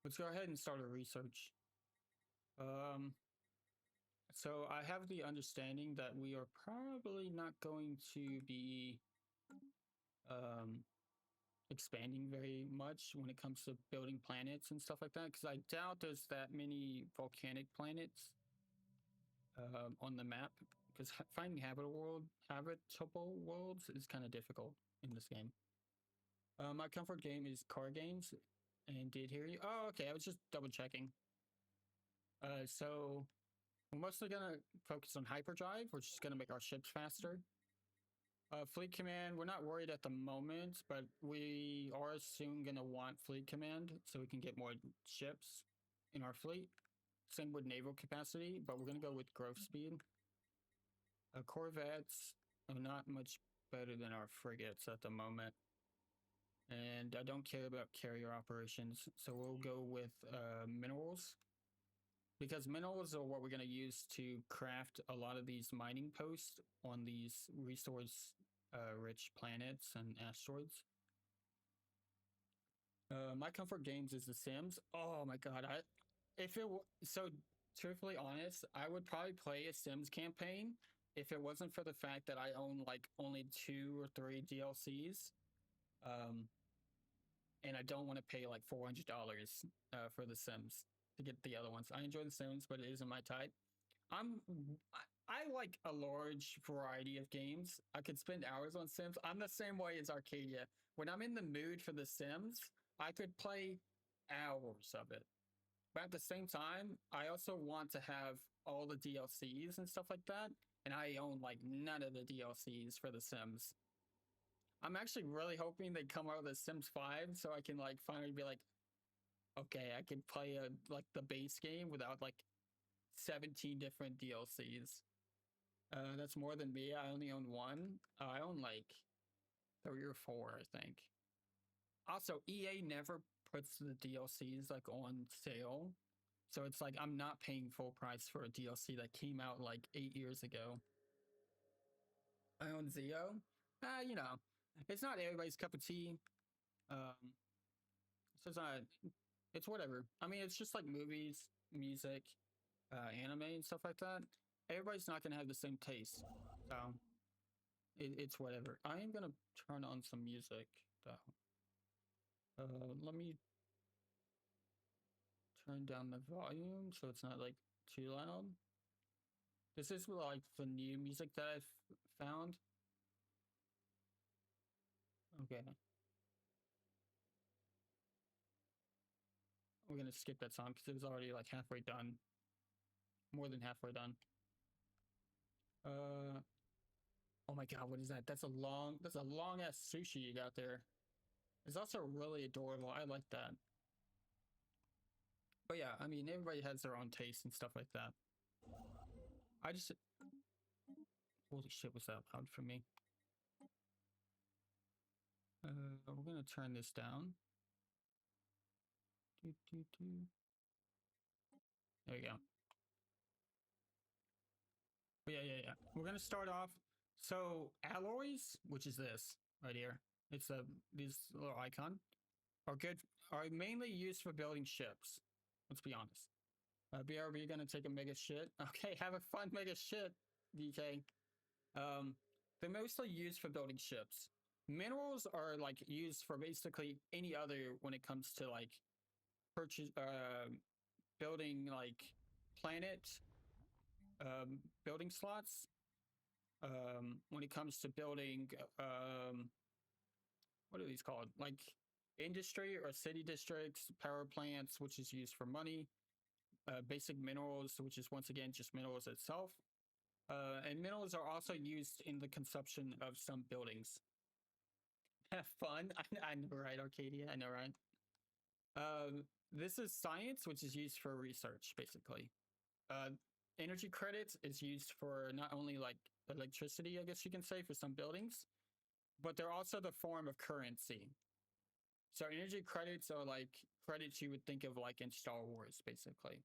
Let's go ahead and start a research. So I have the understanding that we are probably not going to be expanding very much when it comes to building planets and stuff like that, because I doubt there's that many volcanic planets on the map. Because finding habitable worlds is kind of difficult in this game. My comfort game is car games, and did hear you. Oh, okay. I was just double checking. So we're mostly gonna focus on hyperdrive, which is gonna make our ships faster. Fleet command, we're not worried at the moment, but we are soon gonna want fleet command so we can get more ships in our fleet. Same with naval capacity, but we're gonna go with growth speed. Corvettes are not much better than our frigates at the moment. And I don't care about carrier operations, so we'll go with minerals. Because minerals are what we're going to use to craft a lot of these mining posts on these resource rich planets and asteroids. My comfort games is The Sims. Oh my god, so truthfully honest, I would probably play a Sims campaign if it wasn't for the fact that I own like only 2 or 3 DLCs. And I don't want to pay like $400 for The Sims to get the other ones. I enjoy The Sims, but it isn't my type. I like a large variety of games. I could spend hours on Sims. I'm the same way as Arcadia. When I'm in the mood for The Sims, I could play hours of it. But at the same time, I also want to have all the DLCs and stuff like that. And I own like none of the DLCs for The Sims. I'm actually really hoping they come out with The Sims 5 so I can like finally be like, okay, I can play like the base game without like 17 different DLCs. That's more than me. I only own one. I own like 3 or 4, I think. Also, EA never puts the DLCs like on sale. So it's like I'm not paying full price for a DLC that came out like 8 years ago. I own Zio. You know, it's not everybody's cup of tea. So it's not, it's whatever. I mean, it's just like movies, music, anime, and stuff like that. Everybody's not going to have the same taste. So it's whatever. I am going to turn on some music, though. Let me turn down the volume so it's not like too loud. This is like the new music that I've found. Okay. We're going to skip that song because it was already like halfway done. More than halfway done. Oh my god, what is that? That's a long ass sushi you got there. It's also really adorable. I like that. But yeah, I mean, everybody has their own taste and stuff like that. I just, holy shit, was that loud for me? We're gonna turn this down. There we go. But yeah. We're gonna start off. So alloys, which is this right here. It's this little icon, are mainly used for building ships. Let's be honest. BRB gonna take a mega shit. Okay, have a fun mega shit, DK. They're mostly used for building ships. Minerals are like used for basically any other when it comes to like building like planet building slots. When it comes to building what are these called? Like industry or city districts, power plants, which is used for money, basic minerals, which is once again just minerals itself. And minerals are also used in the consumption of some buildings. Have fun. I know, right, Arcadia? I know, right? This is science, which is used for research, basically. Energy credits is used for not only like electricity, I guess you can say, for some buildings, but they're also the form of currency. So energy credits are like credits you would think of like in Star Wars, basically.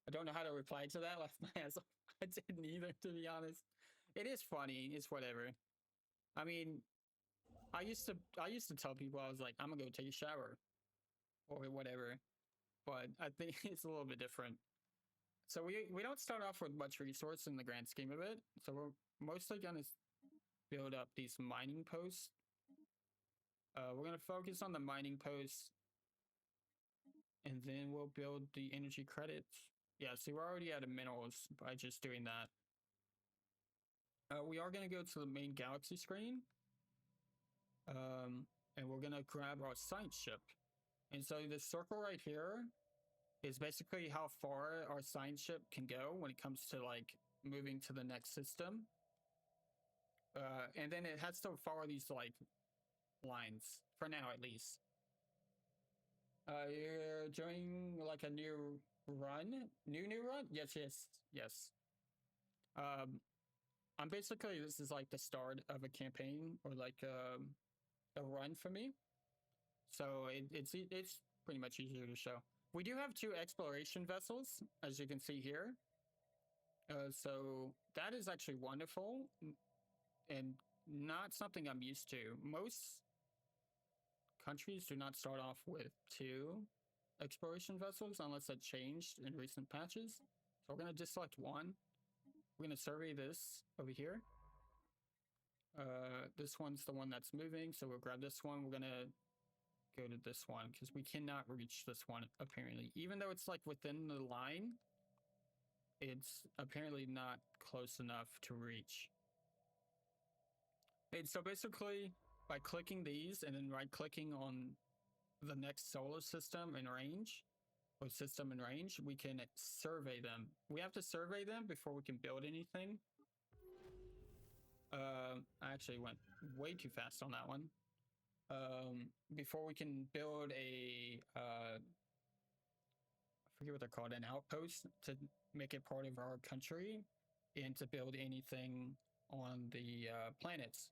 I don't know how to reply to that. Left my ass. I didn't either, to be honest. It is funny. It's whatever. I mean, I used to tell people, I was like, I'm gonna go take a shower or whatever. but I think it's a little bit different. So we don't start off with much resource in the grand scheme of it. So we're mostly gonna build up these mining posts. We're gonna focus on the mining posts, and then we'll build the energy credits. Yeah, see, we're already out of minerals by just doing that. We are gonna go to the main galaxy screen, and we're gonna grab our science ship. And so this circle right here is basically how far our science ship can go when it comes to like moving to the next system. And then it has to follow these like lines for now, at least. You're doing like a new run? New run? Yes. I'm basically, this is like the start of a campaign or like a run for me. So it's pretty much easier to show. We do have 2 exploration vessels, as you can see here. So that is actually wonderful and not something I'm used to. Most countries do not start off with 2 exploration vessels unless that changed in recent patches. So we're going to just select 1. We're going to survey this over here. This one's the one that's moving, so we'll grab this one. We're going to go to this one because we cannot reach this one apparently. Even though it's like within the line, it's apparently not close enough to reach. And so basically, by clicking these and then right-clicking on the next solar system in range, or system in range, we can survey them. We have to survey them before we can build anything. I actually went way too fast on that one. Before we can build a, I forget what they're called, an outpost to make it part of our country and to build anything on the planets.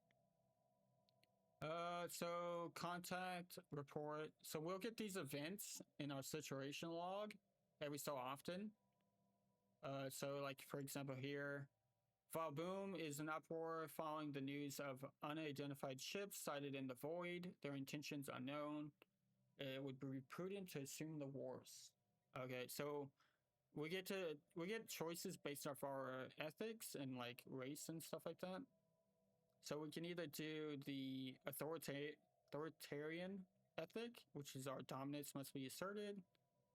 So contact, report. So we'll get these events in our situation log every so often. So like, for example, here, Valboom is in uproar following the news of unidentified ships sighted in the void. Their intentions unknown. It would be prudent to assume the worst. Okay, so we get choices based off our ethics and like race and stuff like that. So we can either do the authoritarian ethic, which is our dominance must be asserted,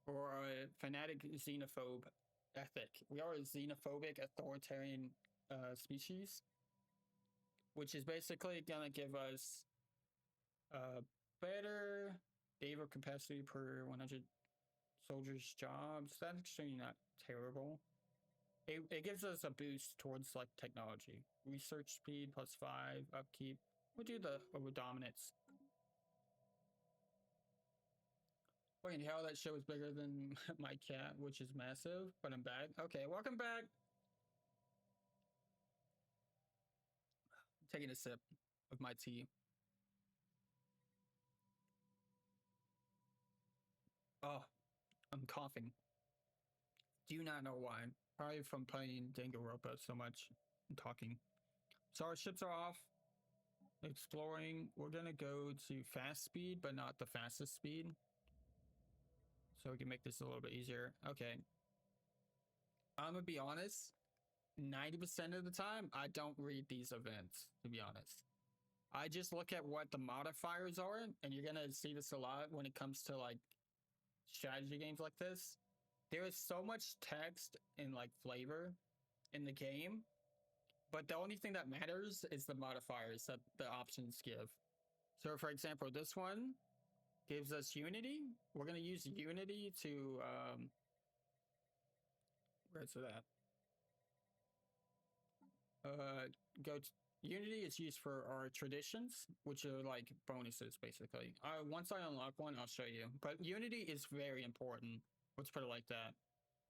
or a fanatic xenophobe ethic. We are a xenophobic authoritarian species, which is basically gonna give us better labor capacity per 100 soldiers' jobs. That's actually not terrible. It gives us a boost towards like technology. Research speed +5, upkeep. We'll do the dominance. Wait, hell, that show is bigger than my cat, which is massive, but I'm back. Okay, welcome back. Taking a sip of my tea. Oh, I'm coughing. Do not know why. Probably from playing Danganronpa so much and talking. So our ships are off. Exploring. We're gonna go to fast speed, but not the fastest speed. So we can make this a little bit easier. Okay. I'm gonna be honest. 90% of the time, I don't read these events, to be honest. I just look at what the modifiers are, and you're gonna see this a lot when it comes to like strategy games like this. There is so much text and like flavor in the game, but the only thing that matters is the modifiers that the options give. So for example, this one gives us unity. We're going to use unity to, where's it at? Go to unity is used for our traditions, which are like bonuses basically. Once I unlock one, I'll show you. But unity is very important. Let's put it like that.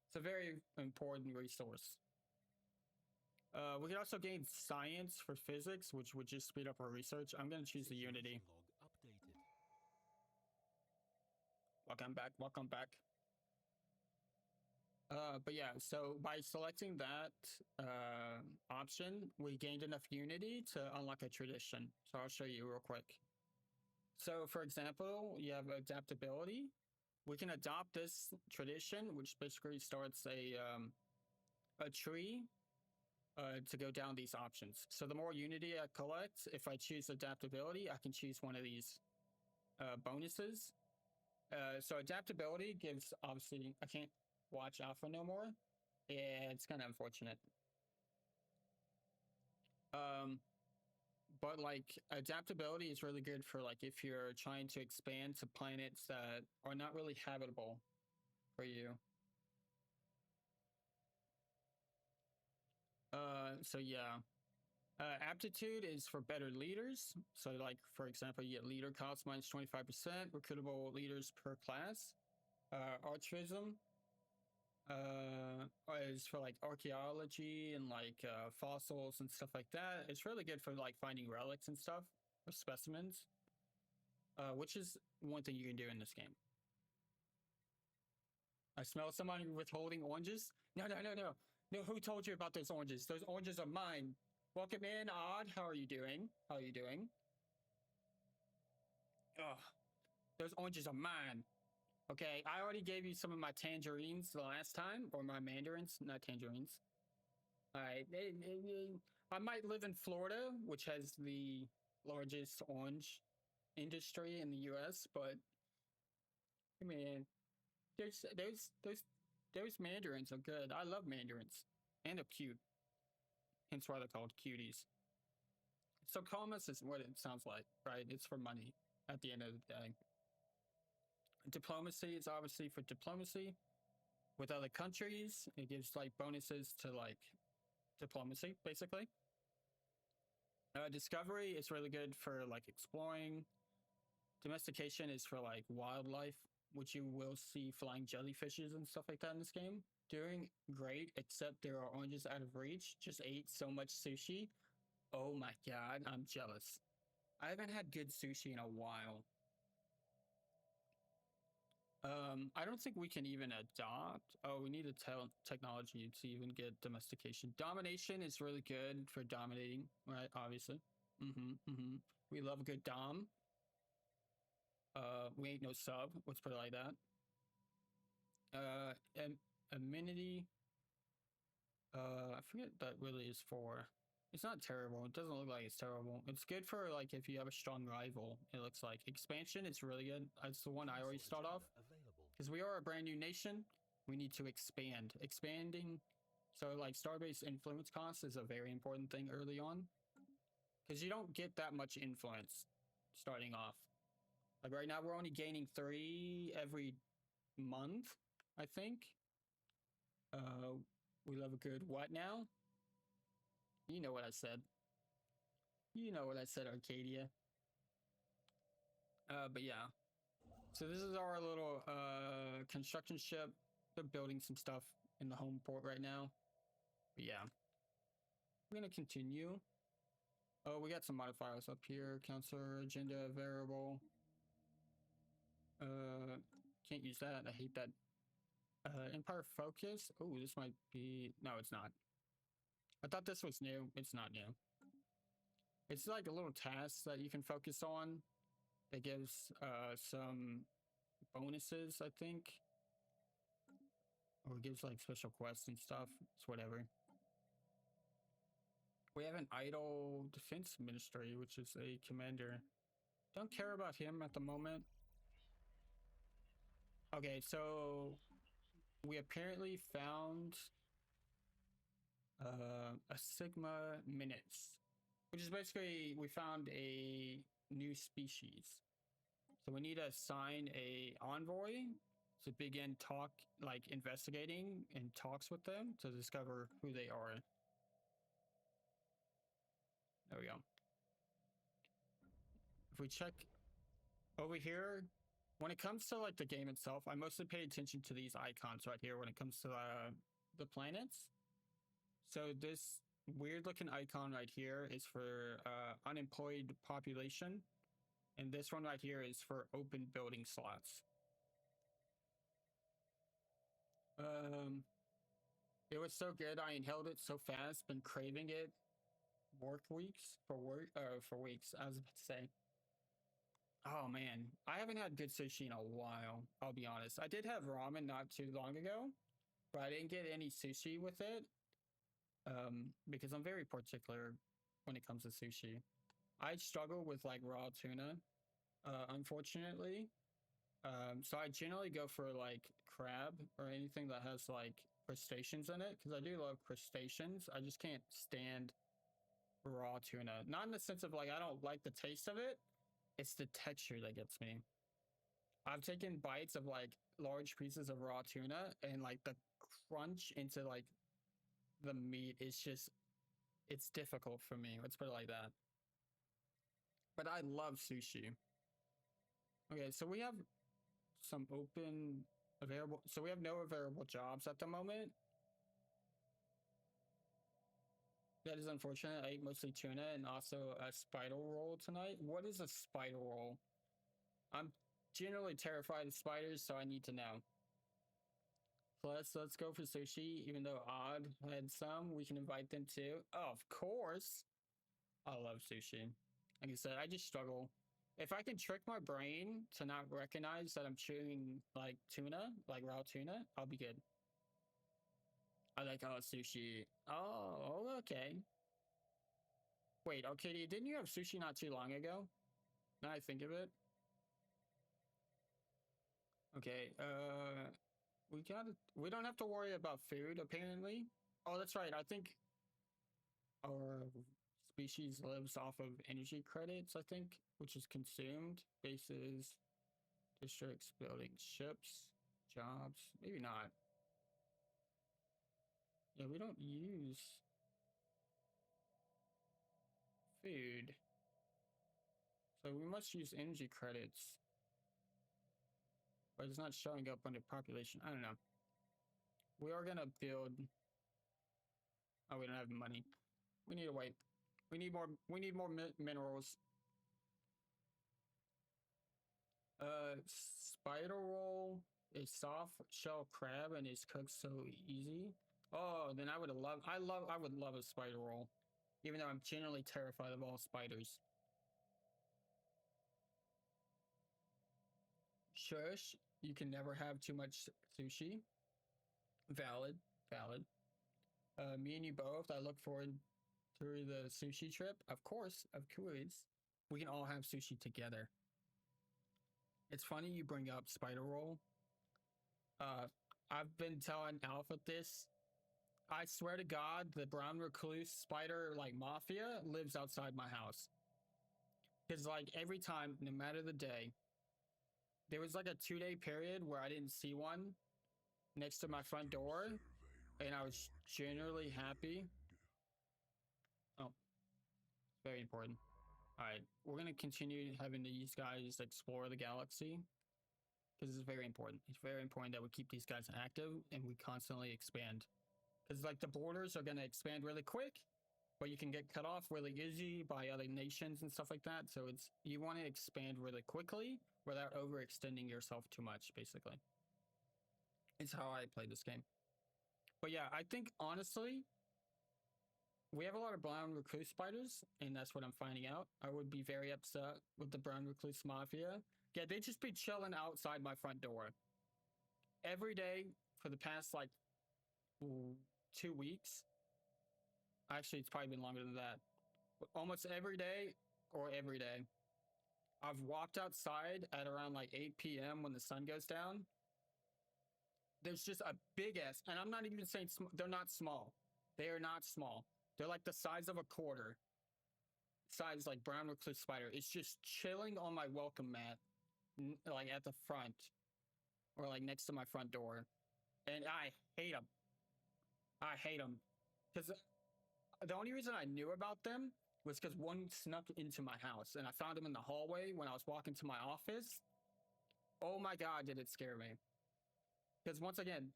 It's a very important resource. We can also gain science for physics, which would just speed up our research. I'm going to choose the unity. Welcome back. Welcome back. But yeah, so by selecting that option, we gained enough unity to unlock a tradition. So I'll show you real quick. So for example, you have adaptability. we can adopt this tradition, which basically starts a tree to go down these options. So the more unity I collect, if I choose adaptability, I can choose one of these bonuses. So adaptability gives, obviously, I can't watch alpha no more. Yeah, it's kind of unfortunate. But like adaptability is really good for like if you're trying to expand to planets that are not really habitable for you. So yeah. Aptitude is for better leaders. So like for example, you get leader cost minus 25%, recruitable leaders per class. Altruism is for like archaeology and like fossils and stuff like that. It's really good for like finding relics and stuff or specimens, which is one thing you can do in this game. I smell someone withholding oranges. No, no, no, no. No, who told you about those oranges? Those oranges are mine. Welcome in, Odd. How are you doing? How are you doing? Ugh. Those oranges are mine. Okay, I already gave you some of my tangerines the last time, or my mandarins, not tangerines. Alright, I might live in Florida, which has the largest orange industry in the US, but I mean, those mandarins are good. I love mandarins, and they're cute. Hence why they're called cuties. So commerce is what it sounds like, right? It's for money at the end of the day. Diplomacy is obviously for diplomacy with other countries. It gives like bonuses to like diplomacy, basically. Discovery is really good for like exploring. Domestication is for like wildlife, which you will see flying jellyfishes and stuff like that in this game. Doing great, except there are oranges out of reach. Just ate so much sushi. Oh my god, I'm jealous. I haven't had good sushi in a while. I don't think we can even adopt. Oh, we need a technology to even get domestication. Domination is really good for dominating, right? Obviously. We love a good dom. We ain't no sub. Let's put it like that. And amenity. I forget what that really is for. It's not terrible. It doesn't look like it's terrible. It's good for like if you have a strong rival. It looks like expansion is really good. It's the one I always start off because we are a brand new nation. We need to expand. Expanding. So like starbase influence cost is a very important thing early on because you don't get that much influence starting off. Like right now, we're only gaining 3 every month, I think. We love a good what now? You know what I said. You know what I said, Arcadia. But yeah. So this is our little construction ship. They're building some stuff in the home port right now. But yeah. We're gonna continue. Oh, we got some modifiers up here. Counselor, agenda, variable. Can't use that. I hate that. Empire focus. Oh, this might be. No, it's not. I thought this was new. It's not new. It's like a little task that you can focus on that gives some bonuses, I think. Or it gives like special quests and stuff. It's whatever. We have an idle defense ministry, which is a commander. Don't care about him at the moment. Okay, so we apparently found a Sigma minutes, which is basically we found a new species. So we need to assign a envoy to begin investigating and talks with them to discover who they are. There we go. If we check over here, when it comes to like the game itself, I mostly pay attention to these icons right here when it comes to the planets. So this weird looking icon right here is for unemployed population. And this one right here is for open building slots. It was so good. I inhaled it so fast. Been craving it. For weeks. I was about to say. Oh man, I haven't had good sushi in a while. I'll be honest. I did have ramen not too long ago, but I didn't get any sushi with it. Because I'm very particular when it comes to sushi. I struggle with like raw tuna, unfortunately. So I generally go for like crab or anything that has like crustaceans in it because I do love crustaceans. I just can't stand raw tuna. Not in the sense of like I don't like the taste of it. It's the texture that gets me. I've taken bites of like large pieces of raw tuna and like the crunch into like the meat is just it's difficult for me. Let's put it like that. But I love sushi. Okay, so we have some open available. So we have no available jobs at the moment. That is unfortunate. I ate mostly tuna and also a spider roll tonight. What is a spider roll? I'm generally terrified of spiders, so I need to know. Plus, let's go for sushi. Even though Odd had some, we can invite them too. Oh, of course. I love sushi. Like I said, I just struggle. If I can trick my brain to not recognize that I'm chewing like tuna, like raw tuna, I'll be good. I like sushi. Oh, okay. Wait, okay, didn't you have sushi not too long ago? Now I think of it. Okay, we don't have to worry about food apparently. Oh, that's right. I think our species lives off of energy credits, I think, which is consumed. Bases, districts, buildings, ships, jobs. Maybe not. Yeah, we don't use food. So we must use energy credits. But it's not showing up under population. I don't know. We are gonna build. Oh, we don't have money. We need to wait. We need more. We need more minerals. Spider roll is soft shell crab and is cooked so easy. Oh, then I would love. I would love a spider roll, even though I'm generally terrified of all spiders. Shush! You can never have too much sushi. Valid, valid. Me and you both. I look forward to the sushi trip. Of course, of course. We can all have sushi together. It's funny you bring up spider roll. Uh, I've been telling Alpha this. I swear to God, the brown recluse spider like mafia lives outside my house. Because like every time, no matter the day, there was like a 2 day period where I didn't see one next to my front door, and I was generally happy. Oh, very important. All right, we're gonna continue having these guys explore the galaxy because it's very important. It's very important that we keep these guys active and we constantly expand. Because like the borders are gonna expand really quick, but you can get cut off really easy by other nations and stuff like that. So it's you want to expand really quickly without overextending yourself too much. Basically, it's how I play this game. But yeah, I think honestly, we have a lot of brown recluse spiders, and that's what I'm finding out. I would be very upset with the brown recluse mafia. Yeah, they'd just be chilling outside my front door every day for the past like 2 weeks. Actually, it's probably been longer than that. Almost every day or every day. I've walked outside at around like 8 p.m. when the sun goes down. There's just a big ass, and I'm not even saying they're not small. They are not small. They're like the size of a quarter. Size like brown recluse spider. It's just chilling on my welcome mat, like at the front, or like next to my front door, and I hate them. I hate them because the only reason I knew about them was because one snuck into my house, and I found him in the hallway when I was walking to my office. Oh my god, did it scare me? Because once again,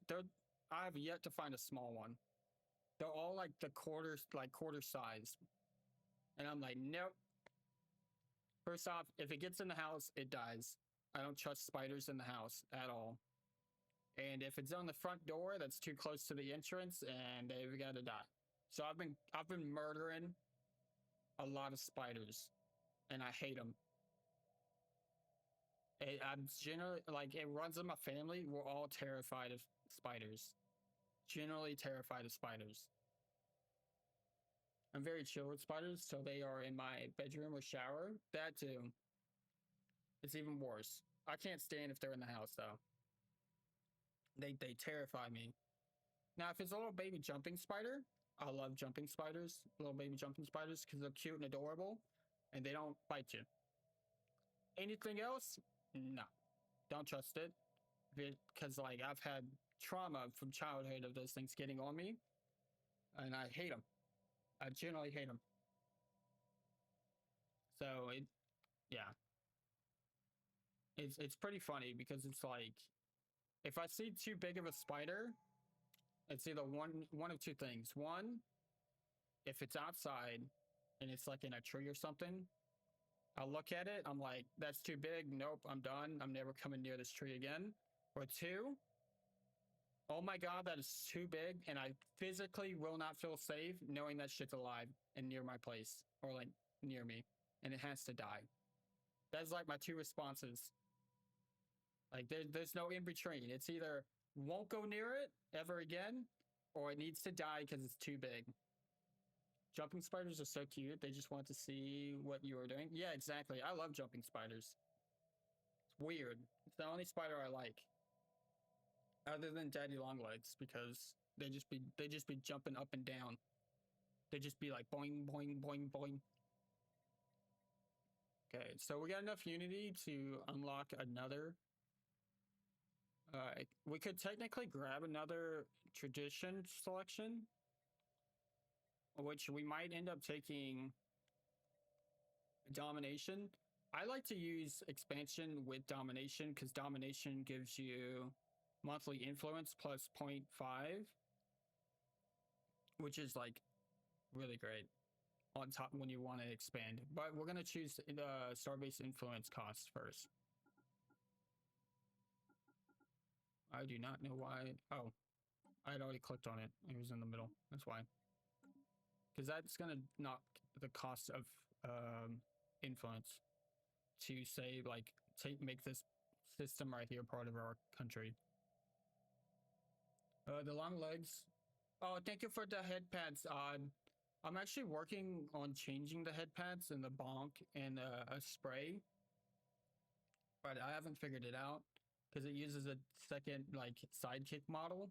I have yet to find a small one. They're all like the quarter size. And I'm like, nope. First off, if it gets in the house, it dies. I don't trust spiders in the house at all. And if it's on the front door, that's too close to the entrance, and they've got to die. So I've been murdering a lot of spiders, and I hate them. I'm generally like it runs in my family. We're all terrified of spiders. Generally terrified of spiders. I'm very chill with spiders, so they are in my bedroom or shower. That too. It's even worse. I can't stand if they're in the house though. They terrify me. Now, if it's a little baby jumping spider, I love jumping spiders, little baby jumping spiders, because they're cute and adorable, and they don't bite you. Anything else? No, don't trust it, because like I've had trauma from childhood of those things getting on me, and I hate them. I generally hate them. So yeah, it's pretty funny because it's like if I see too big of a spider, it's either one of two things. One, if it's outside and it's like in a tree or something, I'll look at it. I'm like, that's too big. Nope, I'm done. I'm never coming near this tree again. Or two, oh my God, that is too big. And I physically will not feel safe knowing that shit's alive and near my place or like near me. And it has to die. That's like my two responses. Like there's no in between. It's either won't go near it ever again or it needs to die because it's too big. Jumping spiders are so cute. They just want to see what you are doing. Yeah, exactly. I love jumping spiders. It's weird. It's the only spider I like. Other than daddy long legs, because they just be jumping up and down. They just be like boing, boing, boing, boing. Okay, so we got enough unity to unlock another. We could technically grab another tradition selection, which we might end up taking domination. I like to use expansion with domination because domination gives you monthly influence plus 0.5, which is like really great on top when you want to expand. But we're going to choose the star-based influence cost first. I do not know why. Oh, I had already clicked on it. It was in the middle. That's why. Because that's going to knock the cost of influence to say like make this system right here part of our country. The long legs. Oh, thank you for the head pads. I'm actually working on changing the head pads and the bonk and a spray, but I haven't figured it out because it uses a second like sidekick model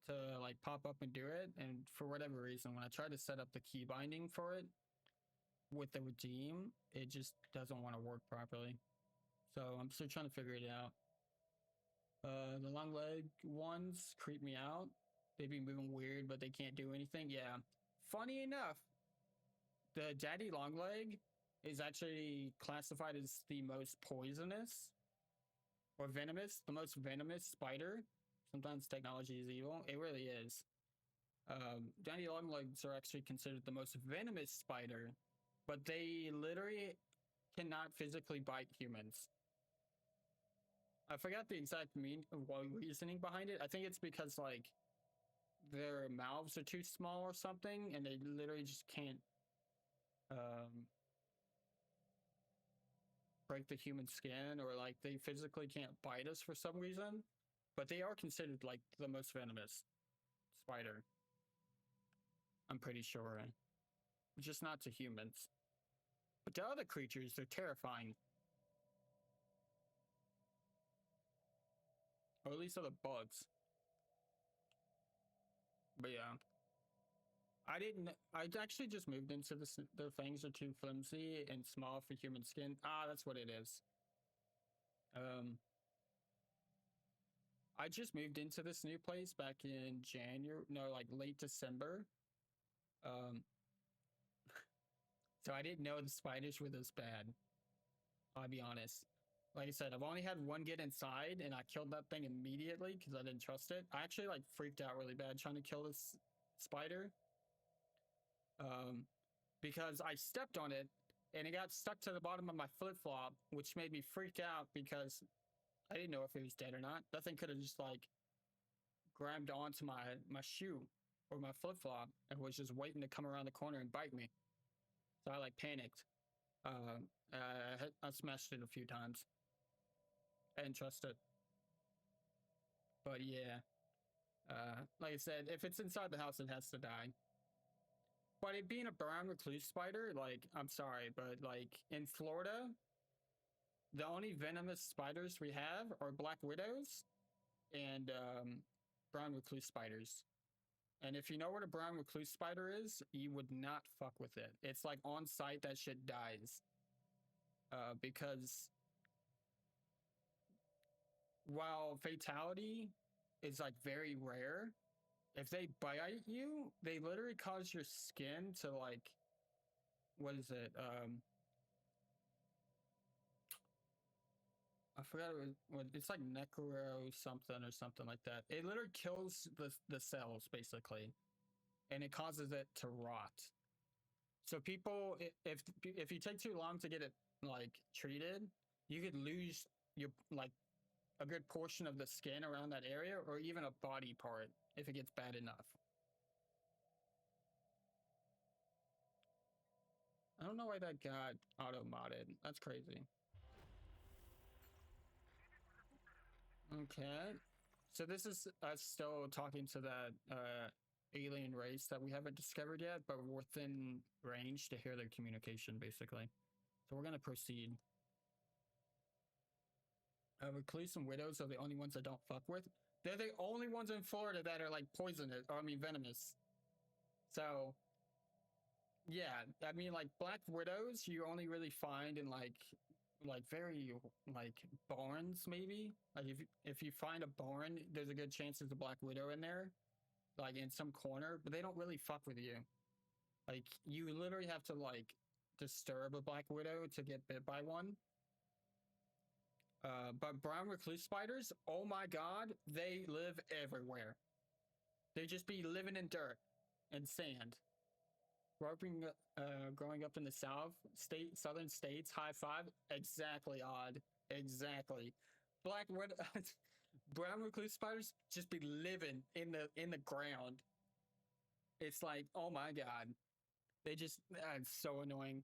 to like pop up and do it. And for whatever reason, when I try to set up the key binding for it with the redeem, it just doesn't want to work properly. So I'm still trying to figure it out. The long leg ones creep me out. They be moving weird, but they can't do anything. Yeah. Funny enough, the daddy long leg is actually classified as the most poisonous or venomous, the most venomous spider. Sometimes technology is evil. It really is. Daddy long legs are actually considered the most venomous spider, but they literally cannot physically bite humans. I forgot the exact reasoning behind it. I think it's because like their mouths are too small or something, and they literally just can't break the human skin, or like they physically can't bite us for some reason. But they are considered like the most venomous spider. I'm pretty sure. Just not to humans. But to other creatures, they're terrifying. Or at least other bugs. But yeah. I actually just moved into this. The fangs are too flimsy and small for human skin. Ah, that's what it is. I just moved into this new place back in January, no, like late December. So I didn't know the spiders were this bad. I'll be honest. Like I said, I've only had one get inside, and I killed that thing immediately because I didn't trust it. I actually like freaked out really bad trying to kill this spider. Because I stepped on it, and it got stuck to the bottom of my flip-flop, which made me freak out because I didn't know if it was dead or not. That thing could have just like grabbed onto my shoe or my flip-flop and was just waiting to come around the corner and bite me. So I like panicked. I smashed it a few times. I didn't trust it. But yeah, like I said, if it's inside the house, it has to die. But it being a brown recluse spider, like, I'm sorry, but like in Florida, the only venomous spiders we have are black widows and brown recluse spiders. And if you know what a brown recluse spider is, you would not fuck with it. It's like on sight that shit dies. Because while fatality is like very rare, if they bite you, they literally cause your skin to like, what is it? I forgot what it's like, necro something or something like that. It literally kills the cells basically, and it causes it to rot. So people, if you take too long to get it like treated, you could lose your like a good portion of the skin around that area, or even a body part if it gets bad enough. I don't know why that got auto-modded. That's crazy. Okay. So this is us still talking to that alien race that we haven't discovered yet, but we're within range to hear their communication, basically. So we're going to proceed. Recluse and widows are the only ones I don't fuck with. They're the only ones in Florida that are like poisonous, or I mean venomous. So yeah, I mean like black widows you only really find in like very like barns maybe. Like if you find a barn, there's a good chance there's a black widow in there, like in some corner, but they don't really fuck with you. Like you literally have to like disturb a black widow to get bit by one. But brown recluse spiders, oh my god, they live everywhere. They just be living in dirt and sand. Growing up in the southern states, high five. Exactly, Odd. Exactly. Black widow, brown recluse spiders just be living in the ground. It's like, oh my god, they just it's so annoying.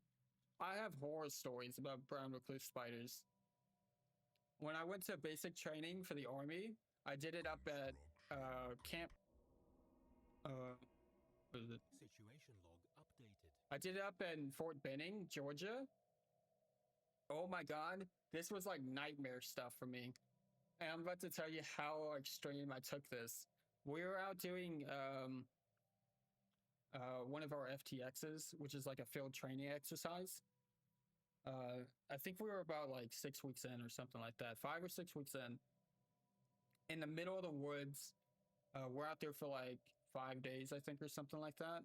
I have horror stories about brown recluse spiders. When I went to basic training for the army, I did it up at camp. What is it? Situation log updated. I did it up in Fort Benning, Georgia. Oh my god, this was like nightmare stuff for me. And I'm about to tell you how extreme I took this. We were out doing one of our FTXs, which is like a field training exercise. I think we were about like 6 weeks in or something like that, 5 or 6 weeks in the middle of the woods. We're out there for like 5 days, I think, or something like that.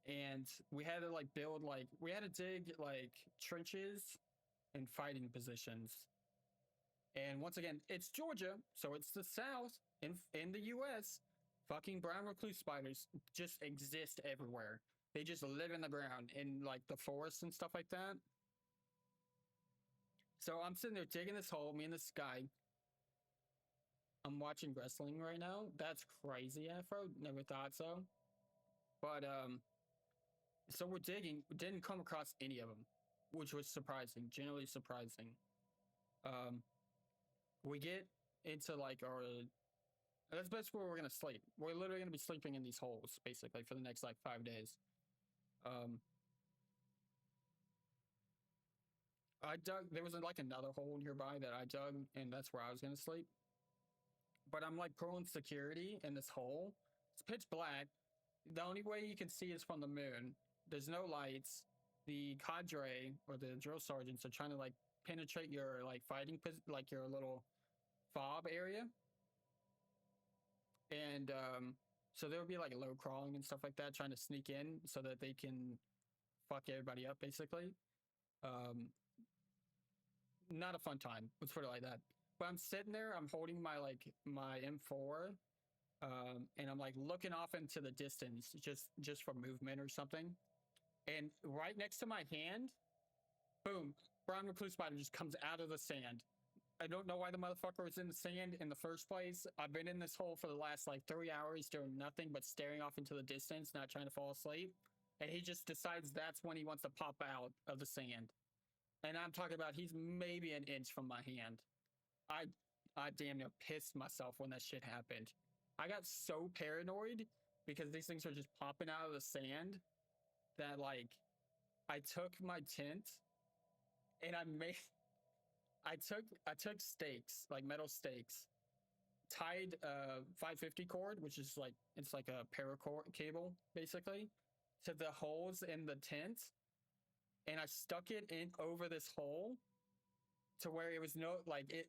And we had to like build we had to dig like trenches and fighting positions. And once again, it's Georgia, so it's the South in the US. Fucking brown recluse spiders just exist everywhere. They just live in the ground in like the forests and stuff like that. So I'm sitting there digging this hole, me and this guy. I'm watching wrestling right now. That's crazy, Afro. Never thought so. But so we're digging, didn't come across any of them, which was surprising, generally surprising. We get into like that's basically where we're gonna sleep. We're literally gonna be sleeping in these holes basically for the next like 5 days. I dug, there was like another hole nearby that I dug, and that's where I was gonna sleep. But I'm like pulling security in this hole. It's pitch black. The only way you can see is from the moon. There's no lights. The cadre or the drill sergeants are trying to like penetrate your like fighting like your little fob area. And so there would be like low crawling and stuff like that, trying to sneak in so that they can fuck everybody up basically. Not a fun time, let's put it like that. But I'm sitting there, I'm holding my my M4, and I'm like looking off into the distance just for movement or something. And right next to my hand, boom, brown recluse spider just comes out of the sand. I don't know why the motherfucker was in the sand in the first place. I've been in this hole for the last like 3 hours doing nothing but staring off into the distance, not trying to fall asleep. And he just decides that's when he wants to pop out of the sand. And I'm talking about he's maybe an inch from my hand. I I damn near pissed myself when that shit happened. I got so paranoid because these things are just popping out of the sand that like I took my tent and I took stakes, like metal stakes, tied 550 cord, which is like it's like a paracord cable basically, to the holes in the tent, and I stuck it in over this hole to where it was no like it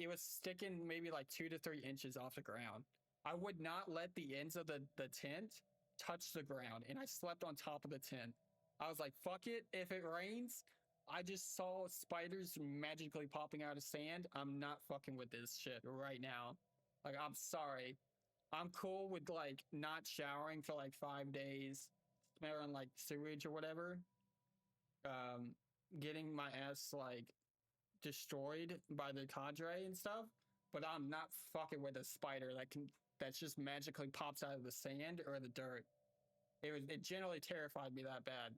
was sticking maybe like 2 to 3 inches off the ground. I would not let the ends of the tent touch the ground, and I slept on top of the tent. I was like, fuck it. If it rains, I just saw spiders magically popping out of sand. I'm not fucking with this shit right now. Like, I'm sorry. I'm cool with like not showering for like 5 days, smelling like sewage or whatever. Um, getting my ass like destroyed by the cadre and stuff, but I'm not fucking with a spider that's just magically pops out of the sand or the dirt. It generally terrified me that bad.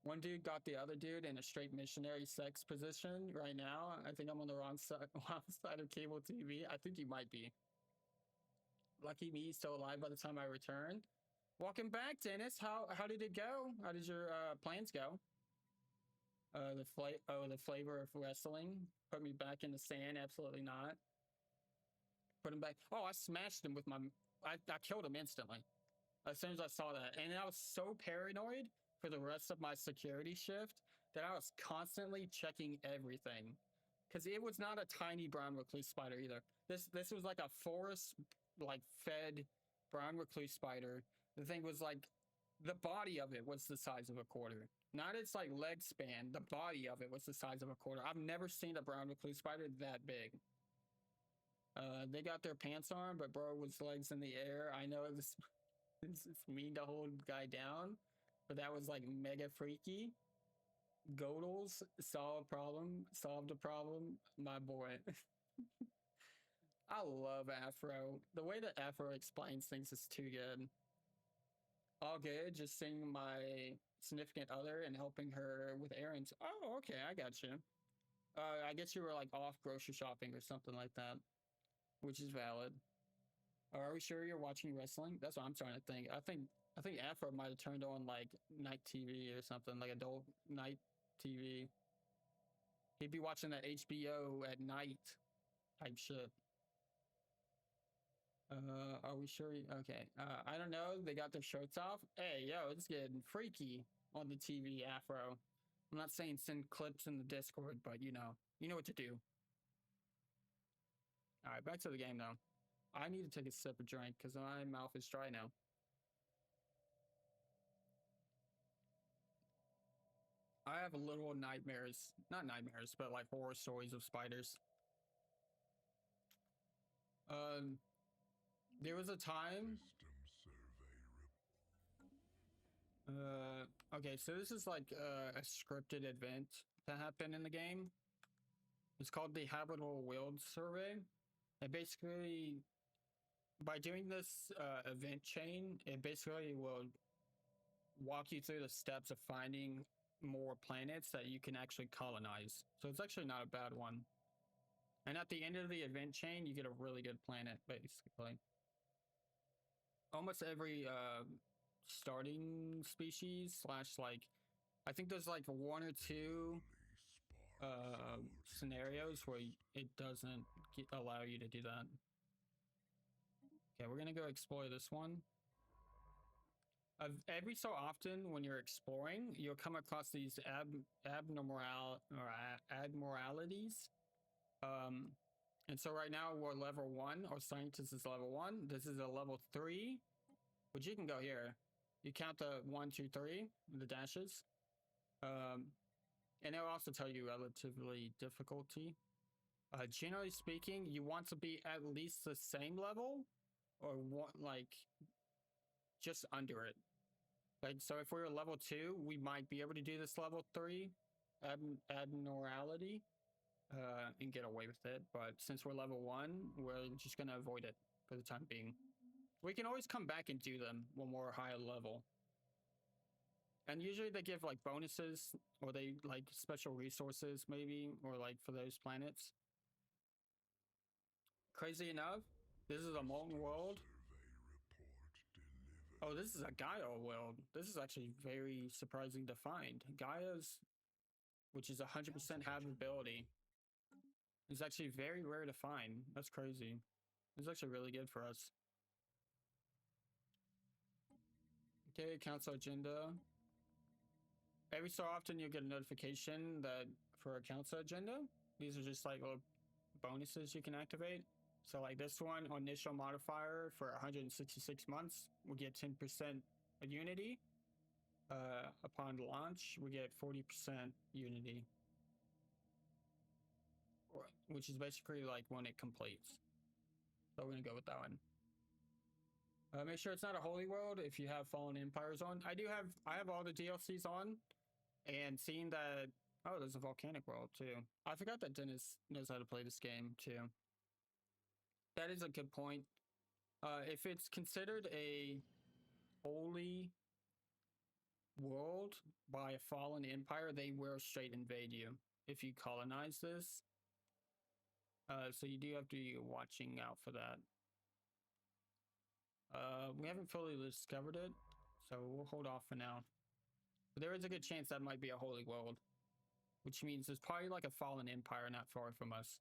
One dude got the other dude in a straight missionary sex position right now. I think I'm on the wrong side of cable TV. I think you might be. Lucky me, he's still alive by the time I return. Welcome back, Dennis. How did it go? How did your plans go? The flavor of wrestling put me back in the sand. Absolutely not. Put him back. Oh, I smashed him with my. I killed him instantly as soon as I saw that, and I was so paranoid for the rest of my security shift that I was constantly checking everything, because it was not a tiny brown recluse spider either. This was like a forest like fed brown recluse spider. The thing was like the body of it was the size of a quarter. Not its like leg span. The body of it was the size of a quarter. I've never seen a brown recluse spider that big. They got their pants on, but bro was legs in the air. I know it's mean to hold guy down, but that was like mega freaky. Godels solved a problem, my boy. I love Afro. The way that Afro explains things is too good. All good, just seeing my significant other and helping her with errands. Oh, okay, I got you. I guess you were like off grocery shopping or something like that, which is valid. Are we sure you're watching wrestling? That's what I'm trying to think. I think Afro might have turned on like night TV or something, like adult night TV. He'd be watching that HBO at night type shit. Are we sure? Okay. I don't know. They got their shirts off. Hey, yo, it's getting freaky on the TV, Afro. I'm not saying send clips in the Discord, but you know what to do. All right, back to the game though. I need to take a sip of drink because my mouth is dry now. I have a little nightmares, not nightmares, but like horror stories of spiders. There was a time. Okay, so this is like a scripted event that happened in the game. It's called the Habitable World Survey. And basically, by doing this event chain, it basically will walk you through the steps of finding more planets that you can actually colonize. So it's actually not a bad one. And at the end of the event chain, you get a really good planet, basically. Almost every starting species / like, I think there's like 1 or 2 scenarios where it doesn't allow you to do that. Okay, we're gonna go explore this one. Every so often when you're exploring, you'll come across these abnormalities. And so right now we're level 1. Our scientist is level 1. This is a level 3, which you can go here. You count the 1, 2, 3, the dashes. And it'll also tell you relatively difficulty. Generally speaking, you want to be at least the same level or like just under it. Like, so if we were level 2, we might be able to do this level 3 abnormality and get away with it. But since we're level 1, we're just going to avoid it for the time being. We can always come back and do them when we're higher level. And usually they give like bonuses or they like special resources maybe, or like for those planets. Crazy enough, this is a molten world. Oh, this is a Gaia world. This is actually very surprising to find. Gaia's, which is 100% habitability, is actually very rare to find. That's crazy. It's actually really good for us. Okay, council agenda. Every so often you'll get a notification that for a council agenda, these are just like little bonuses you can activate. So like this one, initial modifier for 166 months, we get 10% of unity. Upon launch, we get 40% unity, which is basically like when it completes. So we're gonna go with that one. Make sure it's not a holy world if you have Fallen Empires on. I have all the DLCs on, and seeing that, oh, there's a volcanic world too. I forgot that Dennis knows how to play this game too. That is a good point. If it's considered a holy world by a fallen empire, they will straight invade you if you colonize this. So you do have to be watching out for that. We haven't fully discovered it, so we'll hold off for now. But there is a good chance that might be a holy world, which means there's probably like a fallen empire not far from us.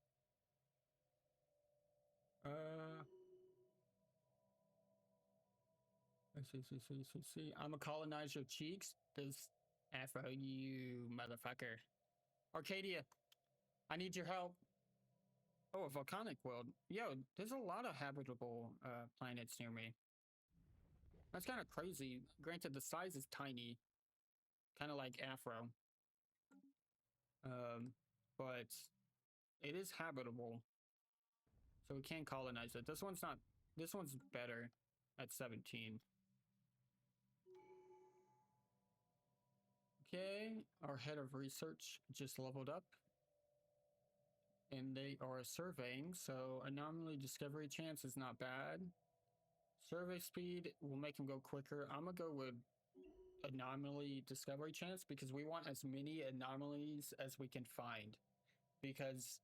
See. I'm gonna colonize your cheeks. This Afro, you motherfucker. Arcadia, I need your help. Oh, a volcanic world. Yo, there's a lot of habitable planets near me. That's kind of crazy. Granted, the size is tiny, kind of like Afro. But it is habitable, so we can colonize it. This one's not. This one's better at 17. Okay, our head of research just leveled up. And they are surveying, so anomaly discovery chance is not bad. Survey speed will make him go quicker. I'm gonna go with anomaly discovery chance because we want as many anomalies as we can find. Because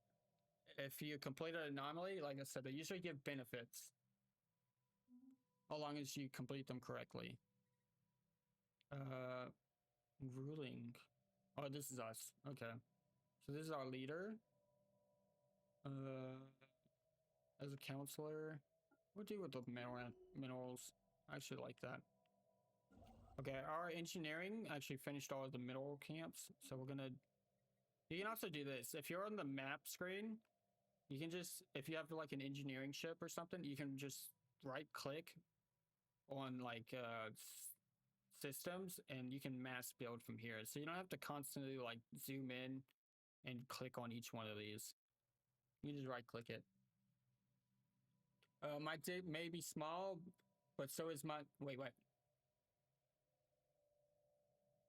if you complete an anomaly, like I said, they usually give benefits as long as you complete them correctly. Ruling. Oh, this is us. Okay. So this is our leader. As a counselor, we'll do with the minerals. I actually like that. Okay, our engineering actually finished all of the mineral camps, so we're gonna. You can also do this if you're on the map screen. You can just, if you have like an engineering ship or something, you can just right click on like systems, and you can mass build from here. So you don't have to constantly like zoom in and click on each one of these. You just right click it. My dick may be small, but so is my. Wait, what?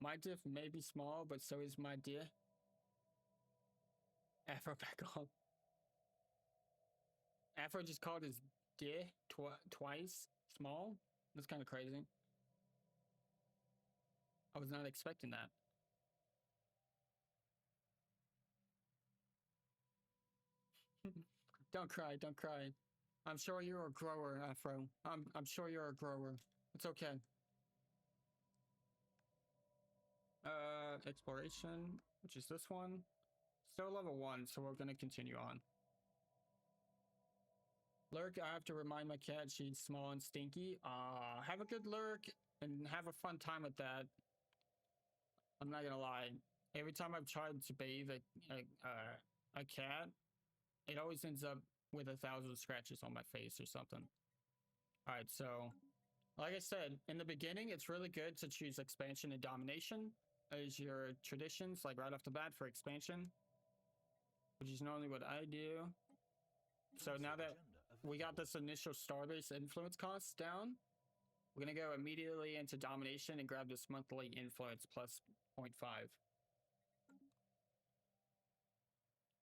My diff may be small, but so is my dick. Afro back on. Afro just called his dick twice small. That's kind of crazy. I was not expecting that. Don't cry, don't cry. I'm sure you're a grower, Afro. I'm sure you're a grower. It's okay. Exploration, which is this one. Still level 1, so we're gonna continue on. Lurk, I have to remind my cat she's small and stinky. Have a good lurk and have a fun time with that. I'm not gonna lie. Every time I've tried to bathe a cat, it always ends up with 1,000 scratches on my face or something. All right, so like I said, in the beginning, it's really good to choose expansion and domination as your traditions, like right off the bat for expansion, which is normally what I do. So now that we got this initial starbase influence cost down, we're gonna go immediately into domination and grab this monthly influence plus 0.5.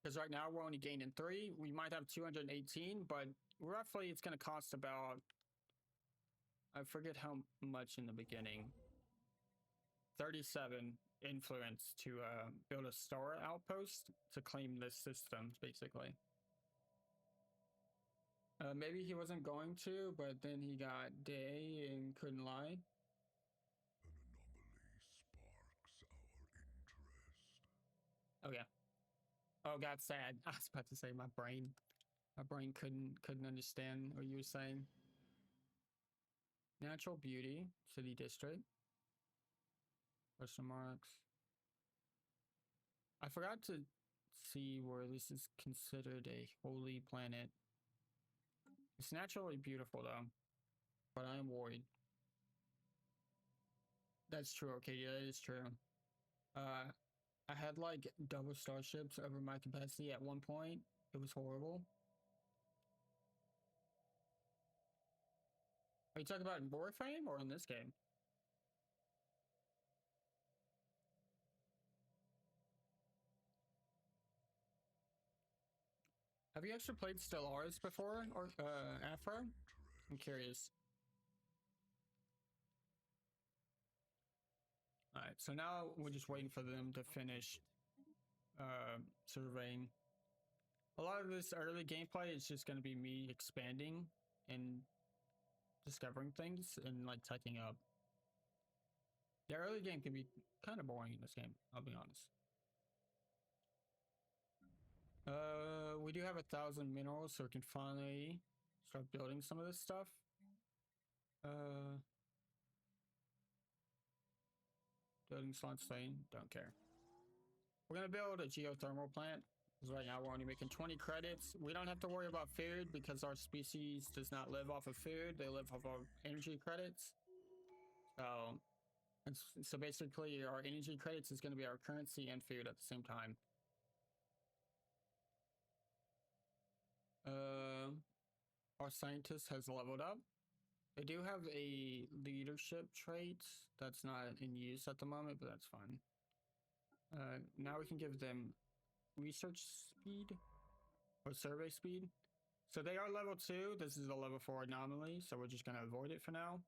Because right now we're only gaining 3. We might have 218, but roughly it's gonna cost about, I forget how much in the beginning. 37 influence to build a star outpost to claim this system, basically. Maybe he wasn't going to, but then he got day and couldn't lie. An anomaly sparks our interest. Oh yeah. Oh, got sad. I was about to say my brain couldn't understand what you were saying. Natural beauty, city district. Question marks. I forgot to see where this is considered a holy planet. It's naturally beautiful though, but I am worried. That's true. Okay, yeah, that is true. I had like double starships over my capacity at one point. It was horrible. Are you talking about in Warframe or in this game? Have you actually played Stellaris before, or Afro? I'm curious. Alright, so now we're just waiting for them to finish surveying. A lot of this early gameplay is just going to be me expanding and discovering things and like typing up. The early game can be kind of boring in this game, I'll be honest. We do have 1,000 minerals, so we can finally start building some of this stuff. Building slot staying, don't care. We're gonna build a geothermal plant, because right now we're only making 20 credits. We don't have to worry about food because our species does not live off of food, they live off of energy credits. So basically our energy credits is gonna be our currency and food at the same time. Our scientist has leveled up. They do have a leadership trait that's not in use at the moment, but that's fine. Now we can give them research speed or survey speed. So they are level 2. This is a level 4 anomaly, so we're just gonna avoid it for now.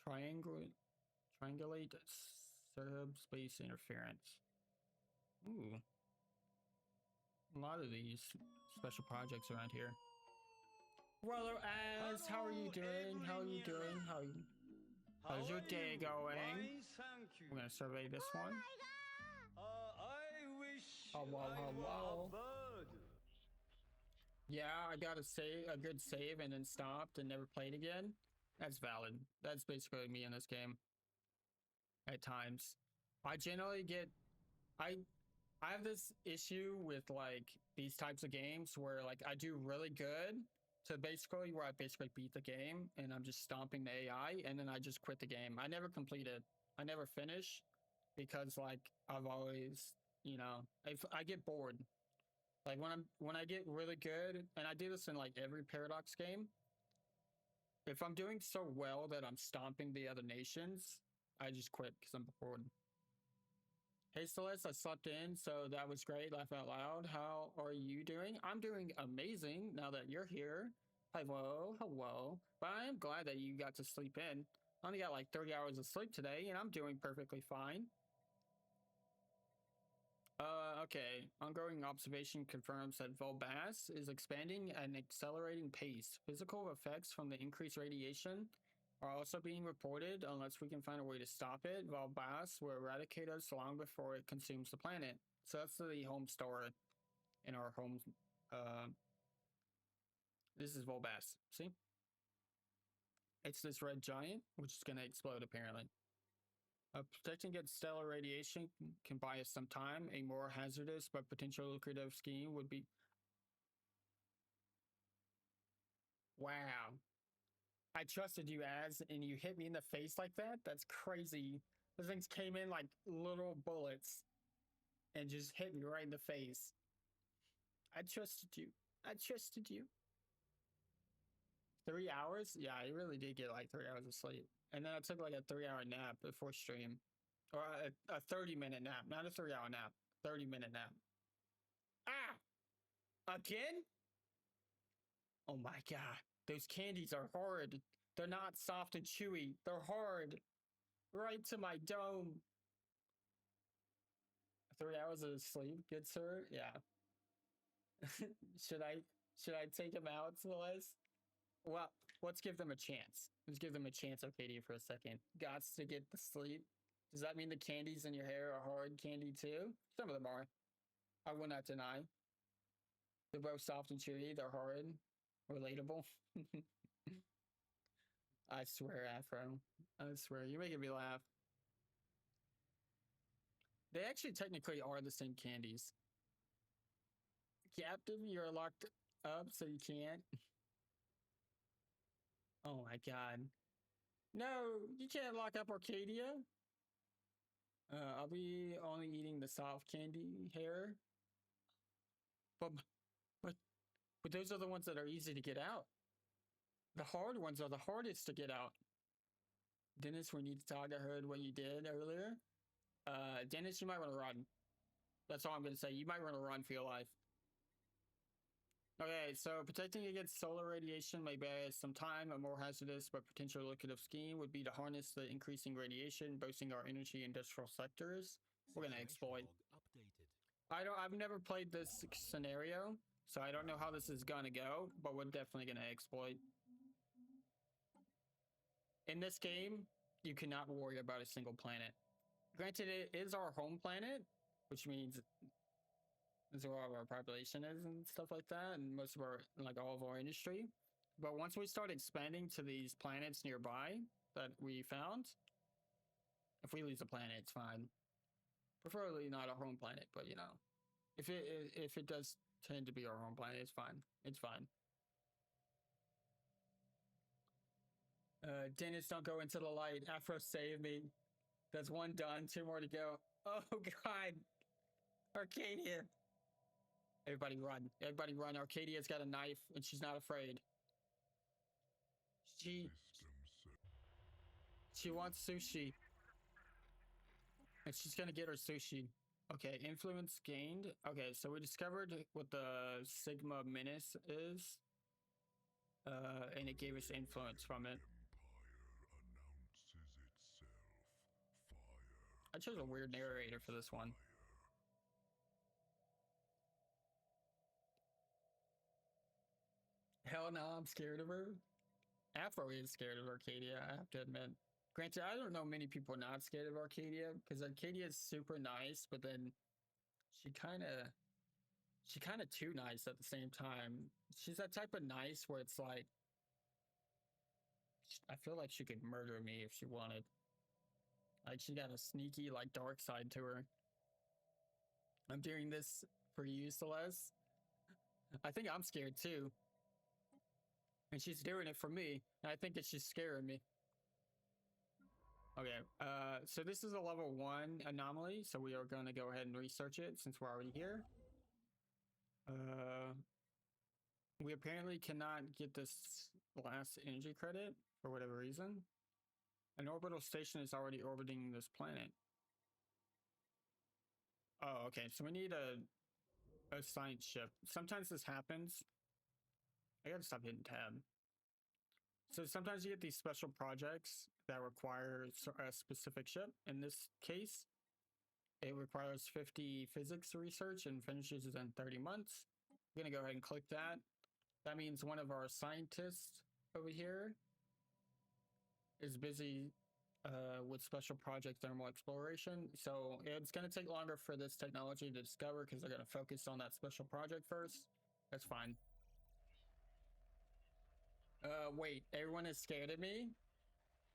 Triangulate subspace interference. Ooh. A lot of these special projects around here. Hello, Az. How are you doing? How are you doing? How's your day going? We're gonna survey this one. I wish Hello. Yeah, I got a good save and then stopped and never played again. That's valid. That's basically me in this game. At times, I generally get I have this issue with like these types of games where like I do really good to basically where I basically beat the game and I'm just stomping the AI and then I just quit the game. I never complete it. I never finish because like I've always, you know, if I get bored. Like when I get really good, and I do this in like every Paradox game, if I'm doing so well that I'm stomping the other nations, I just quit because I'm bored. Hey Celeste, I slept in, so that was great. Laugh out loud. How are you doing? I'm doing amazing now that you're here. Hello, hello. But I am glad that you got to sleep in. I only got like 30 hours of sleep today, and I'm doing perfectly fine. Okay. Ongoing observation confirms that Volbass is expanding at an accelerating pace. Physical effects from the increased radiation are also being reported. Unless we can find a way to stop it, Volbass will eradicate us long before it consumes the planet. So that's the home store in our home. This is Volbass. See? It's this red giant, which is going to explode apparently. Protecting against stellar radiation can buy us some time. A more hazardous but potentially lucrative scheme would be... Wow. I trusted you, Az, and you hit me in the face like that? That's crazy. Those things came in like little bullets and just hit me right in the face. I trusted you. I trusted you. 3 hours? Yeah, I really did get like 3 hours of sleep. And then I took like a 3-hour nap before stream. Or a 30-minute nap. Not a 3-hour nap. 30-minute nap. Ah! Again? Oh my god. Those candies are hard. They're not soft and chewy. They're hard. Right to my dome. 3 hours of sleep, good sir. Yeah. should I take him out, Celeste? Well, let's give them a chance. Let's give them a chance, Arcadia, for a second. Gots to get the sleep. Does that mean the candies in your hair are hard candy too? Some of them are. I will not deny. They're both soft and chewy. They're hard. Relatable. I swear, Afro. I swear. You're making me laugh. They actually technically are the same candies. Captain, you're locked up, so you can't. Oh my god. No, you can't lock up Arcadia. Are we only eating the soft candy hair? But, but, but those are the ones that are easy to get out. The hard ones are the hardest to get out. Dennis, we need to talk. I heard what you did earlier. Dennis, you might want to run. That's all I'm going to say. You might want to run for your life. Okay, so protecting against solar radiation may buy us some time. A more hazardous but potentially lucrative scheme would be to harness the increasing radiation, boosting our energy industrial sectors. We're gonna exploit. I've never played this scenario, so I don't know how this is gonna go, but we're definitely gonna exploit. In this game, you cannot worry about a single planet. Granted, it is our home planet, which means this is where all of our population is and stuff like that, and most of our, like, all of our industry. But once we start expanding to these planets nearby that we found, if we lose a planet, it's fine. Preferably not our home planet, but you know, if it does tend to be our home planet, it's fine. It's fine. Dennis, don't go into the light. Afro, save me. That's one done. 2 more to go. Oh god, Arcadia. Everybody run. Everybody run. Arcadia's got a knife and she's not afraid. She wants sushi. And she's gonna get her sushi. Okay, influence gained. Okay, so we discovered what the Sigma Menace is. And it gave us influence from it. I chose a weird narrator for this one. Hell no, I'm scared of her. Afro is scared of Arcadia, I have to admit. Granted, I don't know many people not scared of Arcadia, because Arcadia is super nice, but then she kind of too nice at the same time. She's that type of nice where it's like, I feel like she could murder me if she wanted. Like, she got a sneaky, like, dark side to her. I'm doing this for you, Celeste. I think I'm scared too. And she's doing it for me. And I think that she's scaring me. Okay, so this is a level 1 anomaly, so we are going to go ahead and research it since we're already here. We apparently cannot get this last energy credit for whatever reason. An orbital station is already orbiting this planet. Oh, okay, so we need a science ship. Sometimes this happens. I gotta stop hitting tab. So sometimes you get these special projects that require a specific ship. In this case, it requires 50 physics research and finishes in 30 months. I'm gonna go ahead and click that. That means one of our scientists over here is busy with special project thermal exploration. So it's gonna take longer for this technology to discover because they're gonna focus on that special project first. That's fine. Wait, everyone is scared of me?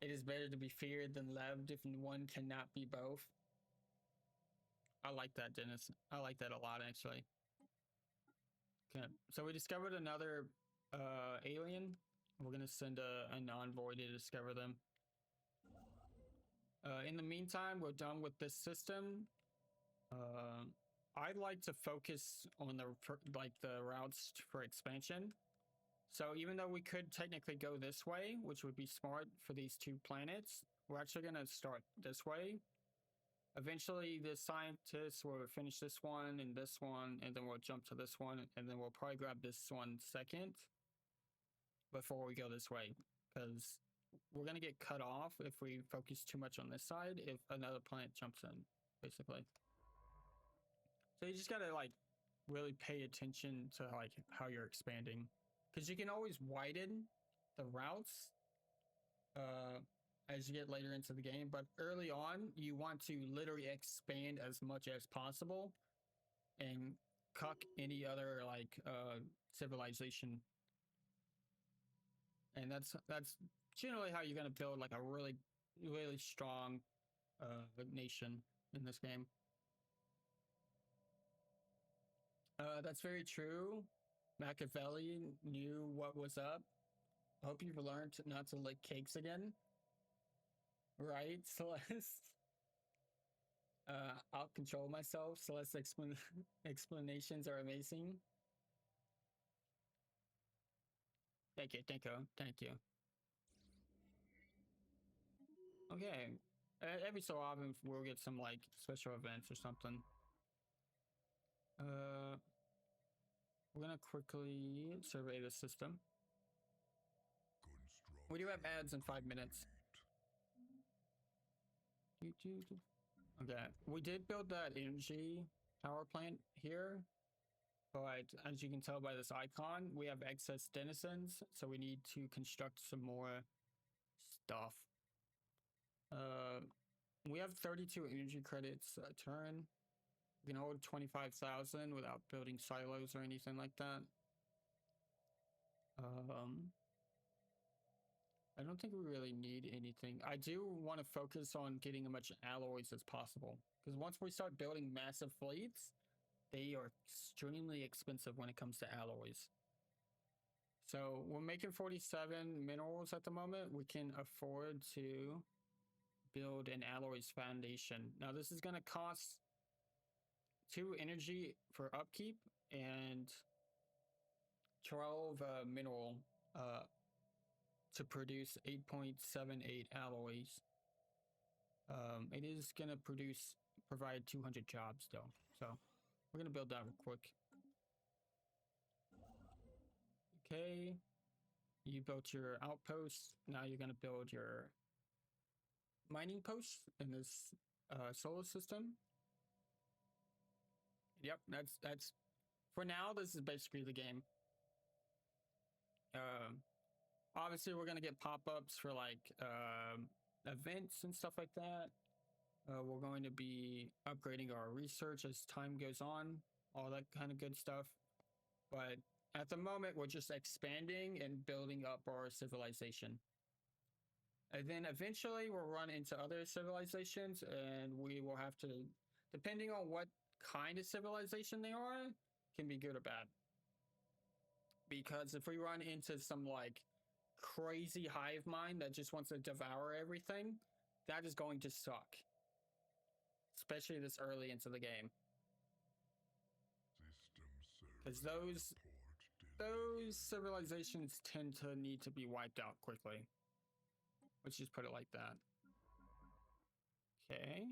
It is better to be feared than loved if one cannot be both. I like that, Dennis. I like that a lot, actually. Okay, so we discovered another alien. We're gonna send an envoy to discover them. In the meantime, we're done with this system. I'd like to focus on the routes for expansion. So even though we could technically go this way, which would be smart for these 2 planets, we're actually going to start this way. Eventually, the scientists will finish this one, and then we'll jump to this one, and then we'll probably grab this one second before we go this way, because we're gonna get cut off if we focus too much on this side if another planet jumps in, basically. So you just gotta like really pay attention to like how you're expanding, because you can always widen the routes as you get later into the game, but early on you want to literally expand as much as possible and cuck any other like civilization. And that's generally how you're going to build like a really strong nation in this game. That's very true. Machiavelli knew what was up. I hope you've learned not to lick cakes again. Right, Celeste? I'll control myself. Celeste's explanations are amazing. Thank you, thank you, thank you. Okay. Every so often we'll get some like special events or something. We're gonna quickly survey the system. We do have ads in 5 minutes. Okay, we did build that energy power plant here, but as you can tell by this icon, we have excess denizens, so we need to construct some more stuff. We have 32 energy credits a turn. We can hold 25,000 without building silos or anything like that. I don't think we really need anything. I do want to focus on getting as much alloys as possible, because once we start building massive fleets, they are extremely expensive when it comes to alloys. So we're making 47 minerals at the moment. We can afford to build an alloys foundation. Now this is going to cost 2 energy for upkeep and 12 mineral to produce 8.78 alloys. It is gonna provide 200 jobs though, so we're gonna build that real quick. Okay, you built your outpost. Now you're gonna build your mining posts in this solar system. Yep, that's for now. This is basically the game. Obviously we're gonna get pop-ups for like events and stuff like that. We're going to be upgrading our research as time goes on, all that kind of good stuff. But at the moment we're just expanding and building up our civilization, and then eventually we'll run into other civilizations, and we will have to, depending on what kind of civilization they are, can be good or bad. Because if we run into some like crazy hive mind that just wants to devour everything, that is going to suck, especially this early into the game, because those civilizations tend to need to be wiped out quickly. Let's just put it like that. Okay,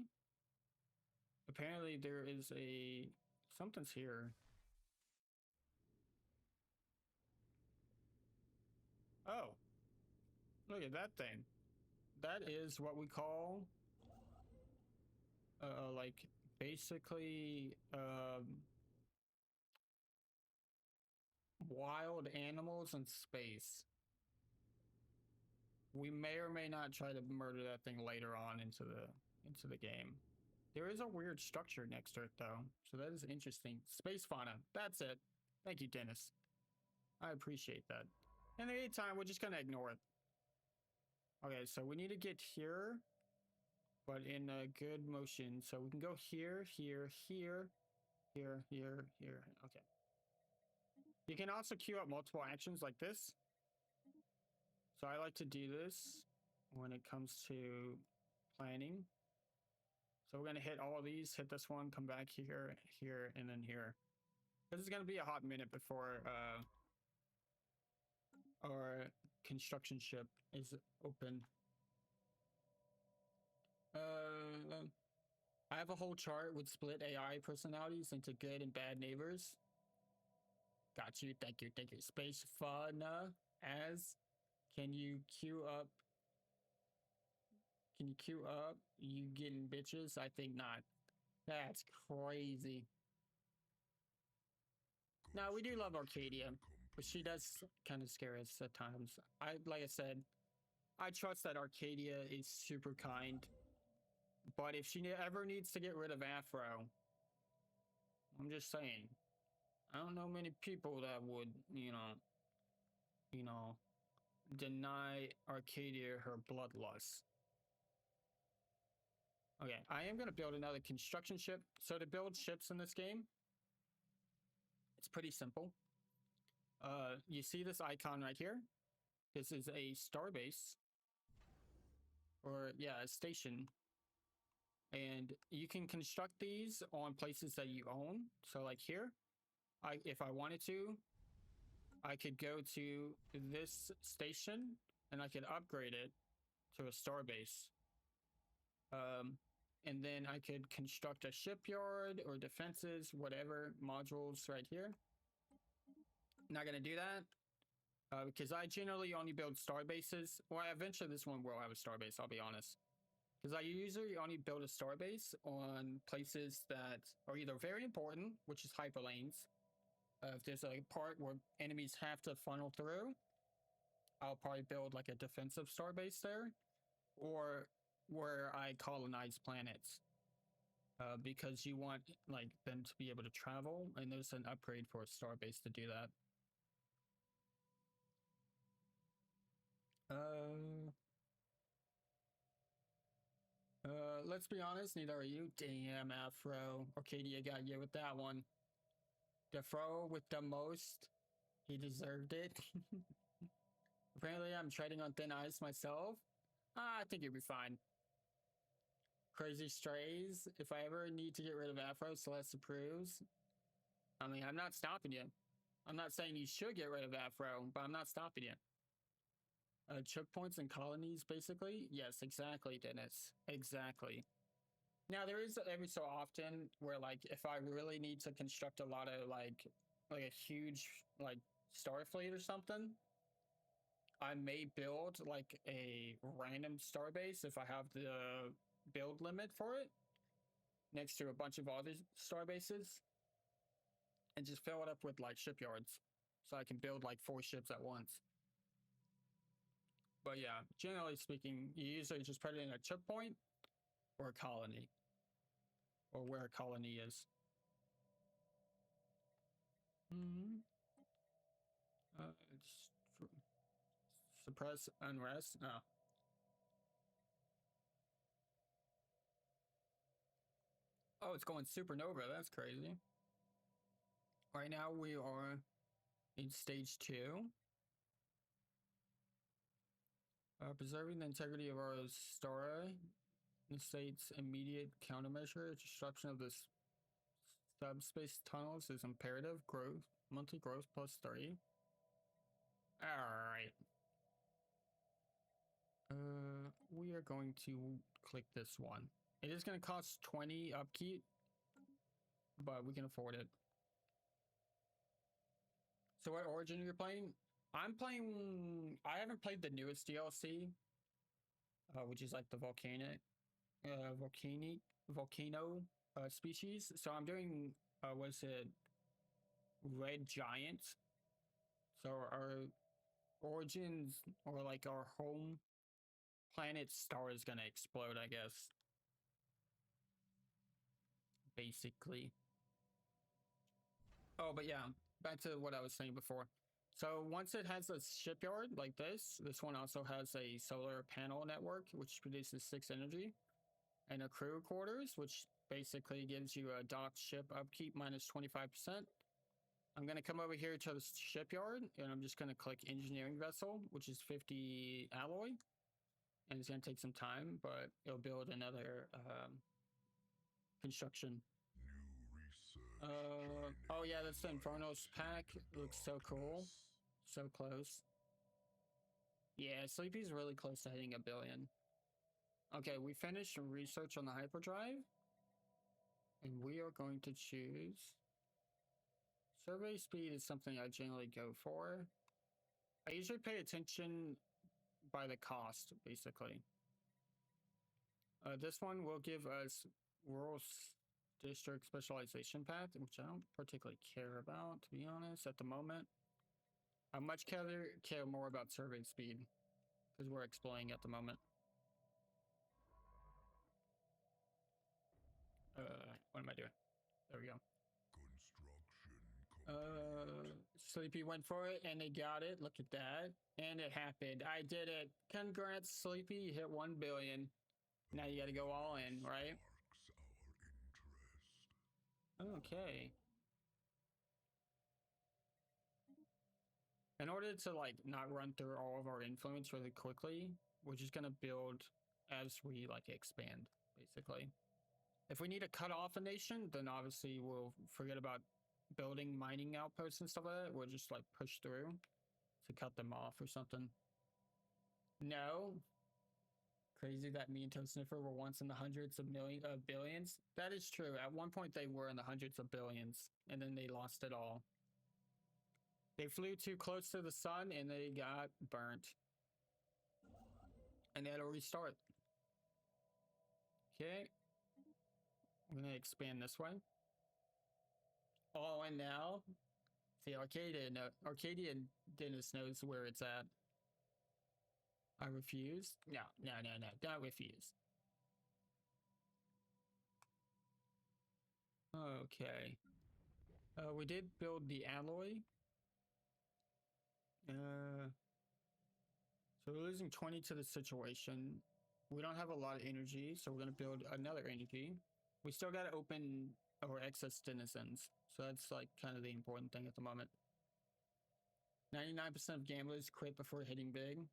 apparently there is something's here. Oh, look at that thing. That is what we call like basically wild animals in space. We may or may not try to murder that thing later on into the game. There is a weird structure next to it though, so that is interesting. Space fauna, that's it. Thank you, Dennis. I appreciate that. In the meantime, we're just gonna ignore it. Okay, so we need to get here, but in a good motion. So we can go here, here, here, here, here, here. Okay. You can also queue up multiple actions like this. So I like to do this when it comes to planning. So we're gonna hit all of these, hit this one, come back here, here, and then here. This is gonna be a hot minute before our construction ship is open. I have a whole chart with split AI personalities into good and bad neighbors. Got you. Thank you. Thank you. Space Fauna as, can you queue up Can you queue up? You getting bitches? I think not. That's crazy. No, we do love Arcadia, but she does kind of scare us at times. Like I said, I trust that Arcadia is super kind. But if she ever needs to get rid of Afro, I'm just saying, I don't know many people that would, deny Arcadia her bloodlust. Okay, I am going to build another construction ship. So to build ships in this game, it's pretty simple. You see this icon right here? This is a starbase. Or, yeah, a station. And you can construct these on places that you own. So like here, if I wanted to, I could go to this station and I could upgrade it to a starbase. And then I could construct a shipyard or defenses, whatever, modules right here. Not gonna do that because I generally only build starbases. Well, eventually this one will have a starbase, I'll be honest. Because I usually only build a starbase on places that are either very important, which is hyperlanes. If there's a part where enemies have to funnel through, I'll probably build like a defensive starbase there, or where I colonize planets. Because you want like them to be able to travel, and there's an upgrade for a starbase to do that. Let's be honest, neither are you. Damn, Afro. Arcadia got you with that one. The fro with the most. He deserved it. Apparently, I'm treading on thin ice myself. I think you'll be fine. Crazy strays. If I ever need to get rid of Afro, Celeste approves. I mean, I'm not stopping you. I'm not saying you should get rid of Afro, but I'm not stopping you. Choke points and colonies, basically? Yes, exactly, Dennis. Exactly. Now, there is every so often where, like, if I really need to construct a lot of, like a huge, like, star fleet or something, I may build, like, a random starbase if I have the build limit for it next to a bunch of other starbases and just fill it up with, like, shipyards so I can build, like, 4 ships at once. But yeah, generally speaking, you usually just put it in a choke point or a colony, or where a colony is. Suppress unrest. Oh. Oh, it's going supernova. That's crazy. Right now we are in stage 2. Preserving the integrity of our star state's immediate countermeasure. Disruption of the subspace tunnels is imperative. Growth, monthly growth +3. Alright. We are going to click this one. It is going to cost 20 upkeep, but we can afford it. So what origin are you playing? I'm playing... I haven't played the newest DLC, which is like the volcano species. So I'm doing, what's it? Red Giant. So our origins, or like our home planet star, is gonna explode, I guess. Basically. Oh, but yeah, back to what I was saying before. So once it has a shipyard like this one also has a solar panel network, which produces 6 energy, and a crew quarters, which basically gives you a docked ship upkeep -25%. I'm going to come over here to the shipyard, and I'm just going to click engineering vessel, which is 50 alloy. And it's going to take some time, but it'll build another construction. Oh yeah, that's the Inferno's pack. It looks so cool. So close. Yeah, Sleepy's really close to hitting 1 billion. Okay, we finished research on the hyperdrive. And we are going to choose... Survey speed is something I generally go for. I usually pay attention by the cost, basically. This one will give us rural district specialization path, which I don't particularly care about, to be honest, at the moment. I much care more about survey speed because we're exploring at the moment. What am I doing? There we go. Sleepy went for it and they got it. Look at that. And it happened. I did it. Congrats, Sleepy. You hit 1 billion. Now you gotta go all in, right? Okay. In order to like not run through all of our influence really quickly, we're just gonna build as we like expand, basically. If we need to cut off a nation, then obviously we'll forget about building mining outposts and stuff like that. We'll just like push through to cut them off or something. No. Crazy that me and Toad Sniffer were once in the hundreds of billions. That is true. At one point they were in the hundreds of billions and then they lost it all. They flew too close to the sun and they got burnt. And it'll restart. Okay. I'm gonna expand this way. Oh, and now, see, Arcadia Dennis knows where it's at. I refuse. No, don't refuse. Okay. We did build the alloy. So we're losing 20 to the situation. We don't have a lot of energy, so we're gonna build another energy. We still gotta open our excess denizens, so that's like kind of the important thing at the moment. 99% of gamblers quit before hitting big.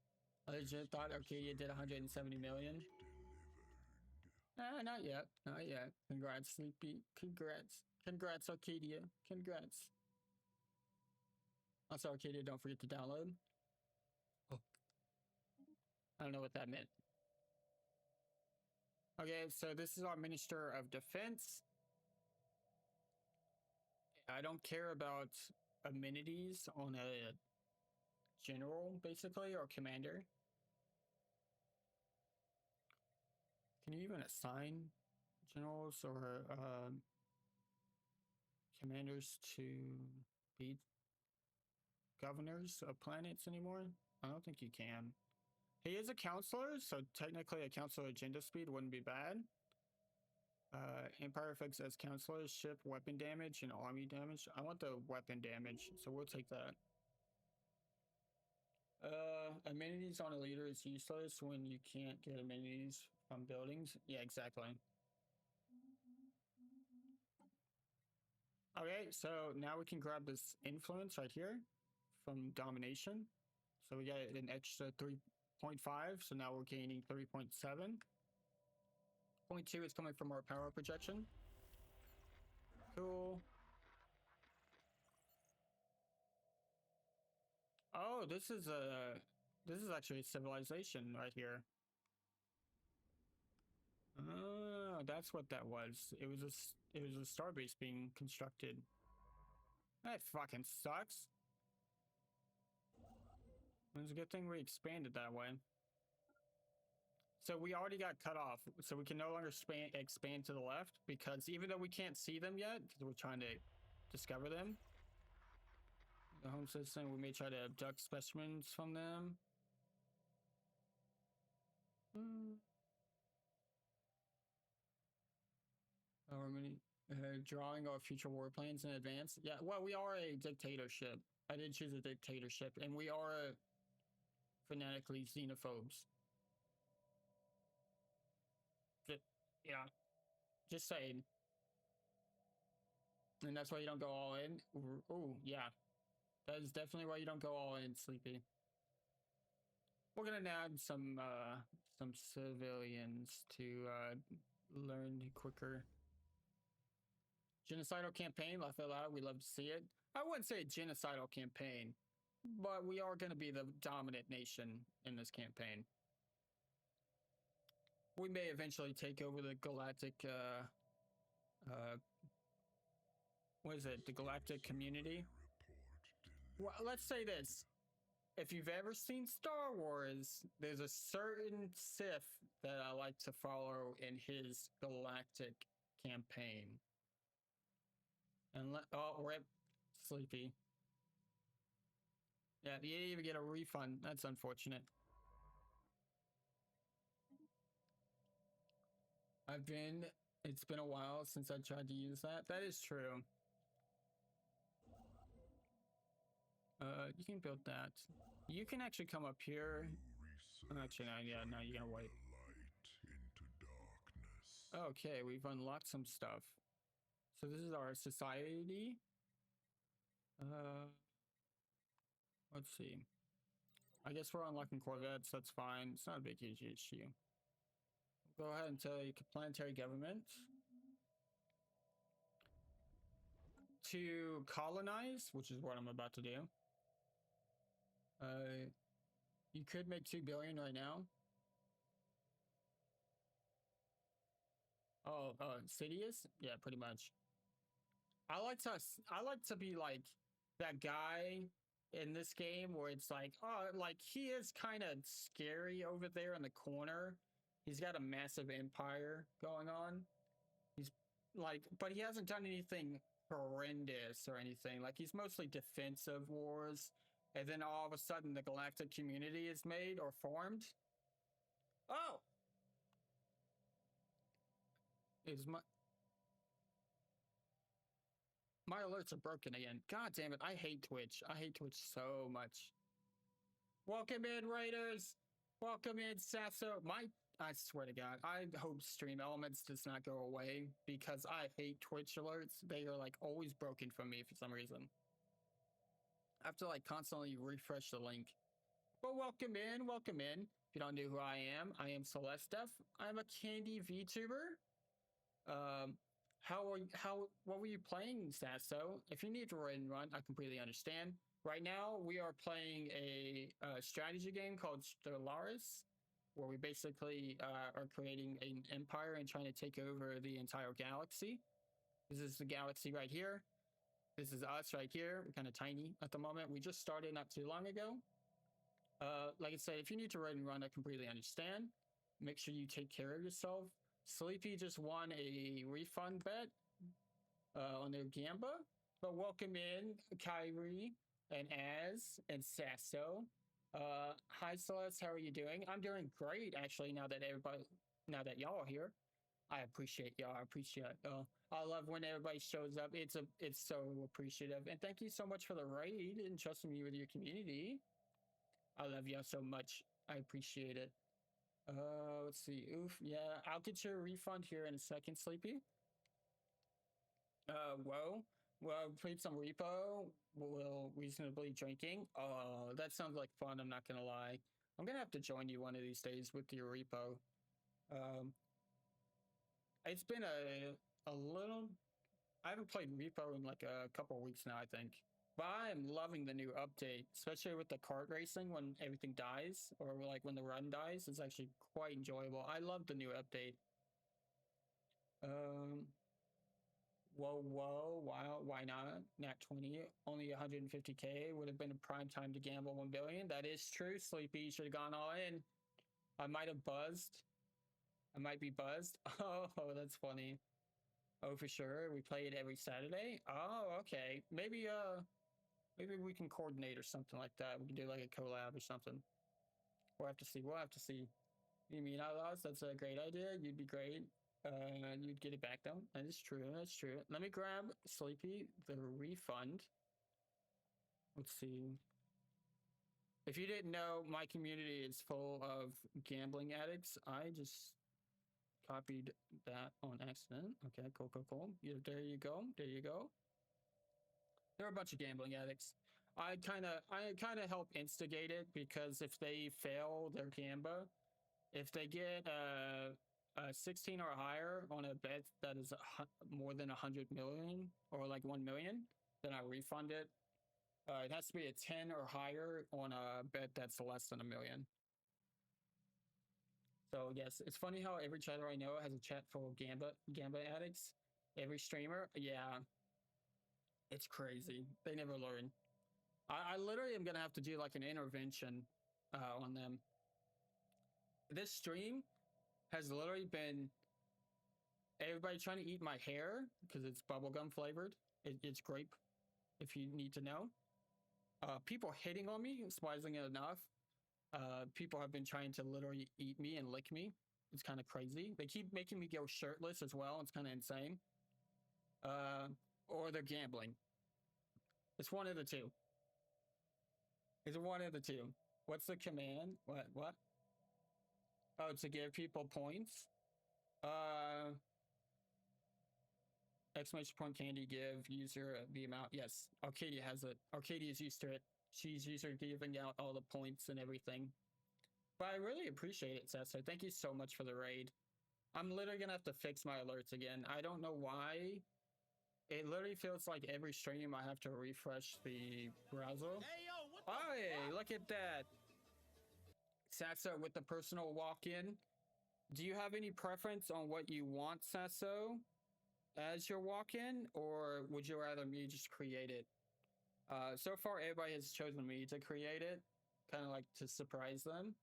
I legit thought Arcadia did 170 million. Not yet. Not yet. Congrats, Sleepy. Congrats. Congrats, Arcadia. Congrats. Also, Arcadia, don't forget to download. Oh. I don't know what that meant. Okay, so this is our Minister of Defense. I don't care about amenities on a general, basically, or commander. Can you even assign generals or commanders to be governors of planets anymore? I don't think you can. He is a counselor, so technically a counselor agenda speed wouldn't be bad. Empire effects as counselor, ship weapon damage and army damage. I want the weapon damage, so we'll take that. Amenities on a leader is useless when you can't get amenities from buildings. Yeah, exactly. Okay, so now we can grab this influence right here from domination. So we got an extra 3.5, so now we're gaining 3.7. 0.2 is coming from our power projection. Cool. Oh, this is actually a civilization right here. Oh, that's what that was. It was a starbase being constructed. That fucking sucks. It's a good thing we expanded that way. So we already got cut off, so we can no longer expand to the left, because even though we can't see them yet, because we're trying to discover them, the home system, we may try to abduct specimens from them. Drawing our future war plans in advance. Yeah, well, we are a dictatorship. I did choose a dictatorship, and we are fanatically xenophobes. Yeah, just saying. And that's why you don't go all in. Oh, yeah. That is definitely why you don't go all in, Sleepy. We're gonna add some civilians to learn quicker. Genocidal campaign, laugh out loud. We love to see it. I wouldn't say a genocidal campaign, but we are gonna be the dominant nation in this campaign. We may eventually take over the galactic, what is it? The galactic community? Well, let's say this. If you've ever seen Star Wars, there's a certain Sith that I like to follow in his galactic campaign. And rip Sleepy. Yeah, you didn't even get a refund. That's unfortunate. It's been a while since I tried to use that. That is true. You can build that. You can actually come up here. Actually, no, yeah, no, you're gonna wait. Light into darkness. Okay, we've unlocked some stuff. So this is our society. Let's see. I guess we're unlocking Corvettes. That's fine. It's not a big huge issue. Go ahead and tell you planetary government to colonize, which is what I'm about to do. You could make 2 billion right now. Oh, Sidious? Yeah, pretty much. I like to be like that guy in this game where it's like, oh, like he is kind of scary over there in the corner. He's got a massive empire going on. He's like, but he hasn't done anything horrendous or anything. Like he's mostly defensive wars. And then all of a sudden the galactic community is made or formed. Oh! Is my alerts are broken again. God damn it. I hate Twitch. I hate Twitch so much. Welcome in, Raiders. Welcome in, Sasso. I swear to God, I hope Stream Elements does not go away because I hate Twitch alerts. They are like always broken for me for some reason. I have to like constantly refresh the link. But welcome in, welcome in. If you don't know who I am Celestef. I'm a candy VTuber. What were you playing, Sasso? If you need to run, I completely understand. Right now, we are playing a strategy game called Stellaris, where we basically are creating an empire and trying to take over the entire galaxy. This is the galaxy right here. This is us right here. We're kind of tiny at the moment. We just started not too long ago. Like I said, if you need to run, I completely understand. Make sure you take care of yourself. Sleepy just won a refund bet on their Gamba. But welcome in, Kyrie and Az and Sasso. Hi Celeste, how are you doing? I'm doing great actually now that y'all are here. I appreciate y'all. I appreciate I love when everybody shows up. It's so appreciative. And thank you so much for the raid and trusting me with your community. I love y'all so much. I appreciate it. Let's see. Oof, yeah, I'll get your refund here in a second, Sleepy. Whoa. Well, played some repo. Well, reasonably drinking. Oh, that sounds like fun. I'm not gonna lie. I'm gonna have to join you one of these days with your repo. It's been a little. I haven't played repo in like a couple weeks now, I think. But I am loving the new update, especially with the kart racing when everything dies, or like when the run dies. It's actually quite enjoyable. I love the new update. Whoa, wow, why not? Nat 20, only 150k would have been a prime time to gamble 1 billion. That is true. Sleepy should have gone all in. I might have buzzed. I might be buzzed. Oh, that's funny. Oh, for sure. We play it every Saturday. Oh, okay. Maybe we can coordinate or something like that. We can do like a collab or something. We'll have to see. We'll have to see. You mean Outlaws? That's a great idea. You'd be great. You'd get it back though. That is true. That's true. Let me grab Sleepy the refund. Let's see. If you didn't know, my community is full of gambling addicts. I just copied that on accident. Okay, cool. Yeah, there you go. There you go. There are a bunch of gambling addicts. I kind of help instigate it because if they fail their gamba, if they get a 16 or higher on a bet that is more than 100 million or like 1 million, then I refund it. It has to be a 10 or higher on a bet that's less than 1 million. So yes, it's funny how every chatter I know has a chat full of Gamba addicts. Every streamer, yeah, it's crazy. They never learn. I literally am gonna have to do like an intervention on them. This stream, has literally been everybody trying to eat my hair because it's bubblegum flavored. It's grape, if you need to know. People hitting on me, surprisingly enough. People have been trying to literally eat me and lick me. It's kind of crazy. They keep making me go shirtless as well. It's kind of insane. Or they're gambling. It's one of the two. It's one of the two. What's the command? What? Oh, to give people points. Exclamation point candy give user the amount. Yes, Arcadia has it. Arcadia is used to it. She's used to giving out all the points and everything. But I really appreciate it, Sasso. Thank you so much for the raid. I'm literally gonna have to fix my alerts again. I don't know why. It literally feels like every stream I have to refresh the browser. Hey, yo, what Oh, hey, look at that. Sasso with the personal walk-in. Do you have any preference on what you want, Sasso, as your walk-in, or would you rather me just create it? So far, everybody has chosen me to create it, kind of like to surprise them.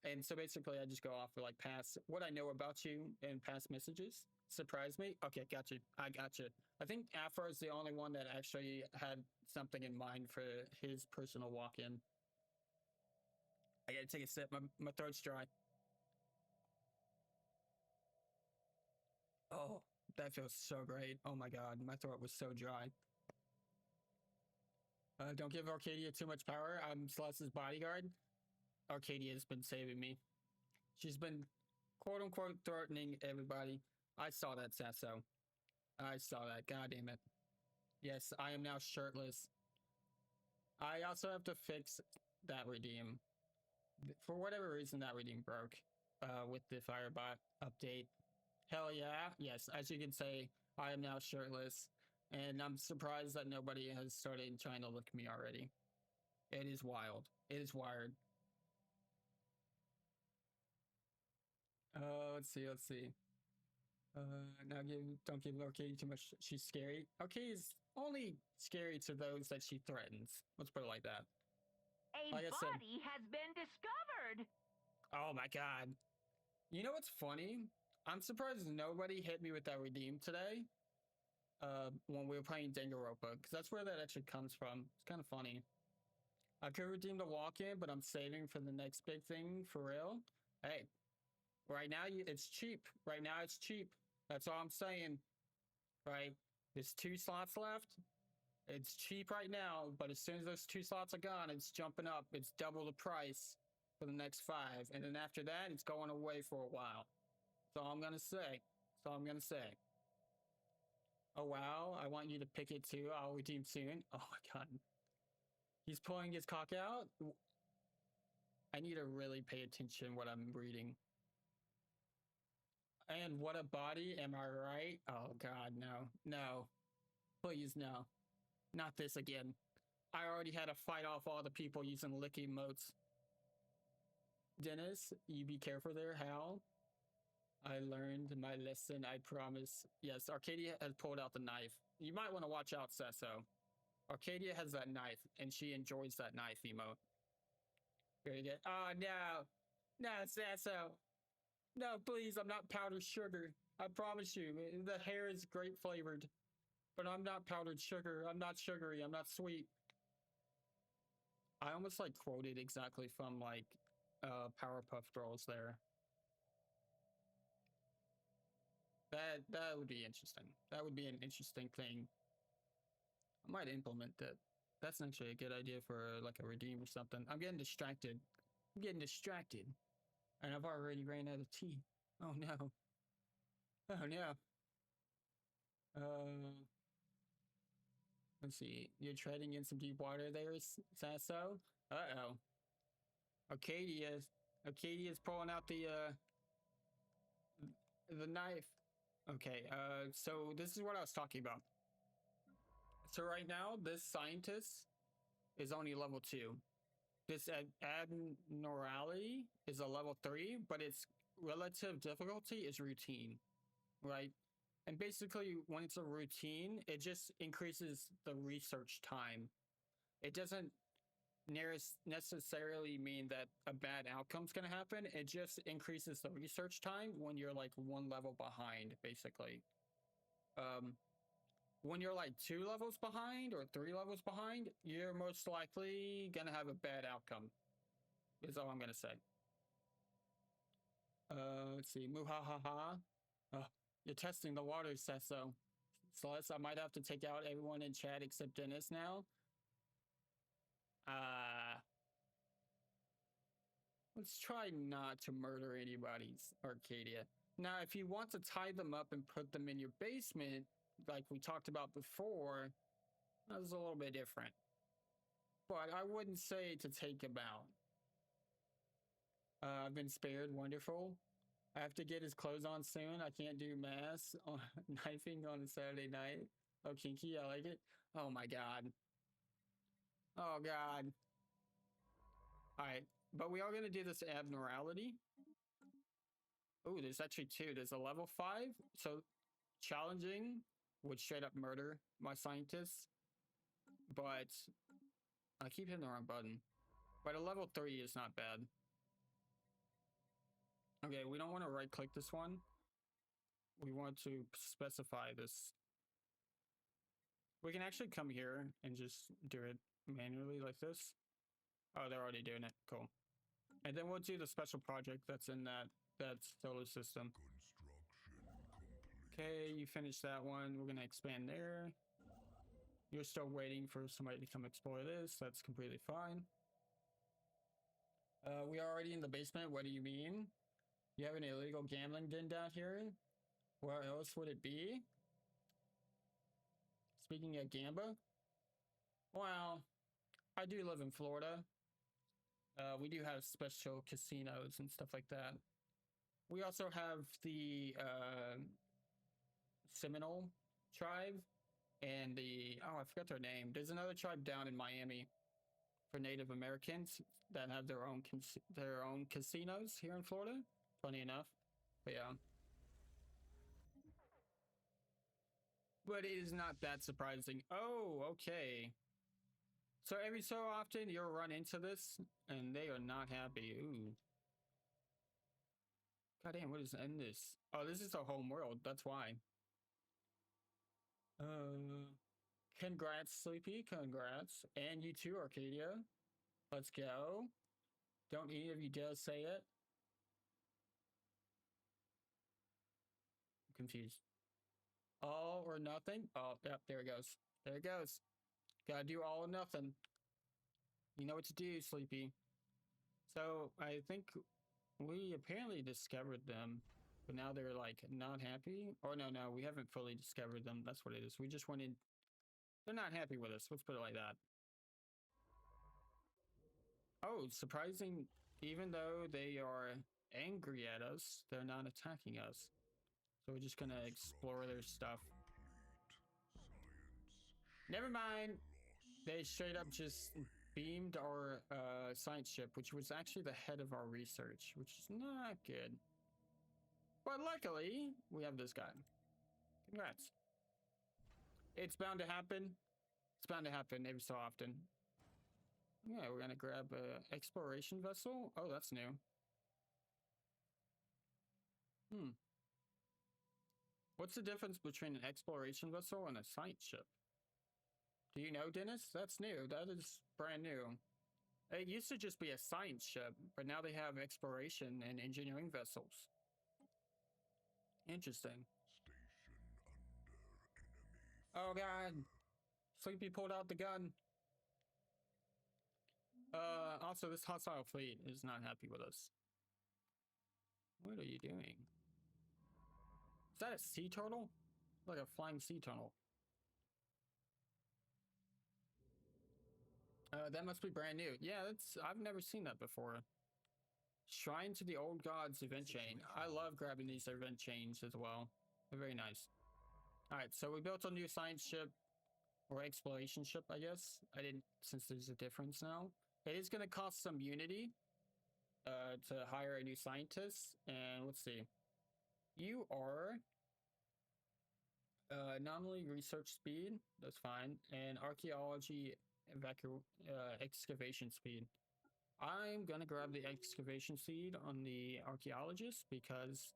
And so basically, I just go off of like past what I know about you and past messages. Surprise me. Okay, got you. I got you. I think Afro is the only one that actually had something in mind for his personal walk-in. I gotta take a sip. My throat's dry. Oh, that feels so great. Oh my god, my throat was so dry. Don't give Arcadia too much power. I'm Celeste's bodyguard. Arcadia has been saving me. She's been quote-unquote threatening everybody. I saw that, Sasso. I saw that. God damn it. Yes, I am now shirtless. I also have to fix that redeem. For whatever reason, that redeem broke with the Firebot update. Hell yeah. Yes, as you can say, I am now shirtless. And I'm surprised that nobody has started trying to look at me already. It is wild. It is wired. Let's see. Now don't give Arcadia too much. She's scary. Arcadia's only scary to those that she threatens. Let's put it like that. A Like I said- body has been discovered. Oh my god. You know what's funny? I'm surprised nobody hit me with that redeem today. When we were playing Danganronpa, because that's where that actually comes from. It's kind of funny. I could redeem the walk-in, but I'm saving for the next big thing for real. Hey, right now it's cheap. Right now it's cheap. That's all I'm saying. Right? There's 2 slots left. It's cheap right now, but as soon as those 2 slots are gone, it's jumping up. It's double the price for the next 5, and then after that, it's going away for a while. That's all I'm gonna say. That's all I'm gonna say. Oh wow, I want you to pick it too. I'll redeem soon. Oh my god. He's pulling his cock out? I need to really pay attention what I'm reading. And what a body, am I right? Oh god, no. No. Please, no. Not this again. I already had to fight off all the people using lick emotes. Dennis, you be careful there, Hal. I learned my lesson, I promise. Yes, Arcadia has pulled out the knife. You might want to watch out, Sesso. Arcadia has that knife, and she enjoys that knife emote. Very good. Oh, no. No, Sesso. No, please, I'm not powdered sugar. I promise you, the hair is grape flavored. But I'm not powdered sugar. I'm not sugary. I'm not sweet. I almost, like, quoted exactly from, like, Powerpuff Girls there. That would be interesting. That would be an interesting thing. I might implement that. That's actually a good idea for like a redeem or something. I'm getting distracted. And I've already ran out of tea. Oh no. Oh no. Let's see. You're treading in some deep water there, Sasso? Uh-oh. Arcadia's pulling out the knife. Okay, so this is what I was talking about. So right now, this scientist is only level 2. This abnormality is a level 3, but its relative difficulty is routine, right? And basically, when it's a routine, it just increases the research time. It doesn't necessarily mean that a bad outcome's going to happen. It just increases the research time when you're like one level behind, basically. When you're like 2 levels behind or 3 levels behind, you're most likely going to have a bad outcome, is all I'm going to say. Let's see. Muhahaha. You're testing the waters, Sesso. Celeste, I might have to take out everyone in chat except Dennis now. Let's try not to murder anybody's Arcadia. Now, if you want to tie them up and put them in your basement, like we talked about before, that's a little bit different. But I wouldn't say to take them out. I've been spared. Wonderful. I have to get his clothes on soon. I can't do mass on knifing on a Saturday night. Oh, kinky. I like it. Oh, my God. Oh, God. All right. But we are going to do this abnormality. Oh, there's actually 2. There's a level 5. So challenging would straight up murder my scientists. But I keep hitting the wrong button. But a level 3 is not bad. Okay, we don't want to right click this one. We want to specify this. We can actually come here and just do it manually like this. Oh, they're already doing it. Cool. And then we'll do the special project that's in that solar system. Okay, you finished that one. We're going to expand there. You're still waiting for somebody to come explore this. That's completely fine. We are already in the basement. What do you mean? You have an illegal gambling den down here? Where else would it be? Speaking of Gamba, well, I do live in Florida. We do have special casinos and stuff like that. We also have the Seminole tribe and the, oh, I forgot their name. There's another tribe down in Miami for Native Americans that have their own casinos here in Florida. Funny enough, but yeah. But it is not that surprising. Oh, okay. So every so often you'll run into this and they are not happy. Ooh. Goddamn, what is in this? Oh, this is a home world. That's why. Congrats, Sleepy. Congrats. And you too, Arcadia. Let's go. Don't any of you dare say it. I'm confused. All or nothing? Oh, yep, there it goes. There it goes. Gotta do all or nothing. You know what to do, Sleepy. So, I think we apparently discovered them, but now they're, like, not happy. Or no, we haven't fully discovered them. That's what it is. We just wanted... They're not happy with us. Let's put it like that. Oh, surprising. Even though they are angry at us, they're not attacking us. So we're just gonna explore their stuff. Never mind. They straight up just beamed our science ship, which was actually the head of our research, which is not good. But luckily, we have this guy. Congrats. It's bound to happen. It's bound to happen every so often. Yeah, we're gonna grab an exploration vessel. Oh, that's new. What's the difference between an exploration vessel and a science ship? Do you know, Dennis? That's new. That is brand new. It used to just be a science ship, but now they have exploration and engineering vessels. Interesting. Oh god. Sleepy pulled out the gun. Also, this hostile fleet is not happy with us. What are you doing? Is that a sea turtle? Like a flying sea turtle. That must be brand new. Yeah, I've never seen that before. Shrine to the Old Gods event chain. I love grabbing these event chains as well. They're very nice. Alright, so we built a new science ship. Or exploration ship, I guess. I didn't, since there's a difference now. It is going to cost some Unity to hire a new scientist. And let's see. You are anomaly research speed. That's fine. And archaeology excavation speed. I'm gonna grab the excavation speed on the archaeologist because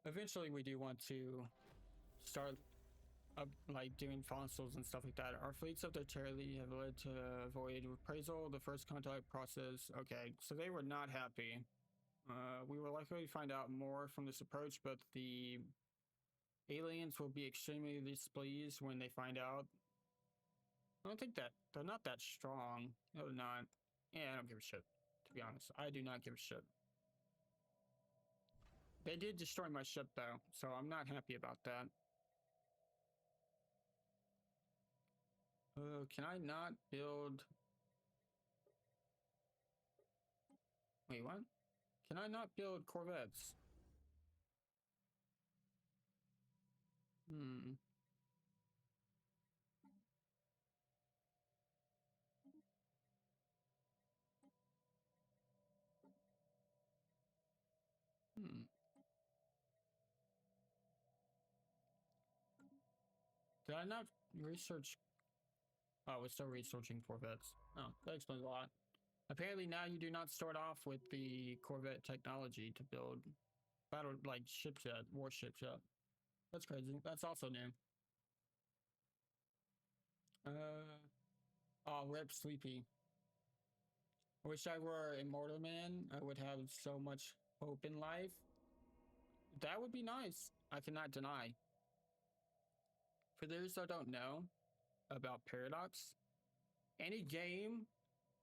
eventually we do want to start up like doing fossils and stuff like that. Our fleets of deterrently have led to avoid appraisal, the first contact process. Okay, so they were not happy. We will likely find out more from this approach, but the aliens will be extremely displeased when they find out. I don't think that they're not that strong. No, they're not. Yeah, I don't give a shit. To be honest, I do not give a shit. They did destroy my ship though, so I'm not happy about that. Can I not build? Wait, what? Can I not build corvettes? Hmm. Hmm. Did I not research? Oh, we're still researching corvettes. Oh, that explains a lot. Apparently now you do not start off with the corvette technology to build battle like ships yet, warships yet. That's crazy. That's also new. Oh, rip Sleepy. I wish I were Immortal Man. I would have so much hope in life. That would be nice. I cannot deny. For those that don't know about Paradox, any game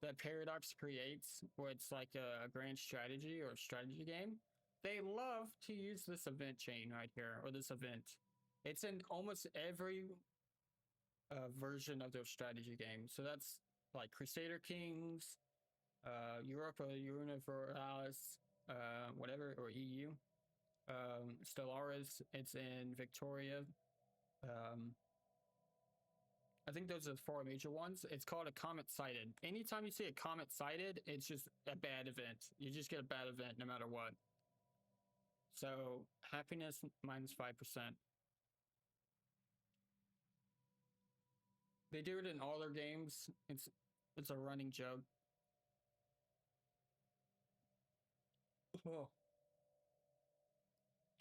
that Paradox creates, where it's like a grand strategy or a strategy game, they love to use this event chain right here, or this event. It's in almost every version of their strategy game. So that's like Crusader Kings, Europa Universalis, whatever, or EU. Stellaris, it's in Victoria. I think those are the 4 major ones. It's called a comet sighted. Anytime you see a comet sighted, it's just a bad event. You just get a bad event no matter what. So happiness minus 5%. They do it in all their games. It's a running joke. Oh.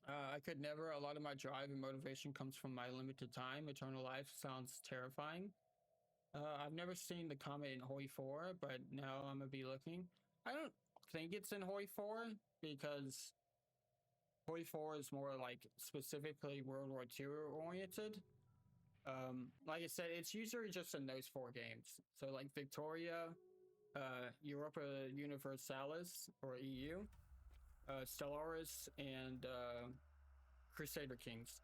I could never. A lot of my drive and motivation comes from my limited time. Eternal life sounds terrifying. I've never seen the comet in Hoi 4, but now I'm gonna be looking. I don't think it's in Hoi 4 because Hoi 4 is more like specifically World War II oriented. Like I said, it's usually just in those 4 games. So like Victoria, Europa Universalis or EU, Stellaris, and Crusader Kings.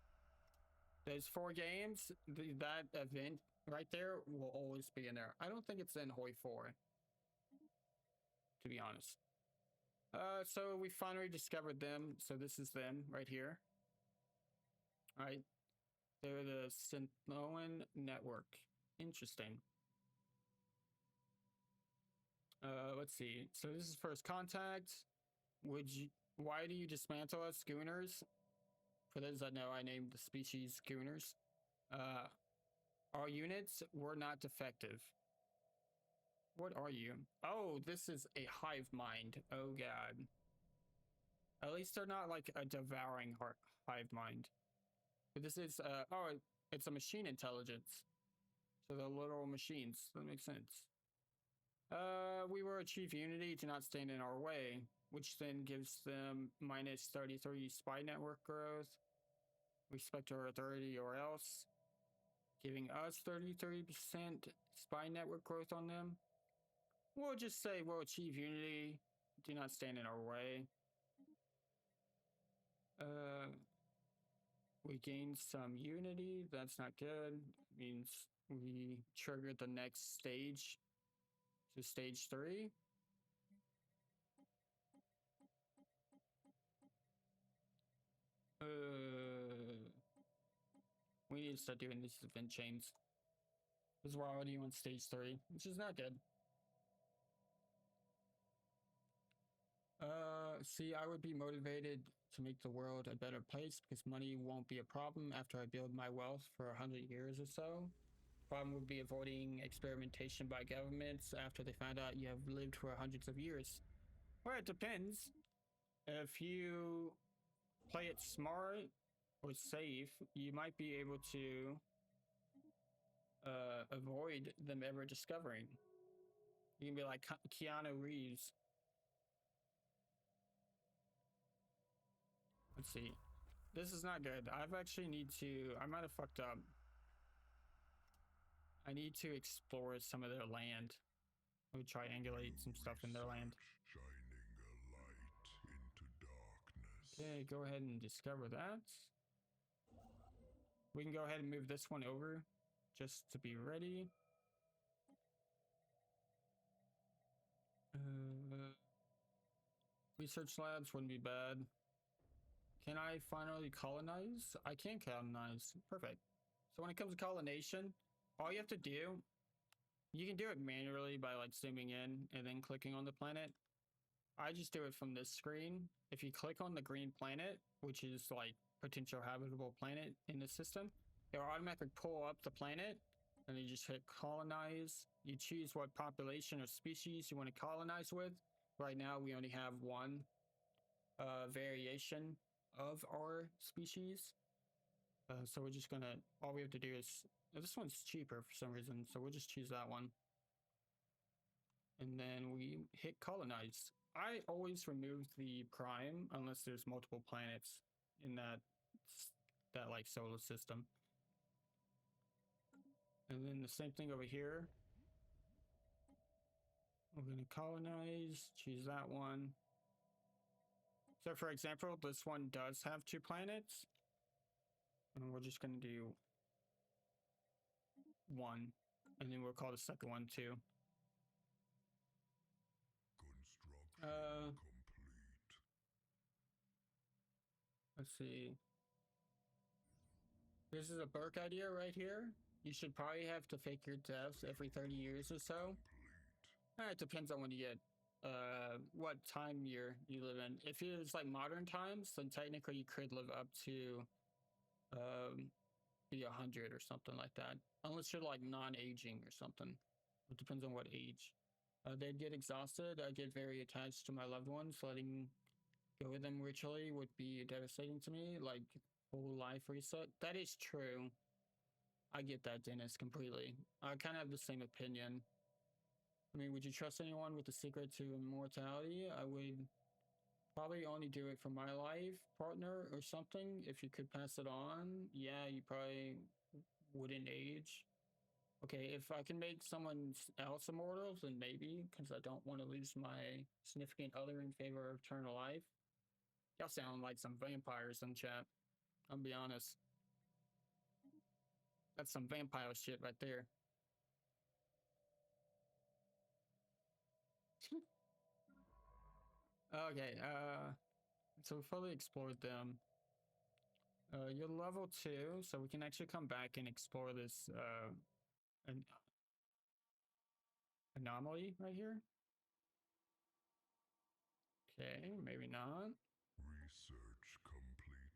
Those 4 games, that event right there will always be in there. I don't think it's in Hoi 4, to be honest. So we finally discovered them. So this is them right here. All right. They're the Synthoan network. Interesting. Let's see. So this is first contact. Why do you dismantle us, Schooners? For those that know, I named the species Schooners. Our units were not defective. What are you? Oh, this is a hive mind. Oh god. At least they're not like a devouring hive mind. But this is, oh, it's a machine intelligence. So they're literal machines. That makes sense. We will achieve unity, do not stand in our way, which then gives them minus 33 spy network growth. Respect our authority or else. Giving us 33% spy network growth on them. We'll just say we'll achieve unity, do not stand in our way. We gained some unity. That's not good. Means we triggered the next stage to stage 3. We need to start doing these event chains. Because we're already on stage 3, which is not good. See, I would be motivated to make the world a better place because money won't be a problem after I build my wealth for 100 years or so. Problem would be avoiding experimentation by governments after they find out you have lived for hundreds of years. Well, it depends. If you play it smart or safe, you might be able to avoid them ever discovering. You can be like Keanu Reeves. Let's see. This is not good. I might have fucked up. I need to explore some of their land. Let me triangulate some stuff in their land. Shining a light into darkness. Okay, go ahead and discover that. We can go ahead and move this one over just to be ready. Research labs wouldn't be bad. Can I finally colonize? I can colonize. Perfect. So when it comes to colonization, all you have to do, you can do it manually by like zooming in and then clicking on the planet. I just do it from this screen. If you click on the green planet, which is like potential habitable planet in the system, it'll automatically pull up the planet and you just hit colonize. You choose what population or species you want to colonize with. Right now we only have one variation of our species. So we're just gonna, all we have to do is, this one's cheaper for some reason, so we'll just choose that one. And then we hit colonize. I always remove the prime unless there's multiple planets in that like solar system. And then the same thing over here. We're gonna colonize, choose that one. So for example, this one does have 2 planets. And we're just gonna do 1. And then we'll call the second one 2. Construction complete. Let's see. This is a Burke idea right here. You should probably have to fake your death every 30 years or so. It depends on when you get what time year you live in. If it's like modern times, then technically you could live up to be 100 or something like that, unless you're like non-aging or something. It depends on what age. They'd get exhausted. I get very attached to my loved ones. Letting go of them ritually would be devastating to me, like whole life reset. That is true. I get that, Dennis, completely. I kind of have the same opinion. I mean, would you trust anyone with the secret to immortality? I would probably only do it for my life partner or something. If you could pass it on, yeah, you probably wouldn't age. Okay, if I can make someone else immortal, then maybe, because I don't want to lose my significant other in favor of eternal life. Y'all sound like some vampires in chat. I'll be honest. That's some vampire shit right there. Okay, so we fully explored them. You're level 2, so we can actually come back and explore this an anomaly right here. Okay, maybe not. Research completed.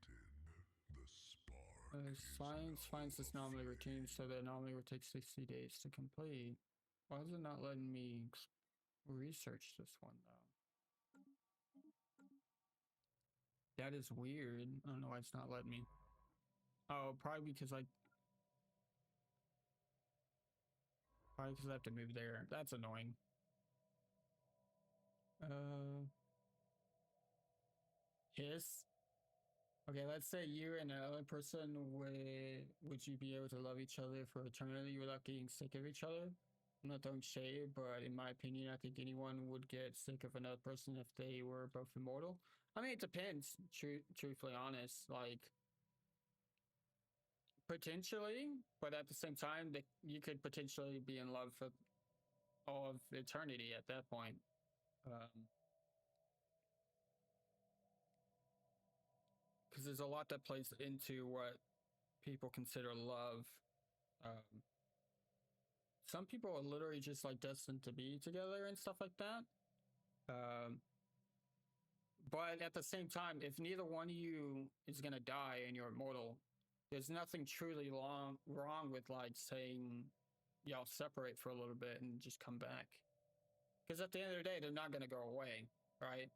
The spark. Science finds this anomaly routine, so the anomaly will take 60 days to complete. Why is it not letting me research this one though? That is weird. I don't know why it's not letting me. Oh, probably because I have to move there. That's annoying. Hiss. Okay, let's say you and another person would you be able to love each other for eternity without getting sick of each other? I'm not throwing shade, but in my opinion, I think anyone would get sick of another person if they were both immortal. I mean, it depends, truthfully honest, like, potentially, but at the same time, you could potentially be in love for all of eternity at that point. Because there's a lot that plays into what people consider love. Some people are literally just like destined to be together and stuff like that. But at the same time, if neither one of you is gonna die and you're immortal, there's nothing truly wrong with like saying y'all separate for a little bit and just come back. Because at the end of the day, they're not gonna go away, right?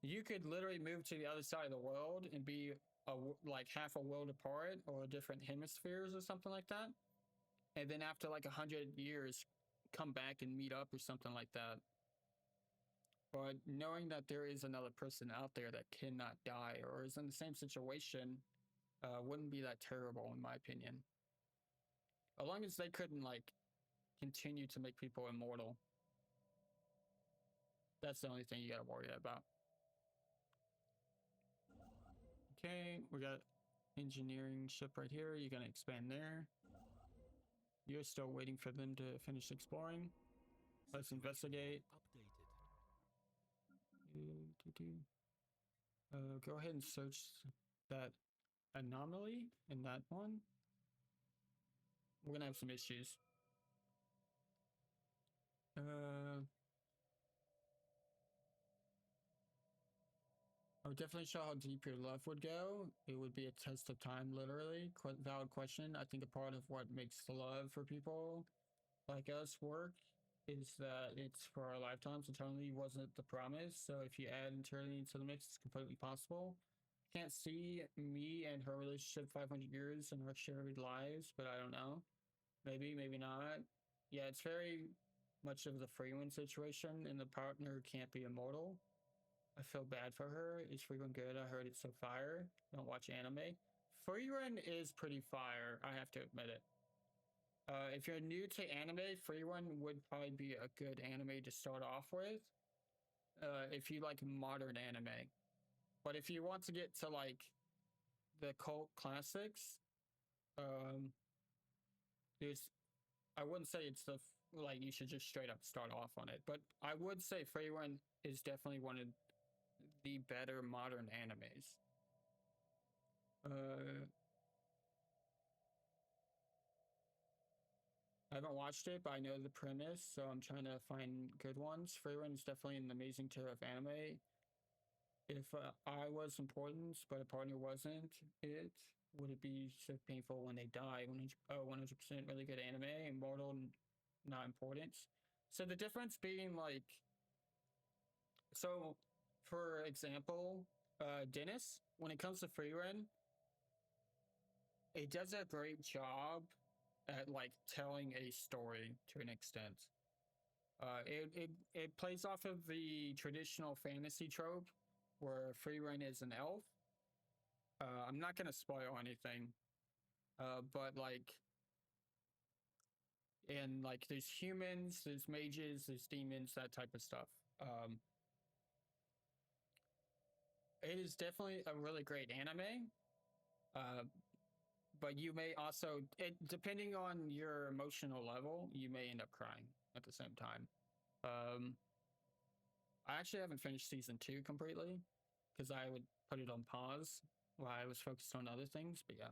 You could literally move to the other side of the world and be like half a world apart or different hemispheres or something like that, and then after like 100 years, come back and meet up or something like that. But knowing that there is another person out there that cannot die or is in the same situation wouldn't be that terrible, in my opinion. As long as they couldn't like continue to make people immortal. That's the only thing you gotta worry about. Okay, we got engineering ship right here. You're gonna expand there. You're still waiting for them to finish exploring. Let's investigate. Go ahead and search that anomaly in that one. We're gonna have some issues. I would definitely show how deep your love would go. It would be a test of time, literally. Valid question. I think a part of what makes love for people like us work is that it's for our lifetimes. Eternity wasn't the promise, so if you add eternity into the mix, it's completely possible. Can't see me and her relationship 500 years in our shared lives, but I don't know. Maybe, maybe not. Yeah, it's very much of the Freewind situation, and the partner can't be immortal. I feel bad for her. Is Freerun good? I heard it's so fire. Don't watch anime. Freerun is pretty fire, I have to admit it. If you're new to anime, Freerun would probably be a good anime to start off with. If you like modern anime. But if you want to get to like the cult classics, I wouldn't say it's like you should just straight up start off on it, but I would say Freerun is definitely one of the better modern animes. I haven't watched it, but I know the premise, so I'm trying to find good ones. Freerun is definitely an amazing tier of anime. If I was important, but a partner wasn't, would it be so painful when they die? 100% really good anime, immortal, not importance. So the difference being like, so for example, Dennis, when it comes to Freerun, it does a great job at like telling a story to an extent. It plays off of the traditional fantasy trope where Freerun is an elf. I'm not gonna spoil anything, but like, and like there's humans, there's mages, there's demons, that type of stuff. It is definitely a really great anime. But you may also, depending on your emotional level, you may end up crying at the same time. I actually haven't finished season 2 completely because I would put it on pause while I was focused on other things, but yeah.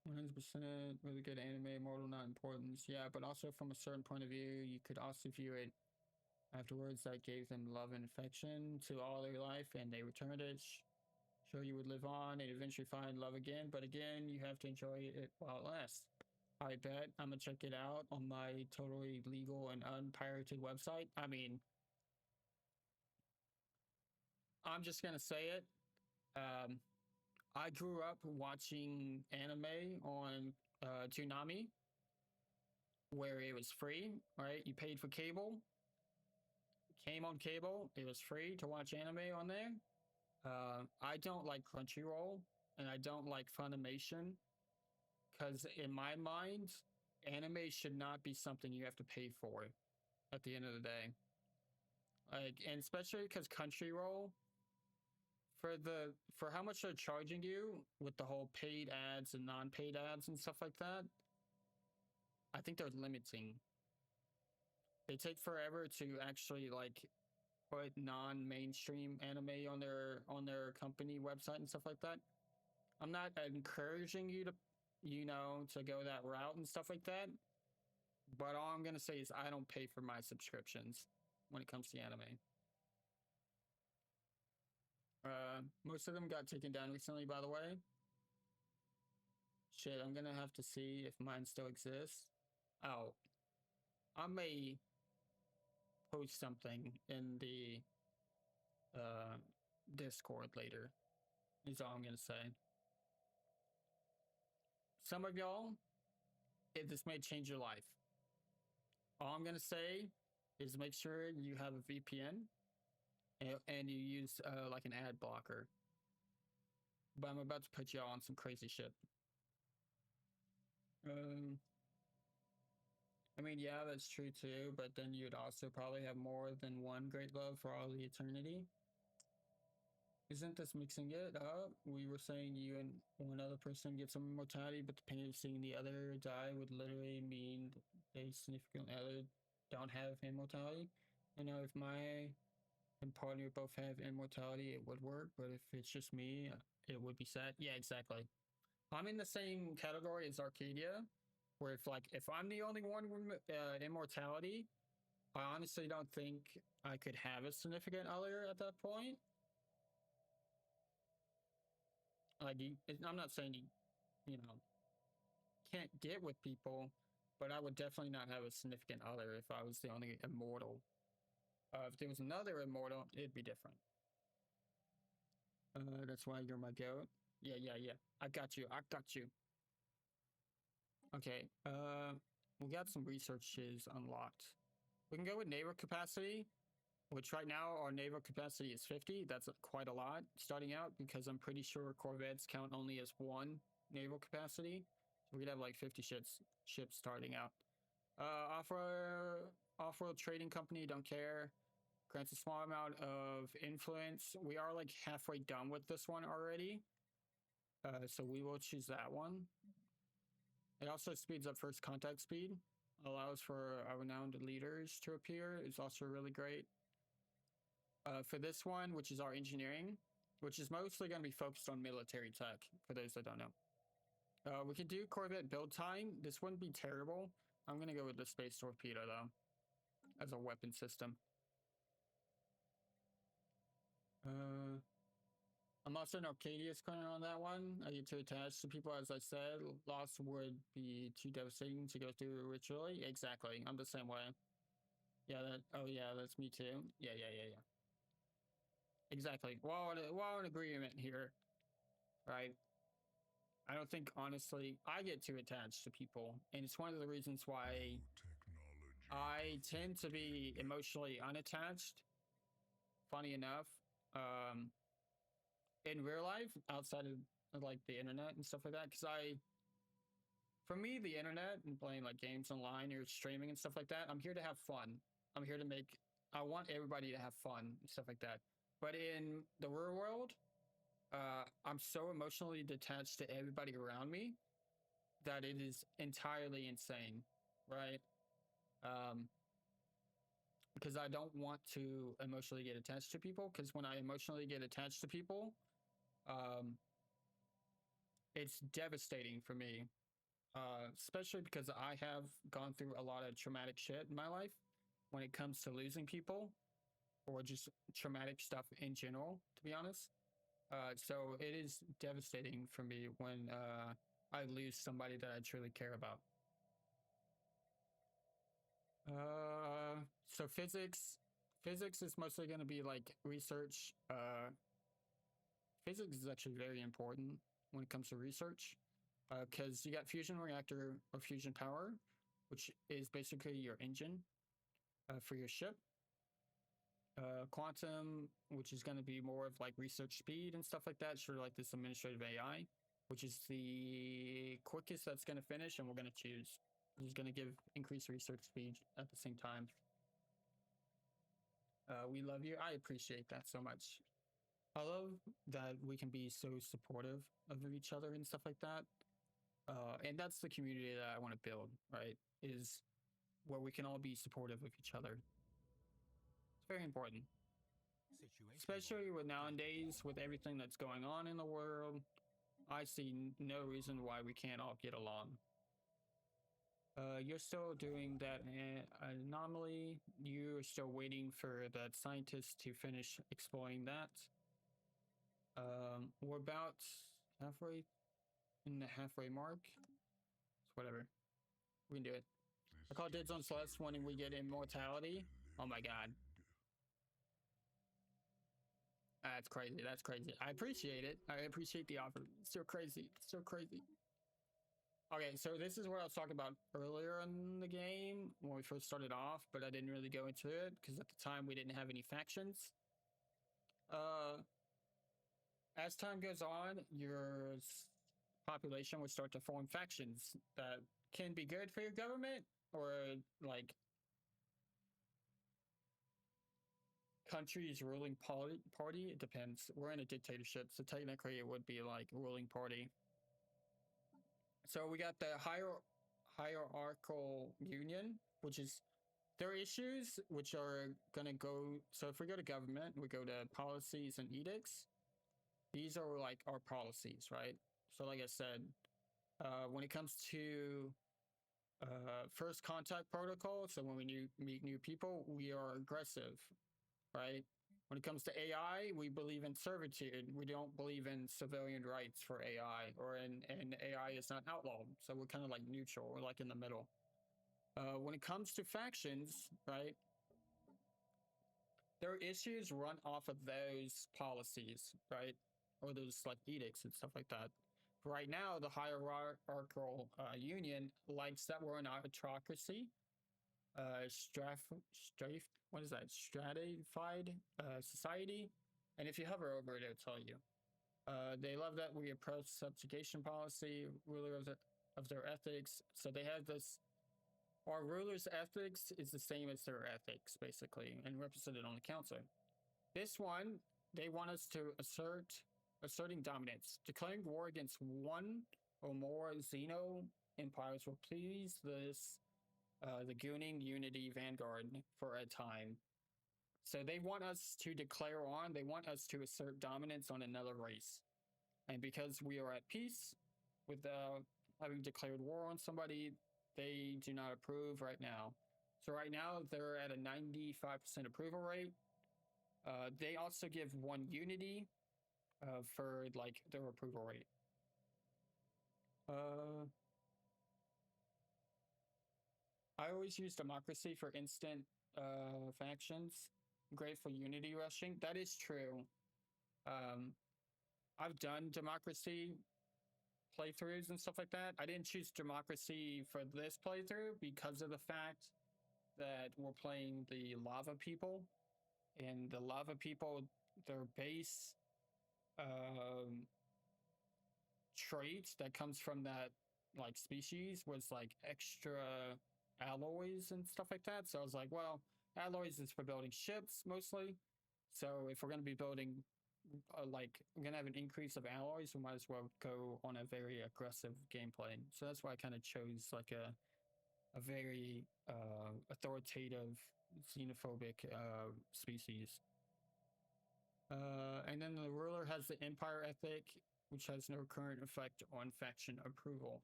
100% really good anime, immortal, not importance. Yeah, but also from a certain point of view, you could also view it afterwards that gave them love and affection to all their life, and they returned it. Sure, you would live on and eventually find love again, but again, you have to enjoy it while it lasts. I bet I'm gonna check it out on my totally legal and unpirated website. I mean, I'm just gonna say it. I grew up watching anime on Toonami, where it was free, right? You paid for cable. Came on cable. It was free to watch anime on there. I don't like Crunchyroll, and I don't like Funimation, because in my mind, anime should not be something you have to pay for at the end of the day. Like, and especially because Crunchyroll, for how much they're charging you with the whole paid ads and non-paid ads and stuff like that, I think they're limiting. They take forever to actually like put non-mainstream anime on their company website and stuff like that. I'm not encouraging you to, to go that route and stuff like that. But all I'm gonna say is I don't pay for my subscriptions when it comes to anime. Most of them got taken down recently, by the way. Shit, I'm gonna have to see if mine still exists. Oh, I may post something in the Discord later. Is all I'm gonna say. Some of y'all, this may change your life. All I'm gonna say is make sure you have a VPN and you use like an ad blocker. But I'm about to put y'all on some crazy shit. I mean, yeah, that's true too, but then you'd also probably have more than one great love for all the eternity. Isn't this mixing it up? We were saying you and one other person get some immortality, but the pain of seeing the other die would literally mean they significant other don't have immortality. You know, if my and partner both have immortality, it would work, but if it's just me, it would be sad. Yeah, exactly. I'm in the same category as Arcadia, where if I'm the only one with immortality, I honestly don't think I could have a significant other at that point. Like, I'm not saying you know, can't get with people, but I would definitely not have a significant other if I was the only immortal. If there was another immortal, it'd be different. That's why you're my goat. Yeah. I got you. Okay. We got some researches unlocked. We can go with naval capacity, which right now our naval capacity is 50. That's quite a lot starting out because I'm pretty sure corvettes count only as one naval capacity. So we'd have like 50 ships starting out. Off-world trading company, don't care. Grants a small amount of influence. We are like halfway done with this one already. So we will choose that one. It also speeds up first contact speed. Allows for our renowned leaders to appear. It's also really great. For this one, which is our engineering, which is mostly going to be focused on military tech, for those that don't know. We could do Corvette build time. This wouldn't be terrible. I'm going to go with the space torpedo, though, as a weapon system. I'm also an Arcadius corner on that one. I get too attached to people, as I said. Loss would be too devastating to go through ritually. Exactly. I'm the same way. Yeah, that's me too. Yeah. Exactly. We're in agreement here, right? I don't think, honestly, I get too attached to people, and it's one of the reasons why I tend to be emotionally unattached. Funny enough, in real life, outside of like the internet and stuff like that, because for me, the internet and playing like games online or streaming and stuff like that, I'm here to have fun. I'm here to I want everybody to have fun and stuff like that. But in the real world, I'm so emotionally detached to everybody around me that it is entirely insane, right? Because I don't want to emotionally get attached to people, because when I emotionally get attached to people, it's devastating for me, especially because I have gone through a lot of traumatic shit in my life when it comes to losing people or just traumatic stuff in general, to be honest. So it is devastating for me when I lose somebody that I truly care about. So physics is mostly going to be like research. Physics is actually very important when it comes to research, because you got fusion reactor or fusion power, which is basically your engine for your ship. Quantum, which is going to be more of like research speed and stuff like that, sort of like this administrative AI, which is the quickest that's going to finish, and we're going to choose. It's going to give increased research speed at the same time. We love you. I appreciate that so much. I love that we can be so supportive of each other and stuff like that. And that's the community that I want to build, right? Is where we can all be supportive of each other. It's very important. Especially with nowadays, with everything that's going on in the world, I see no reason why we can't all get along. You're still doing that anomaly. You're still waiting for that scientist to finish exploring that. We're about halfway in the halfway mark. It's whatever. We can do it. I call dibs on Celeste when we get immortality. Oh my god. That's crazy. That's crazy. I appreciate it. I appreciate the offer. It's still crazy. It's still crazy. Okay, so this is what I was talking about earlier in the game when we first started off, but I didn't really go into it because at the time we didn't have any factions. As time goes on, your population will start to form factions that can be good for your government or like country's ruling party. It depends. We're in a dictatorship, so technically it would be like ruling party. So we got the hierarchical union, which is their issues, which are gonna go. So if we go to government, we go to policies and edicts. These are like our policies, right? So like I said, when it comes to first contact protocol, so when we meet new people, we are aggressive, right? When it comes to AI, we believe in servitude. We don't believe in civilian rights for AI, and AI is not outlawed. So we're kind of like neutral. We're like in the middle. When it comes to factions, right? Their issues run off of those policies, right? Or those like edicts and stuff like that. Right now, the hierarchical union likes that we're an autocracy. What is that? Stratified society. And if you hover over it, it'll tell you. They love that we approach subjugation policy, ruler of their ethics. So they have this. Our ruler's ethics is the same as their ethics, basically, and represented on the council. This one, they want us to asserting dominance, declaring war against one or more Xeno empires will please this the Gooning Unity Vanguard for a time. So they want us to declare on, they want us to assert dominance on another race. And because we are at peace with having declared war on somebody, they do not approve right now. So right now they're at a 95% approval rate. They also give one unity for like their approval rate. I always use democracy for instant factions. Great for unity rushing. That is true. I've done democracy playthroughs and stuff like that. I didn't choose democracy for this playthrough because of the fact that we're playing the lava people, and the lava people, their base trait that comes from that like species was like extra alloys and stuff like that. So I was like, well, alloys is for building ships mostly. So if we're going to be building like we're going to have an increase of alloys, we might as well go on a very aggressive gameplay. So that's why I kind of chose like a very authoritative xenophobic species. And then the ruler has the empire ethic, which has no current effect on faction approval.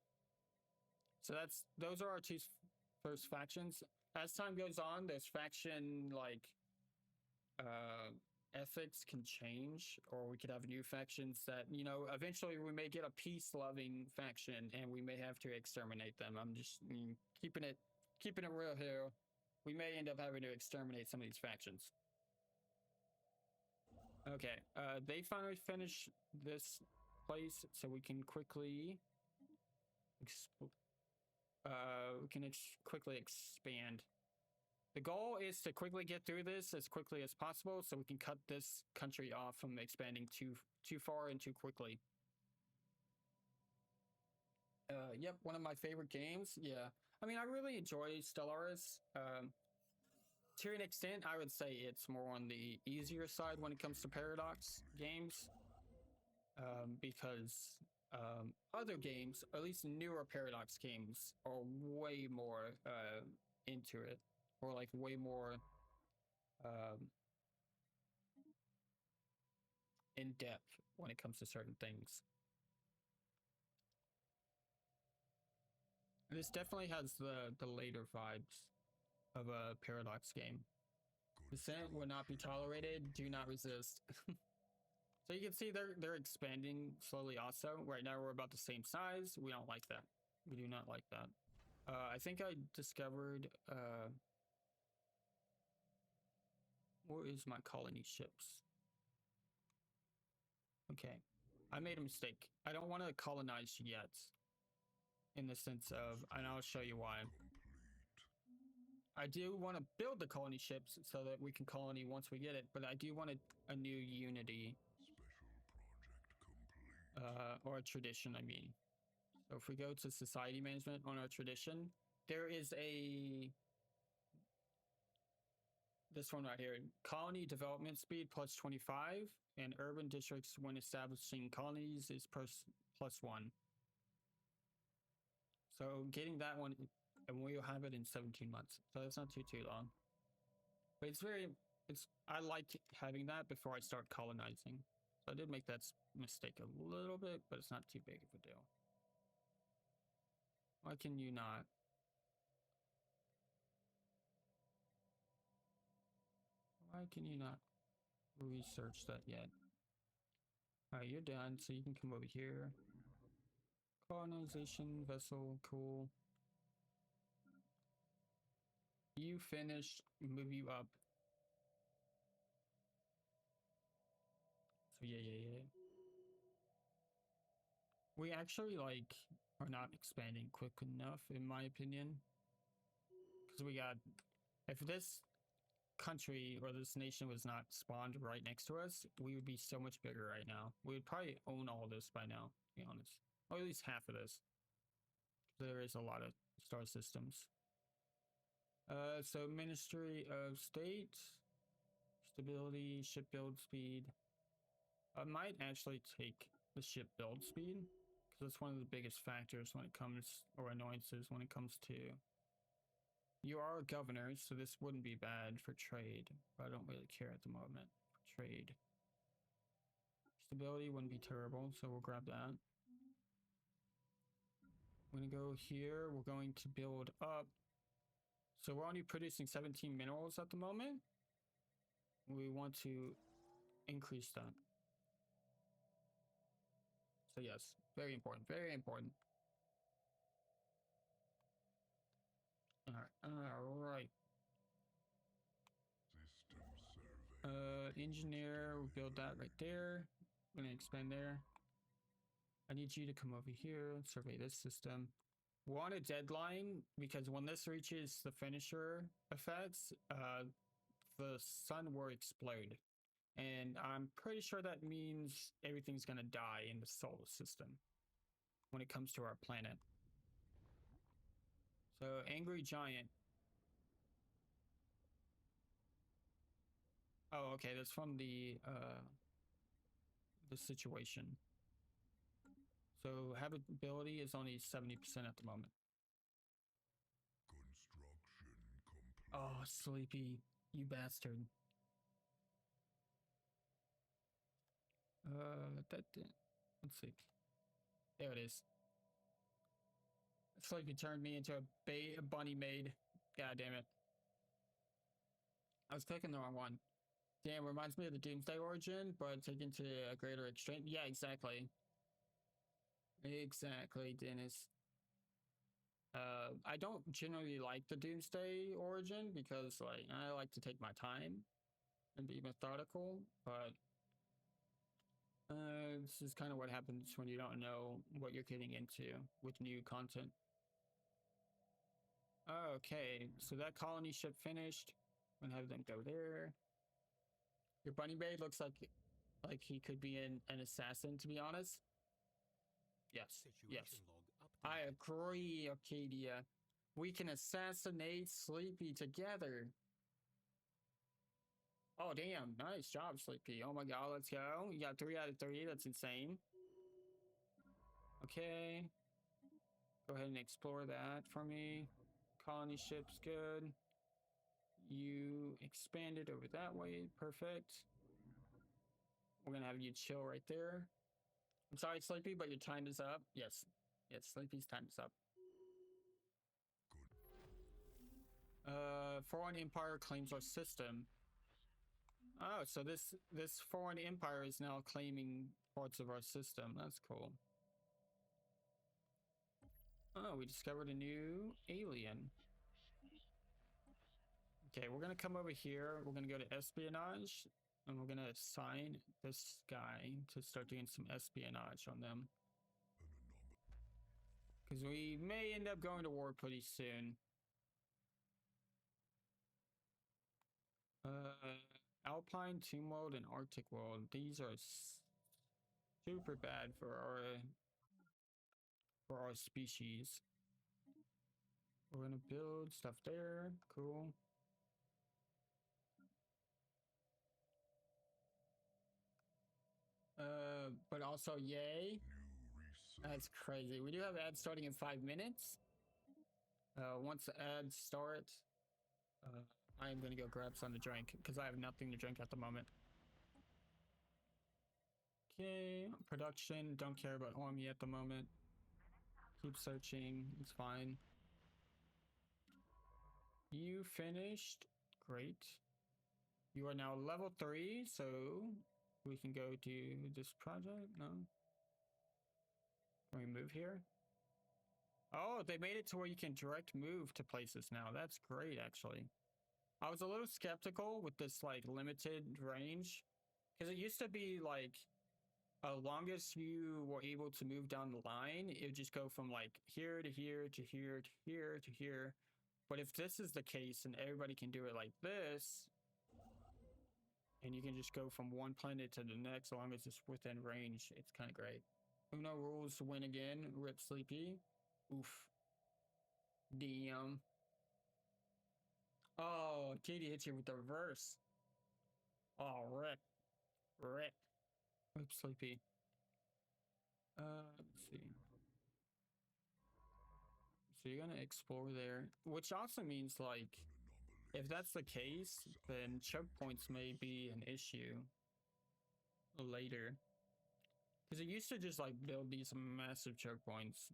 So those are our two first factions. As time goes on, this faction like ethics can change, or we could have new factions that, you know, eventually we may get a peace-loving faction and we may have to exterminate them. I'm just keeping it real here. We may end up having to exterminate some of these factions. Okay, they finally finished this place, so we can quickly quickly expand. The goal is to quickly get through this as quickly as possible, so we can cut this country off from expanding too far and too quickly. Yep, one of my favorite games. Yeah, I mean, I really enjoy Stellaris. To an extent, I would say it's more on the easier side when it comes to Paradox games, because other games, at least newer Paradox games, are way more into it, or like way more in depth when it comes to certain things. This definitely has the later vibes of a Paradox game. Dissent will not be tolerated. Do not resist. So you can see they're expanding slowly also. Right now we're about the same size. We don't like that. We do not like that. I think I discovered where is my colony ships? Okay. I made a mistake. I don't want to colonize yet. In the sense of, and I'll show you why. I do want to build the colony ships so that we can colony once we get it, but I do want a new unity. Or a tradition, I mean. So if we go to society management on our tradition, there is this one right here, colony development speed plus 25, and urban districts when establishing colonies is +1. So getting that one, and we'll have it in 17 months. So that's not too long. But I like having that before I start colonizing. So I did make that mistake a little bit, but it's not too big of a deal. Why can you not? Why can you not research that yet? Alright, you're done, so you can come over here. Colonization vessel, cool. You finished, move you up. So yeah. We actually are not expanding quick enough, in my opinion. Because if this country or this nation was not spawned right next to us, we would be so much bigger right now. We would probably own all this by now, to be honest. Or at least half of this. There is a lot of star systems. So Ministry of State, stability, ship build speed. I might actually take the ship build speed, because that's one of the biggest factors when it comes, or annoyances when it comes to. You are a governor, so this wouldn't be bad for trade, but I don't really care at the moment for trade. Stability wouldn't be terrible, so we'll grab that. I'm gonna go here, we're going to build up. So we're only producing 17 minerals at the moment. We want to increase that. So yes, very important, very important. Alright. Engineer, we'll build that right there. I'm gonna expand there. I need you to come over here and survey this system. We're on a deadline because when this reaches the finisher effects, the sun will explode. And I'm pretty sure that means everything's gonna die in the solar system when it comes to our planet. So, Angry Giant. Oh, okay, that's from the situation. So, habitability is only 70% at the moment. Construction complete. Oh, Sleepy, you bastard. Let's see. There it is. Sleepy turned me into a bunny maid. God damn it. I was clicking the wrong one. Damn, reminds me of the Doomsday Origin, but taken to a greater extreme. Yeah, exactly. Exactly, Dennis. I don't generally like the Doomsday Origin because, I like to take my time and be methodical, but this is kind of what happens when you don't know what you're getting into with new content. Okay, so that colony ship finished. I'm gonna have them go there. Your bunny maid looks like he could be an assassin, to be honest. Yes, yes. I agree, Arcadia. We can assassinate Sleepy together. Oh, damn. Nice job, Sleepy. Oh my god, let's go. You got 3 out of 3. That's insane. Okay. Go ahead and explore that for me. Colony ship's good. You expanded over that way. Perfect. We're gonna have you chill right there. I'm sorry, Sleepy, but your time is up. Yes. Yes, Sleepy's time is up. Foreign empire claims our system. Oh, so this foreign empire is now claiming parts of our system. That's cool. Oh, we discovered a new alien. Okay, we're gonna come over here. We're gonna go to espionage, and we're gonna assign this guy to start doing some espionage on them. Because we may end up going to war pretty soon. Alpine, Tomb World, and Arctic World. These are super bad for our species. We're gonna build stuff there. Cool. But also, yay. That's crazy. We do have ads starting in 5 minutes. Once the ads start, I am gonna go grab something to drink because I have nothing to drink at the moment. Okay, production. Don't care about army at the moment. Keep searching. It's fine. You finished. Great. You are now level 3, so we can go to this project. No. Can we move here? Oh, they made it to where you can direct move to places now. That's great, actually. I was a little skeptical with this like limited range because it used to be like longest you were able to move down the line, it would just go from like here to here to here to here to here. But if this is the case and everybody can do it like this, and you can just go from one planet to the next as long as it's within range, it's kind of great. Uno rules to win again. Rip Sleepy. Oof. Damn. Oh, Katie hits you with the reverse. Oh, rip. Rip. Rip Sleepy. Let's see. So you're gonna explore there, which also means like, if that's the case, then choke points may be an issue later. Because it used to just like build these massive choke points,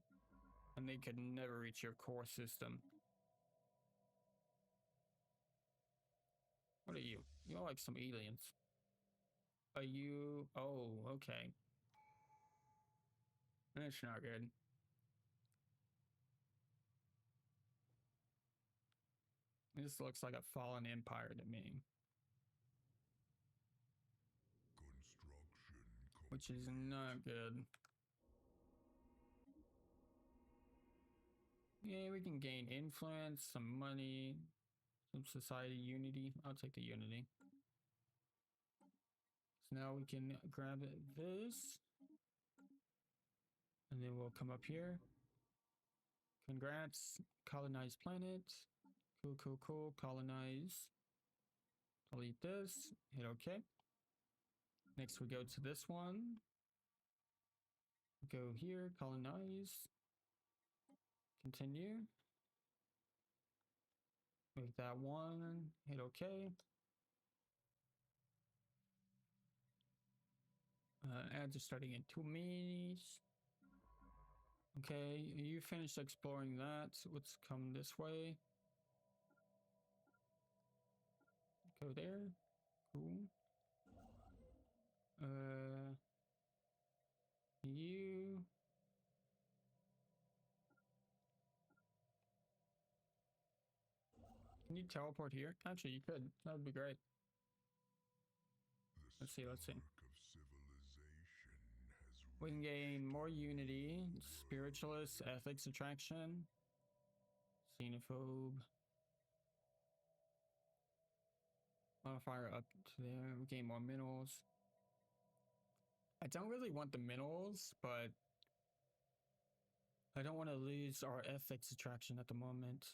and they could never reach your core system. What are you? You're like some aliens. Are you? Oh, okay. That's not good. This looks like a fallen empire to me. Which is not good. Yeah, we can gain influence, some money, some society unity. I'll take the unity. So now we can grab this. And then we'll come up here. Congrats. Colonize planet. Cool, cool, cool. Colonize. Delete this. Hit OK. Next we go to this one. Go here. Colonize. Continue. Make that one. Hit OK. Ads are starting in 2 minutes. Okay, you finished exploring that. Let's come this way. Go there. Cool. You. Can you teleport here? Actually, you could. That would be great. Let's see, let's see. We can gain more unity, spiritualist, ethics attraction, xenophobe. Modifier up to there. We gain more minerals. I don't really want the minerals, but I don't want to lose our ethics attraction at the moment.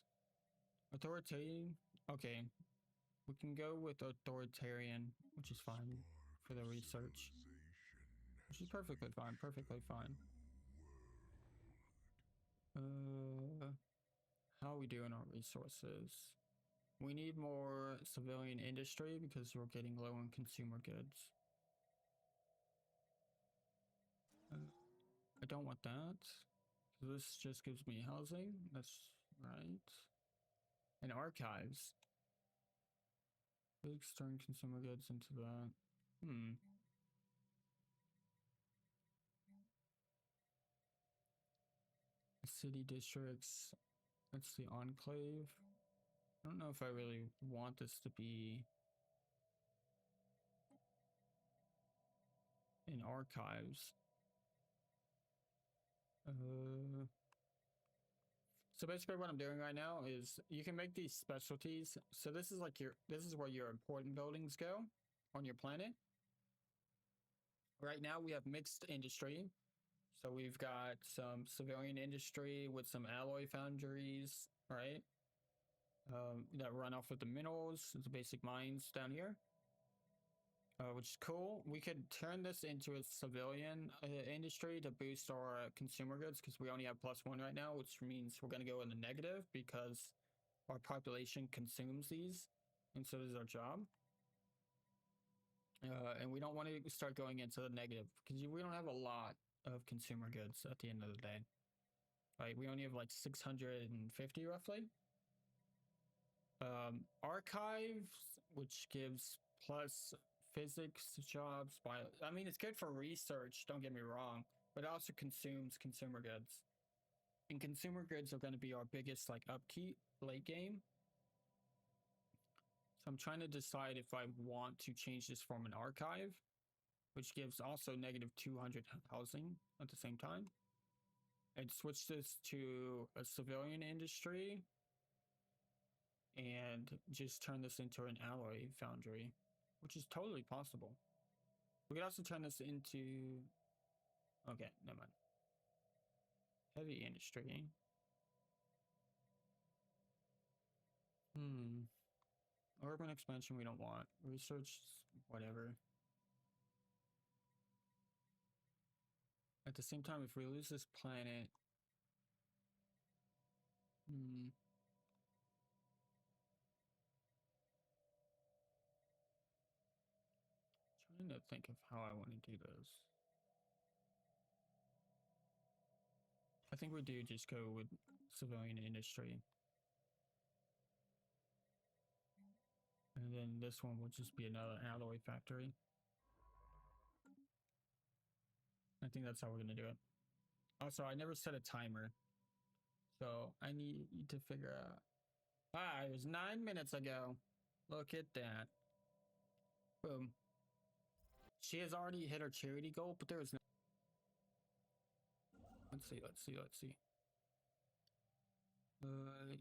Authoritarian? Okay. We can go with authoritarian, which is fine for the research. Which is perfectly fine, perfectly fine. How are we doing on resources? We need more civilian industry because we're getting low on consumer goods. I don't want that. This just gives me housing. That's right. And archives. Big turn consumer goods into that. City districts. That's the enclave. I don't know if I really want this to be in archives. So basically what I'm doing right now is you can make these specialties. So this is like this is where your important buildings go on your planet. Right now we have mixed industry. So we've got some civilian industry with some alloy foundries, right? That run off with the minerals, the basic mines down here. Which is cool. We could turn this into a civilian industry to boost our consumer goods because we only have +1 right now, which means we're going to go in the negative because our population consumes these, and so does our job. And we don't want to start going into the negative because we don't have a lot of consumer goods at the end of the day. Right? We only have like 650 roughly. Archives, which gives plus physics jobs, I mean, it's good for research, don't get me wrong, but it also consumes consumer goods. And consumer goods are going to be our biggest like upkeep late game. So I'm trying to decide if I want to change this from an archive, which gives also -200 housing at the same time, and switch this to a civilian industry and just turn this into an alloy foundry, which is totally possible. We could also turn this into, okay, never mind. Heavy industry. Urban expansion we don't want. Research, whatever. At the same time, if we lose this planet, trying to think of how I want to do this. I think we do just go with civilian industry. And then this one will just be another alloy factory. I think that's how we're gonna do it. Also, I never set a timer, so I need to figure out. Ah, it was 9 minutes ago. Look at that. Boom. She has already hit her charity goal, but there is no. Let's see.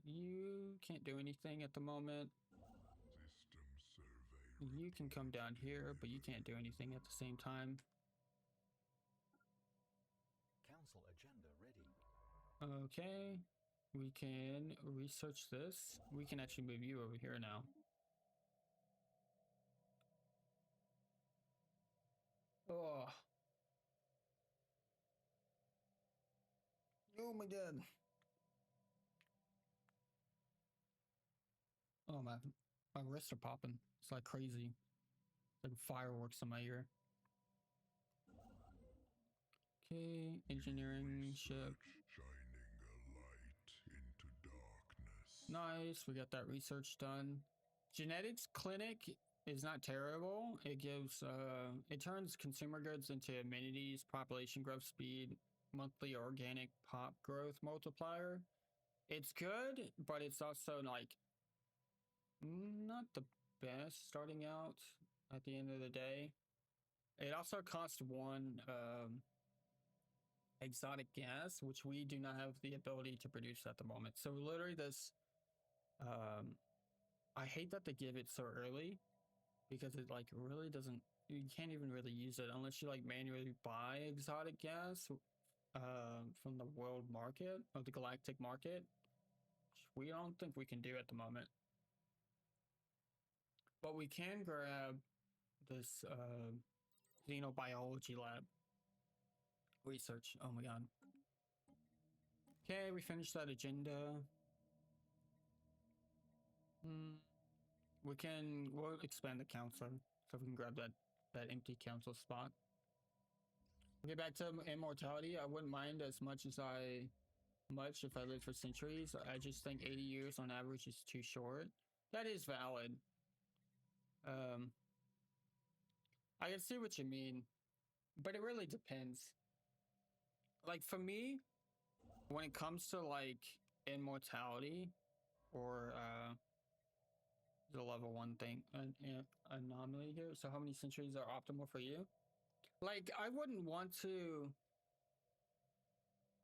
You can't do anything at the moment. System survey. You can come down here, but you can't do anything at the same time. Council agenda ready. Okay. We can research this. We can actually move you over here now. Oh. Oh my god. Oh my wrists are popping. It's like crazy. Like fireworks in my ear. Okay, engineering ship. Shining a light into darkness. Nice, we got that research done. Genetics clinic is not terrible. It gives it turns consumer goods into amenities, population growth speed, monthly organic pop growth multiplier. It's good, but it's also like not the best starting out at the end of the day. It also costs 1 exotic gas, which we do not have the ability to produce at the moment. So literally this, I hate that they give it so early because it like really doesn't, you can't even really use it unless you like manually buy exotic gas from the world market or the galactic market, which we don't think we can do at the moment. But we can grab this xenobiology lab research. Oh my god. Okay, we finished that agenda. We'll expand the council so we can grab that empty council spot. Okay, back to immortality. I wouldn't mind as much as I much if I live for centuries. I just think 80 years on average is too short. That is valid. I can see what you mean, but it really depends. Like for me, when it comes to like immortality or the level 1 thing, an anomaly here. So how many centuries are optimal for you? Like I wouldn't want to.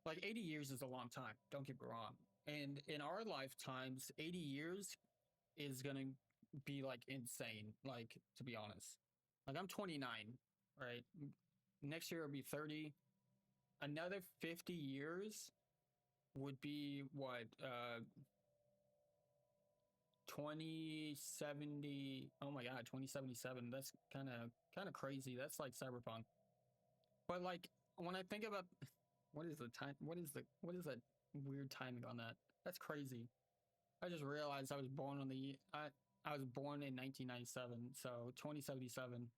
Like 80 years is a long time. Don't get me wrong. And in our lifetimes, 80 years is gonna be like insane. Like to be honest, like I'm 29, right? Next year will be 30. Another 50 years would be what 2070. Oh my god, 2077. That's kind of crazy. That's like cyberpunk. But like when I think about what is the time, what is that weird timing on that? That's crazy. I just realized I was born on the I was born in 1997, so 2077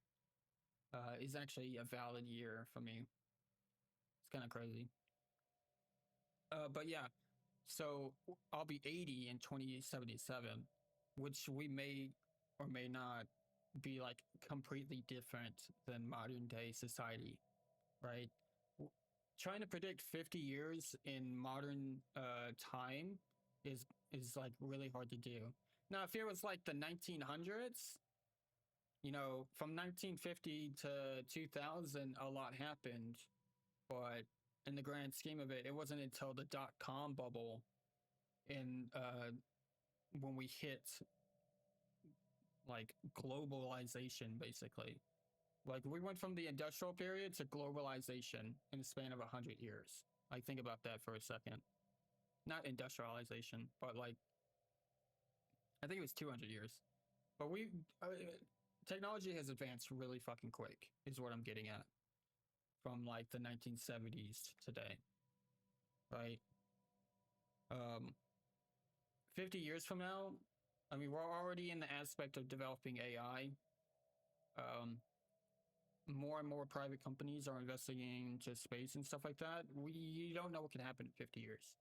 is actually a valid year for me. It's kind of crazy. But yeah, so I'll be 80 in 2077, which we may or may not be like completely different than modern day society, right? Trying to predict 50 years in modern time is like really hard to do. Now, if it was like the 1900s, you know, from 1950 to 2000, a lot happened, but in the grand scheme of it, it wasn't until the .com bubble in when we hit like globalization, basically. Like we went from the industrial period to globalization in the span of 100 years. Like think about that for a second. Not industrialization, but like I think it was 200 years. But technology has advanced really fucking quick, is what I'm getting at. From like the 1970s to today, right? 50 years from now, I mean, we're already in the aspect of developing AI. More and more private companies are investing into space and stuff like that. You don't know what can happen in 50 years.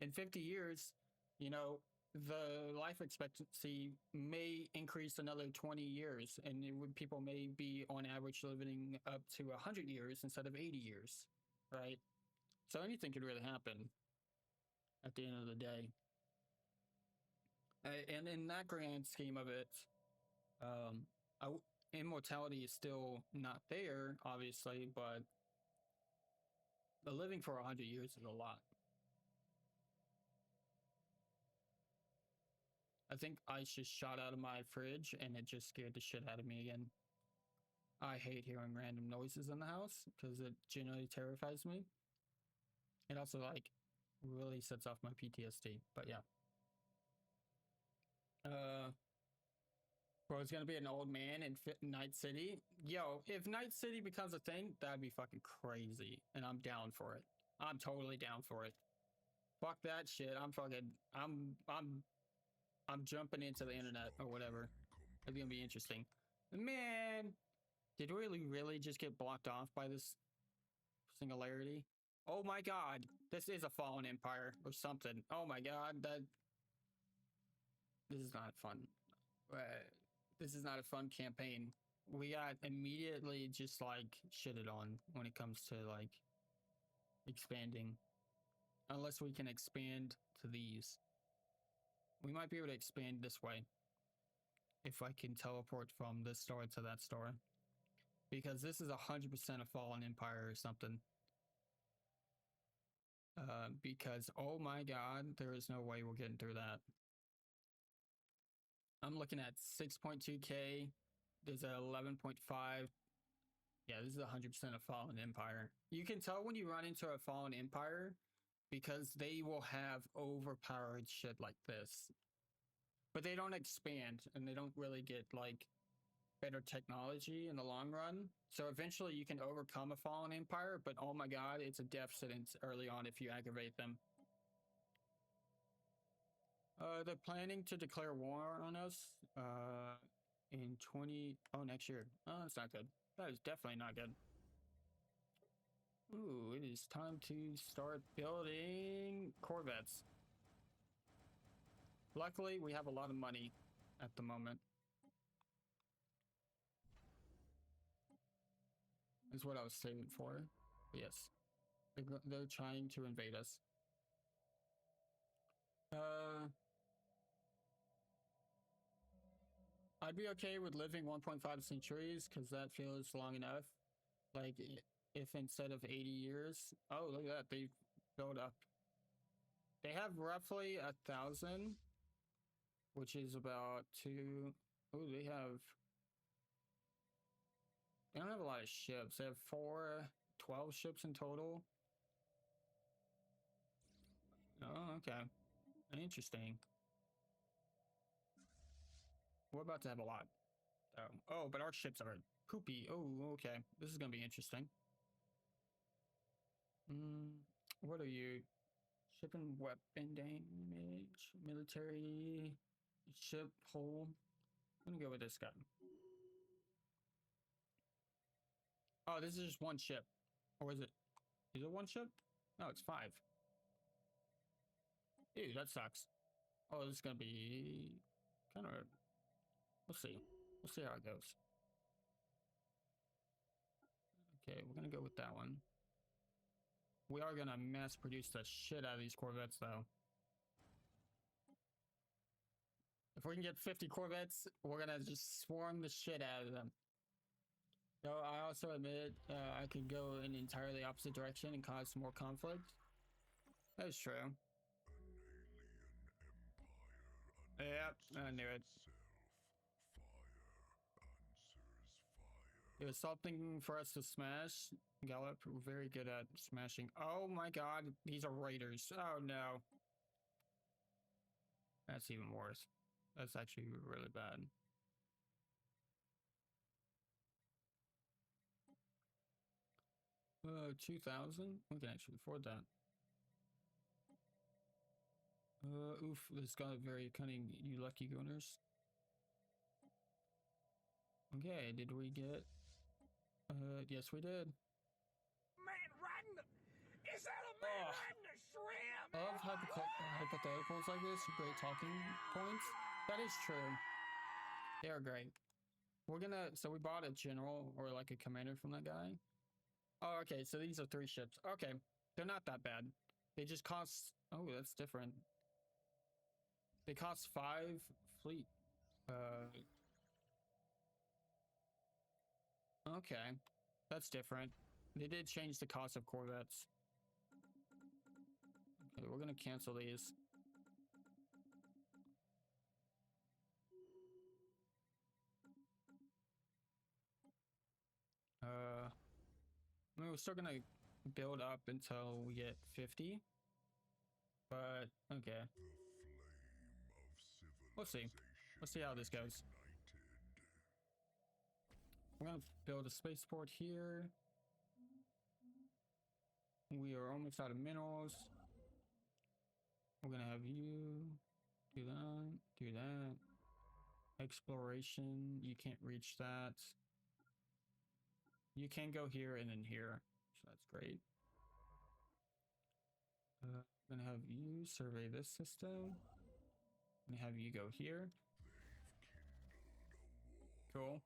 In 50 years, you know, the life expectancy may increase another 20 years, and people may be on average living up to 100 years instead of 80 years, right? So anything could really happen at the end of the day. And in that grand scheme of it, immortality is still not there, obviously, but living for 100 years is a lot. I think ice just shot out of my fridge and it just scared the shit out of me again. I hate hearing random noises in the house because it generally terrifies me. It also like really sets off my PTSD, but yeah. Bro, it's gonna be an old man in Night City. Yo, if Night City becomes a thing, that'd be fucking crazy, and I'm down for it. I'm totally down for it. Fuck that shit. I'm jumping into the internet or whatever. It's gonna be interesting. Man, did we really just get blocked off by this singularity? Oh my god, this is a fallen empire or something. Oh my god, this is not fun. This is not a fun campaign. We got immediately just like shitted on when it comes to like expanding. Unless we can expand to these. We might be able to expand this way. If I can teleport from this store to that store. Because this is 100% a fallen empire or something. Because, oh my god, there is no way we're getting through that. I'm looking at 6.2k. There's a 11.5. Yeah, this is 100% a fallen empire. You can tell when you run into a fallen empire because they will have overpowered shit like this. But they don't expand and they don't really get like better technology in the long run. So eventually you can overcome a fallen empire, but oh my god, it's a death sentence early on if you aggravate them. They're planning to declare war on us in next year. Oh, that's not good. That is definitely not good. Ooh, it is time to start building Corvettes. Luckily, we have a lot of money at the moment. Is what I was saving for. But yes, they're trying to invade us. I'd be okay with living 1.5 centuries because that feels long enough. Like, if instead of 80 years, oh, look at that, they built up. They have roughly 1,000, which is about two. Oh, they don't have a lot of ships. They have 12 ships in total. Oh, okay. Interesting. We're about to have a lot. Oh, but our ships are poopy. Oh, okay. This is gonna be interesting. What are you? Ship and weapon damage, military ship hull. I'm gonna go with this guy. Oh, this is just one ship. Or is it? Is it one ship? No, it's 5. Ew, that sucks. Oh, this is gonna be kind of. We'll see. We'll see how it goes. Okay, we're gonna go with that one. We are gonna mass produce the shit out of these Corvettes, though. If we can get 50 Corvettes, we're gonna just swarm the shit out of them. Though I also admit I could go in the entirely opposite direction and cause some more conflict. That's true. Yep, I knew it. It was something for us to smash. Gallop, we're very good at smashing. Oh my god, these are raiders. Oh no. That's even worse. That's actually really bad. $2,000? We can actually afford that. Oof, this got very cunning, you lucky gunners. Okay, did we get... yes we did. Man riding the... Is that a man riding a shrimp? I love hypotheticals like this, great talking points. That is true. They are great. We're gonna... So we bought a general, or like a commander from that guy. Oh, okay, so these are 3 ships. Okay, they're not that bad. They just cost... Oh, that's different. They cost 5 fleet. Okay, that's different. They did change the cost of Corvettes. Okay, we're gonna cancel these. We're still gonna build up until we get 50. But, okay. We'll see. We'll see how this goes. We're gonna build a spaceport here. We are almost out of minerals. We're gonna have you do that, do that. Exploration, you can't reach that. You can go here and then here, so that's great. I'm gonna have you survey this system. I'm gonna have you go here. Cool.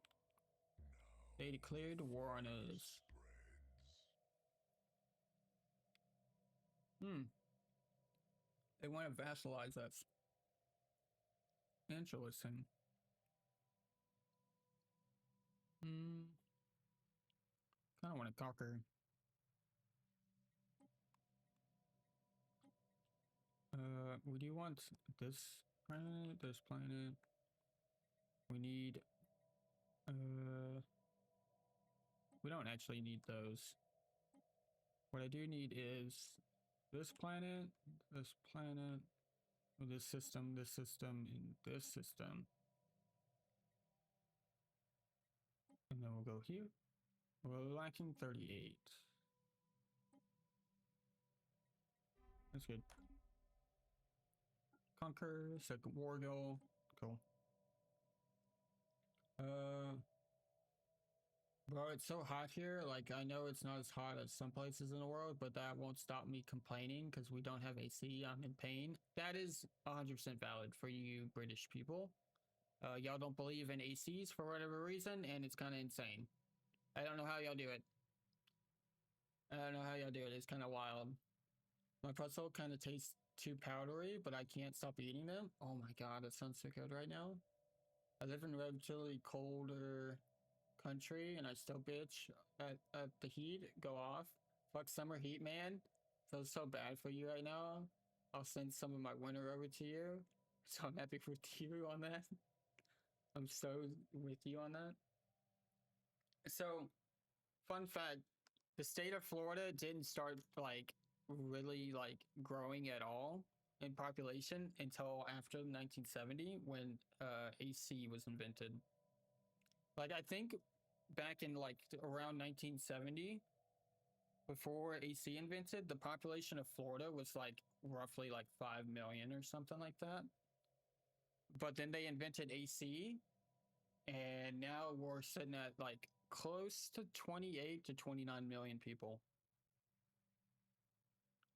They declared war on us. They want to vassalize us. Interesting. Kind of want to conquer. We do want this planet. We need, we don't actually need those. What I do need is this planet, this system, and this system. And then we'll go here. We're lacking 38. That's good. Conquer, second war goal. Cool. Bro, it's so hot here. Like, I know it's not as hot as some places in the world, but that won't stop me complaining because we don't have AC. I'm in pain. That is 100% valid for you British people. Y'all don't believe in ACs for whatever reason, and it's kind of insane. I don't know how y'all do it. I don't know how y'all do it. It's kind of wild. My pretzel kind of tastes too powdery, but I can't stop eating them. Oh my god, that sounds so good right now. I live in a relatively colder country, and I still bitch at the heat. Go off. Fuck summer heat, man. Feels so bad for you right now. I'll send some of my winter over to you. So I'm happy with you on that. I'm so with you on that. So, fun fact, the state of Florida didn't start like really like growing at all in population until after 1970 when AC was invented. Like I think back in like around 1970, before AC invented, the population of Florida was like roughly like 5 million or something like that. But then they invented AC, and now we're sitting at like close to 28 to 29 million people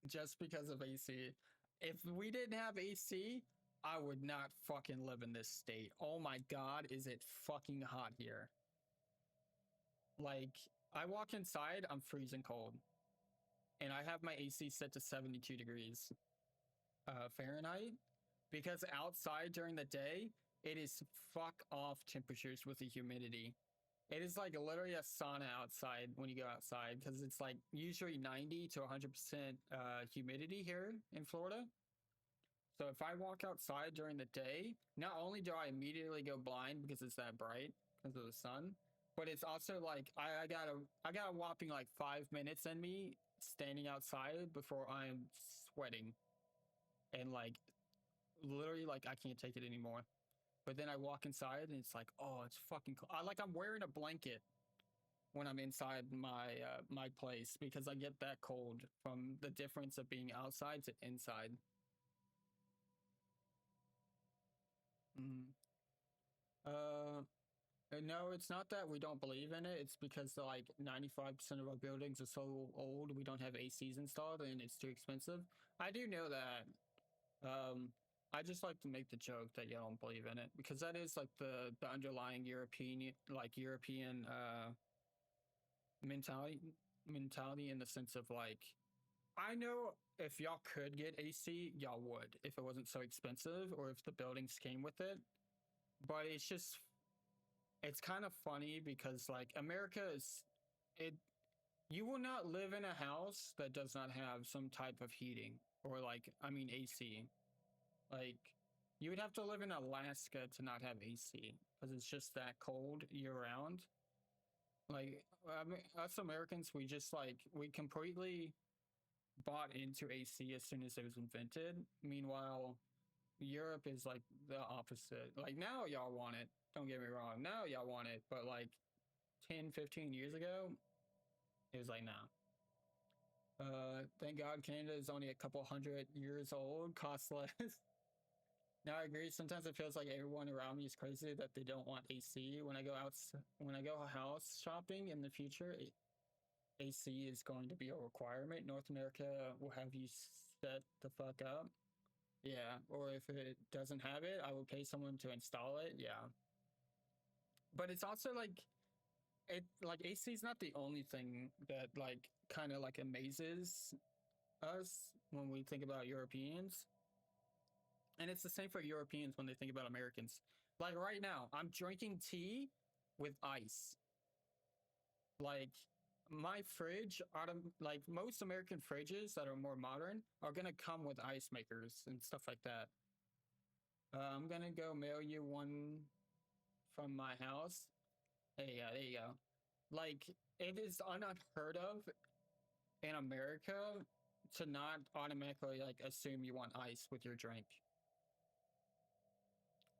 just because of AC. If we didn't have AC, I would not fucking live in this state. Oh my god, is it fucking hot here? Like, I walk inside, I'm freezing cold. And I have my AC set to 72 degrees Fahrenheit because outside during the day, it is fuck off temperatures with the humidity. It is like literally a sauna outside when you go outside because it's like usually 90 to 100% humidity here in Florida. So if I walk outside during the day, not only do I immediately go blind because it's that bright because of the sun, but it's also like I got a whopping like 5 minutes in me standing outside before I'm sweating and like literally like I can't take it anymore. But then I walk inside and it's like, oh, it's fucking cold. I'm wearing a blanket when I'm inside my my place because I get that cold from the difference of being outside to inside. Mm. No, it's not that we don't believe in it. It's because like 95% of our buildings are so old, we don't have ACs installed and it's too expensive. I do know that. I just like to make the joke that you don't believe in it because that is like the underlying European mentality in the sense of like, I know if y'all could get AC, y'all would if it wasn't so expensive or if the buildings came with it. But it's kind of funny because like America is it you will not live in a house that does not have some type of heating or like I mean AC. Like you would have to live in Alaska to not have AC because it's just that cold year round. Like I mean, us Americans, we just like we completely bought into AC as soon as it was invented. Meanwhile, Europe is like the opposite. Like now y'all want it. Don't get me wrong. Now y'all want it, but like 10, 15 years ago, it was like nah. Thank God Canada is only a couple hundred years old, costs less. Now I agree. Sometimes it feels like everyone around me is crazy that they don't want AC. When I go house shopping in the future, AC is going to be a requirement. North America will have you set the fuck up. Yeah, or if it doesn't have it, I will pay someone to install it. Yeah. But it's also like AC is not the only thing that like kind of like amazes us when we think about Europeans. And it's the same for Europeans when they think about Americans. Like right now, I'm drinking tea with ice. Like my fridge, like most American fridges that are more modern, are gonna come with ice makers and stuff like that. I'm gonna go mail you one from my house. There you go. Like it is unheard of in America to not automatically like assume you want ice with your drink.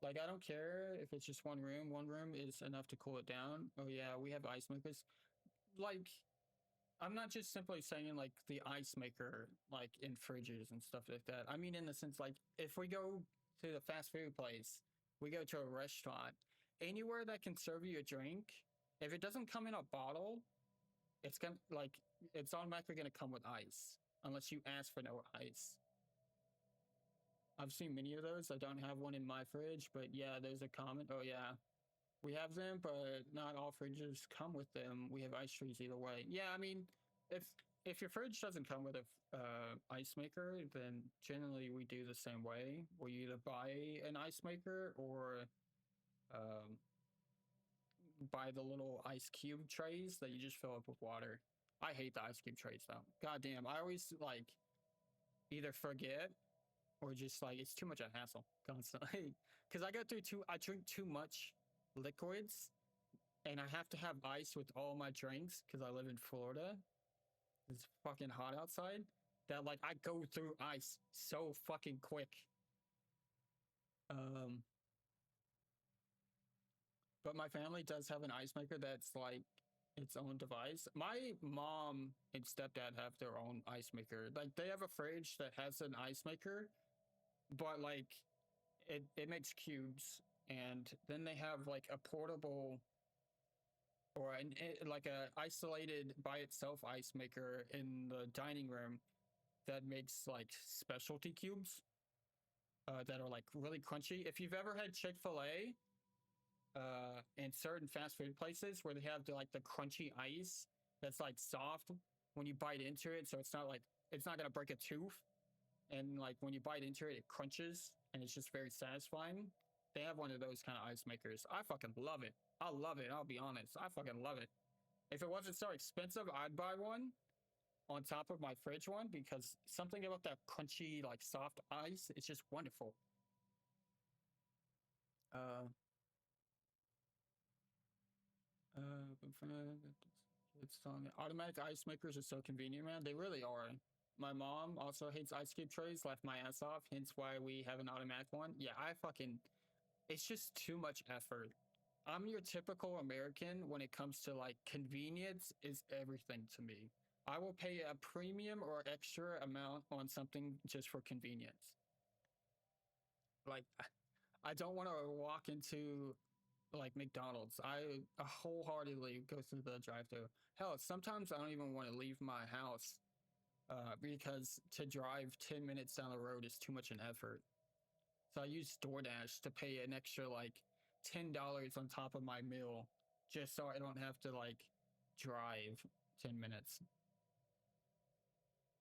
Like I don't care if it's just one room. One room is enough to cool it down. Oh yeah, we have ice makers. Like I'm not just simply saying like the ice maker like in fridges and stuff like that. I mean in the sense like if we go to the fast food place, we go to a restaurant, anywhere that can serve you a drink If it doesn't come in a bottle, it's gonna like it's automatically gonna come with ice unless you ask for no ice. I've seen many of those. I don't have one in my fridge, but yeah, those are common. Oh yeah, we have them, but not all fridges come with them. We have ice trees either way. Yeah, I mean, if your fridge doesn't come with a ice maker, then generally we do the same way. We either buy an ice maker or um, buy the little ice cube trays that you just fill up with water. I hate the ice cube trays though. God damn, I always like either forget or just like it's too much a hassle constantly. Because I drink too much liquids and I have to have ice with all my drinks because I live in Florida. It's fucking hot outside. That like I go through ice so fucking quick. But my family does have an ice maker that's like its own device. My mom and stepdad have their own ice maker. Like they have a fridge that has an ice maker, but like it makes cubes, and then they have like a portable or like a isolated by itself ice maker in the dining room that makes like specialty cubes that are like really crunchy. If you've ever had Chick-fil-A in certain fast food places where they have the crunchy ice that's like soft when you bite into it, so it's not gonna break a tooth, and like when you bite into it, it crunches and it's just very satisfying. They have one of those kind of ice makers. I fucking love it. I love it. I'll be honest. I fucking love it. If it wasn't so expensive, I'd buy one on top of my fridge one because something about that crunchy, like soft ice, it's just wonderful. It's on automatic ice makers are so convenient, man. They really are. My mom also hates ice cube trays, left my ass off, hence why we have an automatic one. Yeah, it's just too much effort. I'm your typical American when it comes to like convenience is everything to me. I will pay a premium or extra amount on something just for convenience. Like, I don't want to walk into like McDonald's. I wholeheartedly go through the drive-thru. Hell, sometimes I don't even want to leave my house because to drive 10 minutes down the road is too much an effort. So I use DoorDash to pay an extra like $10 on top of my meal just so I don't have to like drive 10 minutes.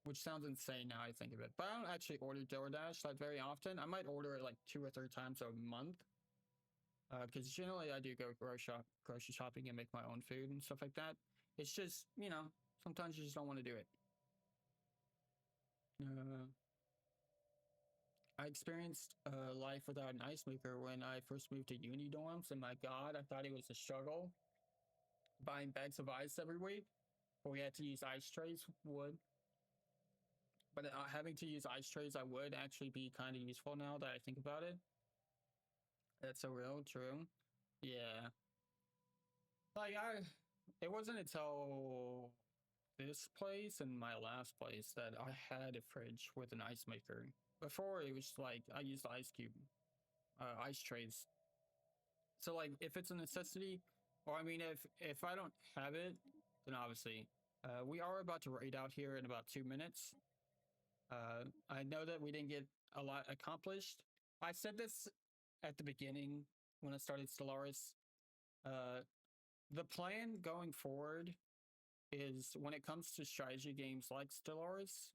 Which sounds insane now I think of it. But I don't actually order DoorDash like very often. I might order it like 2 or 3 times a month. Because generally I do go grocery shopping and make my own food and stuff like that. It's just, sometimes you just don't want to do it. I experienced life without an ice maker when I first moved to uni dorms, and my God, I thought it was a struggle. Buying bags of ice every week, we had to use ice trays would. But having to use ice trays, I would actually be kind of useful now that I think about it. That's so real, true. Yeah. Like it wasn't until this place and my last place that I had a fridge with an ice maker. Before it was like I used ice ice trays. So like if it's a necessity, or I mean if I don't have it, then obviously we are about to raid out here in about 2 minutes. I know that we didn't get a lot accomplished. I said this at the beginning when I started Stellaris. The plan going forward is when it comes to strategy games like Stellaris,